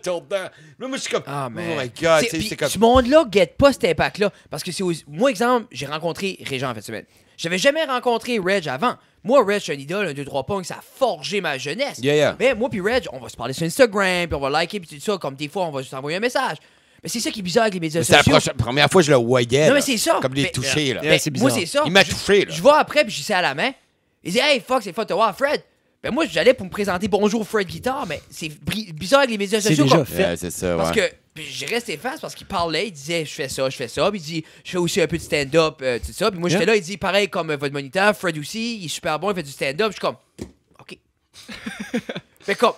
tourne. Là, moi, je suis comme, oh my god. C'est comme... Ce monde-là guette pas cet impact-là. Parce que moi, exemple, j'ai rencontré Régent en fait semaine. J'avais jamais rencontré Reg avant. Moi, Reg, je suis un idole, 1, 2, 3 punks, ça a forgé ma jeunesse. Mais moi, puis Reg, on va se parler sur Instagram, puis on va liker, puis tout ça. Comme des fois, on va juste envoyer un message. Mais c'est ça qui est bizarre avec les médias sociaux. C'est la première fois que je le voyais. Non, mais c'est ça. Comme les toucher, là. Moi, c'est ça. Il m'a touché, là. Je vais après, puis je sais à la main. Il dit, hey, fuck, c'est fun de te voir, Fred. Ben moi, j'allais pour me présenter bonjour Fred Guitar, mais c'est bizarre avec les médias sociaux. C'est déjà fait. C'est ça, parce que Puis j'ai resté face parce qu'il parlait, il disait je fais ça. Puis il dit je fais aussi un peu de stand-up, tout ça. Puis moi j'étais là, il dit pareil comme votre moniteur, Fred aussi, il est super bon, il fait du stand-up. Je suis comme OK. Fait comme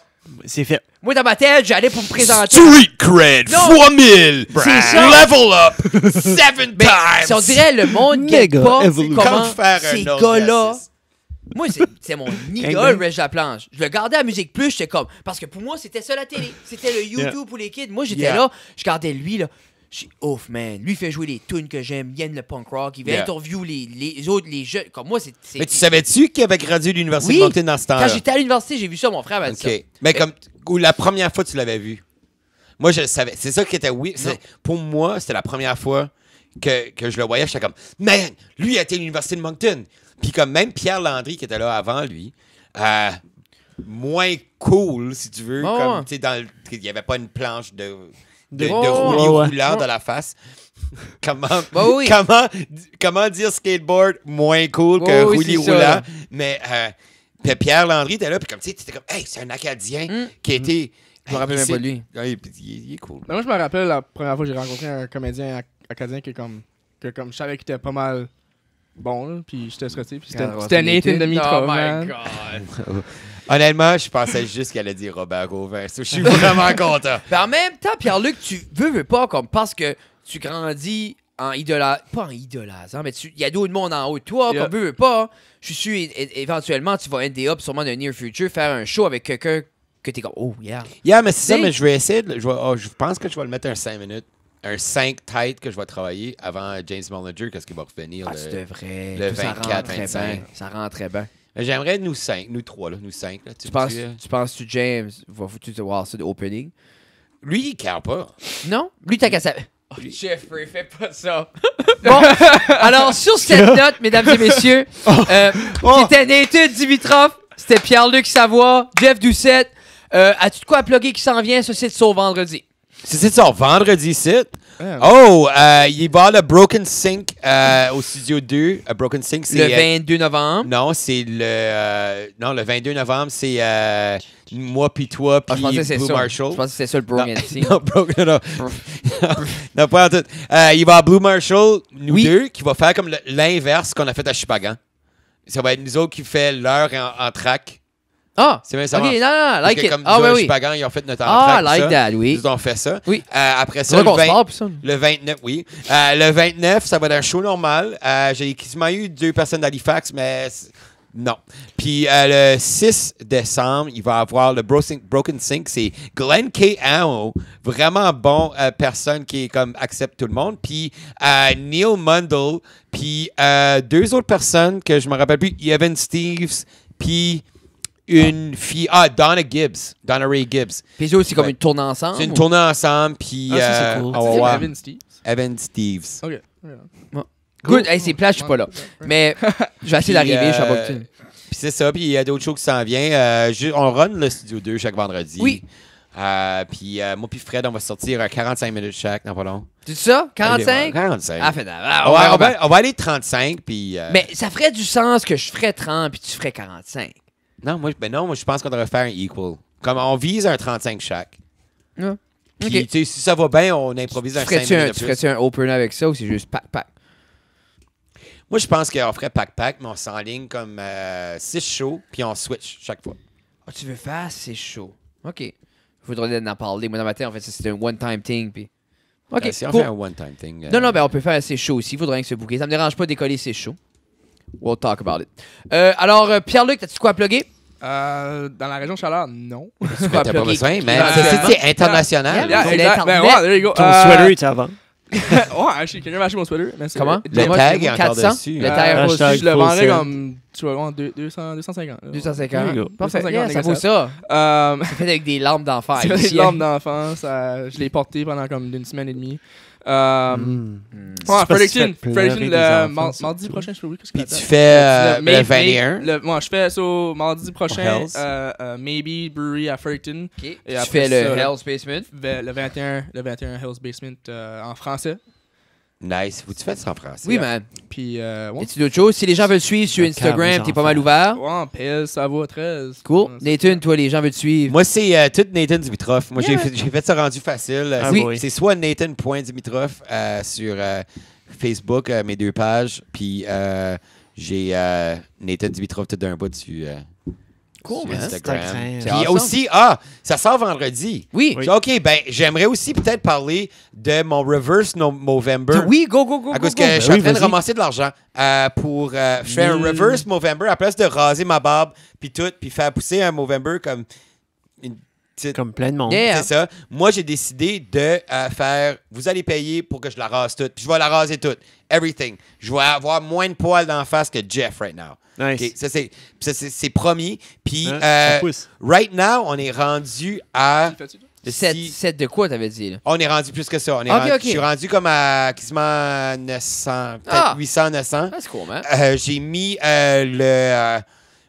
c'est fait. moi dans ma tête, j'allais pour me présenter. Street cred, fois 1000. C'est ça. Level up, 7 Ben, times. si on dirait le monde guette Méga pas évolution. comment Quand faire ces un gars-là. exercice. Moi, c'est mon nigga, Reg Laplanche. Je le gardais à Musique Plus, j'étais comme. Parce que pour moi, c'était ça la télé. C'était le YouTube pour les kids. Moi, j'étais là, je gardais lui, là. Je suis ouf, man. Lui, il fait jouer les tunes que j'aime. Il aime le punk rock. Il va interview les autres, les jeunes. Comme moi, c'est. Mais tu savais-tu qu'il avait gradué de l'Université de Moncton dans ce temps-là? Quand j'étais à l'université, j'ai vu ça, mon frère m'a dit ça. Mais comme la première fois que tu l'avais vu. Moi, je le savais. C'est ça qui était pour moi, c'était la première fois que je le voyais. J'étais comme, man, lui, il a été à l'Université de Moncton. Puis comme même Pierre Landry, qui était là avant lui, moins cool, si tu veux. Comme, tu sais, il n'y avait pas une planche de roulis roulant dans la face. Comment dire skateboard moins cool que roulis roulant? Mais Pierre Landry était là, puis comme tu sais, t'étais comme, hey, c'est un Acadien qui a été. Je me rappelle même pas de lui. Il est cool. Mais moi, je me rappelle la première fois que j'ai rencontré un comédien acadien que je savais qu'il était pas mal bon, là, puis j'étais stressé, puis c'était Nathan Dimitrov. Oh my God! Honnêtement, je pensais juste qu'elle allait dire Robert Gauvin. Je suis vraiment content. Mais en même temps, Pierre-Luc, tu veux pas, comme parce que tu grandis en pas en idolâtre, mais il y a d'autres monde en haut de toi, comme veux pas. Je suis éventuellement, tu vas end up sûrement dans le near future, faire un show avec quelqu'un que t'es comme, oh yeah. Yeah, mais c'est ça, mais je vais essayer, je pense que je vais le mettre un 5 minutes. Un 5 tight que je vais travailler avant James Mullinger, qu'est-ce qu'il va revenir le 24-25. Ça rend très bien. J'aimerais nous 3, nous 5. Là, tu penses que James va foutre te voir ça de opening? Lui, il ne pas. Non? Lui, t'as qu'à savoir. Oh, Jeffrey, fais pas ça. Bon, alors sur cette note, mesdames et messieurs, c'était Nathan Dimitrov, c'était Pierre-Luc Savoie, Jeff Doucette. As-tu de quoi à plugger qui s'en vient? Ça, c'est sur vendredi. C'est ça, vendredi 7. Oh, il va le Broken Sync au Studio 2. Broken Sync, c'est... Le 22 novembre. Non, c'est le 22 novembre, c'est moi puis toi puis Blue Marshall. Je pense que c'est ça le Broken Sync. Non, pas en tout. Il va à Blue Marshall, nous deux, qui va faire comme l'inverse qu'on a fait à Chupagan. Ça va être nous autres qui fait l'heure en track. Ah! C'est bien ça. OK, non, like it. Comme oui. Chupagan, ils ont fait notre entraque. Like that, oui. Ils ont fait ça. Oui. Après ça, le 29, oui. Le 29, ça va être un show normal. J'ai quasiment eu 2 personnes d'Halifax, mais non. Puis le 6 décembre, il va avoir le Broken Sync. C'est Glenn K. Ao, vraiment bon personne qui accepte tout le monde. Puis Neil Mundell. Puis 2 autres personnes que je me rappelle plus. Evan Steves. Puis... une fille... Donna Ray Gibbs. Puis eux, c'est comme une tournée ensemble? C'est une tournée ensemble, puis... ça, c'est cool. Evan Steves? Evan Steves. OK. Good. Hey, c'est plat, je suis pas là. Mais je vais essayer d'arriver, je suis à Brockton. Puis c'est ça, puis il y a d'autres shows qui s'en viennent. On run le Studio 2 chaque vendredi. Oui. Puis moi puis Fred, on va sortir 45 minutes chaque, dans pas long. Tu dis ça? 45? 45. Ah, fait on va aller 35, puis... Mais ça ferait du sens que je ferais 30 puis tu ferais 45. Non, moi, je pense qu'on devrait faire un equal. Comme on vise un 35 chaque. Puis, tu sais, si ça va bien, on improvise un 5 minutes. Tu ferais-tu un opener avec ça ou c'est juste pack? Moi, je pense qu'on ferait pack, mais on s'enligne comme 6 shows, puis on switch chaque fois. Ah, tu veux faire 6 shows? OK. Il faudrait en parler. Moi, dans ma tête, en fait, c'est un one-time thing, puis... OK, si on fait un one-time thing... Non, ben on peut faire 6 shows aussi. Il faudrait que se bouquer. Ça me dérange pas de décoller 6 shows. We'll talk about it. Alors, Pierre-Luc, t'as-tu quoi à plugger? Dans la région Chaleur, non. T'as pas besoin, mais c'est international. There you go. Ton sweater est avant. Actually, quelqu'un m'a acheté mon sweater. Comment? Le tag est encore 400? dessus. Le tag est je le vendrais comme, tu vois, 250. 250. Parfait, 250, ça vaut ça. C'est fait avec des lampes d'enfer. C'est des lampes d'enfant. Je l'ai porté pendant comme 1 semaine et demie. Fredericton, le mardi prochain, je sais pas qu'est-ce que tu fais le 21. Moi, je fais ça mardi prochain, Maybe Brewery à Fredericton. Okay. Tu fais le Hell's Basement. Le 21 Hell's Basement en français. Nice. Vous-tu faites ça en français? Oui, man. Puis, ouais. As-tu d'autres choses? Si les gens veulent te suivre sur Instagram, t'es pas mal ouvert. Ouais, PS, ça va 13. Cool. Nathan, toi, les gens veulent te suivre. Moi, c'est tout Nathan Dimitrov. Moi, j'ai fait ça rendu facile. Oui. C'est soit Nathan.Dimitrov sur Facebook, mes 2 pages, puis j'ai Nathan Dimitrov tout d'un bout dessus. Cool, sur Instagram. C'est Puis awesome. aussi, ça sort vendredi. Oui. OK, ben j'aimerais aussi peut-être parler de mon Reverse Movember. Oui, go. À cause que je suis en train de ramasser de l'argent pour je fais un Reverse Movember à la place de raser ma barbe puis tout, puis faire pousser un Movember comme une petite... Comme plein de monde. Yeah. C'est ça. Moi, j'ai décidé de faire... Vous allez payer pour que je la rase toute. Puis je vais la raser toute. Everything. Je vais avoir moins de poils d'en face que Jeff right now. Nice. Okay, ça, c'est promis. Puis, ça pousse. right now, on est rendu à... 7 de quoi, t'avais dit, là? On est rendu plus que ça. On est Ok, rendu, ok. Je suis rendu comme à quasiment 900, peut-être 800, 900. Ah, c'est cool, man. J'ai mis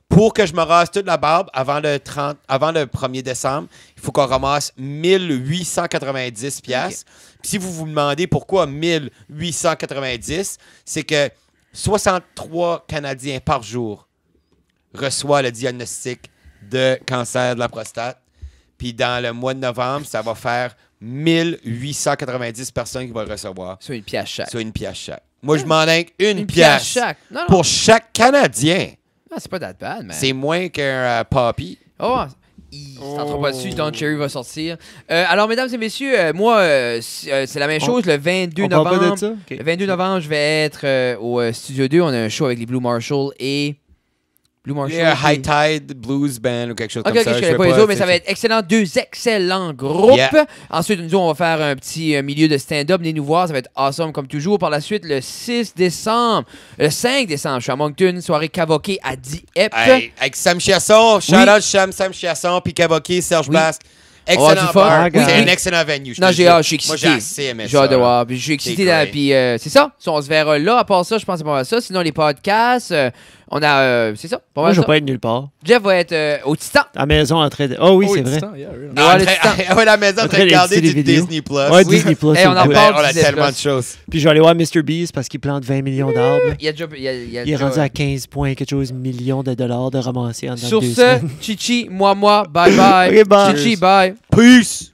pour que je me rase toute la barbe avant le 1er décembre, il faut qu'on ramasse 1890 piastres. Puis si vous vous demandez pourquoi 1890, c'est que 63 Canadiens par jour reçoivent le diagnostic de cancer de la prostate. Puis dans le mois de novembre, ça va faire 1890 personnes qui vont le recevoir. Soit une pièce chaque. Soit une pièce chaque. Moi, je m'en ai une pièce chaque. Non. pour chaque Canadien. Ah, c'est pas that bad, man. C'est moins qu'un Poppy. Oh, il s'entre pas dessus. Don Cherry va sortir. Alors, mesdames et messieurs, moi, c'est la même chose. Le 22 on parle pas novembre. de ça? Okay. Le 22 novembre, je vais être au Studio 2. On a un show avec les Blue Marshall et... Blue Marshall. High Tide Blues Band ou quelque chose comme ça. Je connais pas les autres, mais ça va être excellent. 2 excellents groupes. Yeah. Ensuite, nous, on va faire un petit milieu de stand-up. Venez nous voir, ça va être awesome comme toujours. Par la suite, le 6 décembre, le 5 décembre, je suis à Moncton, soirée Cavoquet à Dieppe. Hey, avec Sam Chiasson, shout-out Sam Chiasson, puis Cavoquet, Serge Basque. Excellent bar. Oui. C'est un excellent venue. Non, j'ai hâte, je suis excité. Moi, j'ai assez aimé ça. J'ai hâte de voir. Puis je suis excité. C'est Puis c'est ça. On se verra là. À part ça, je pense que c'est pas mal ça. Sinon, les podcasts, on a... c'est ça. Pas Moi, mal je vais ça. pas être nulle part. Jeff va être au Titan. À la maison en train de... Oh oui, c'est vrai. Ouais, le Titan. Ouais, la maison en train de regarder du Disney Plus. Ouais, Disney Plus. Hey, on en c'est parle. On a Disney tellement Plus. de choses. Puis je vais aller voir Mr. Beast parce qu'il plante 20 millions d'arbres. Il y a déjà... Il Il est déjà- rendu à 15 points quelque chose millions de dollars de ramasser en Sur 2 ce, semaines. Chichi, moi, bye bye. Ok, bye. Chichi, bye. Peace!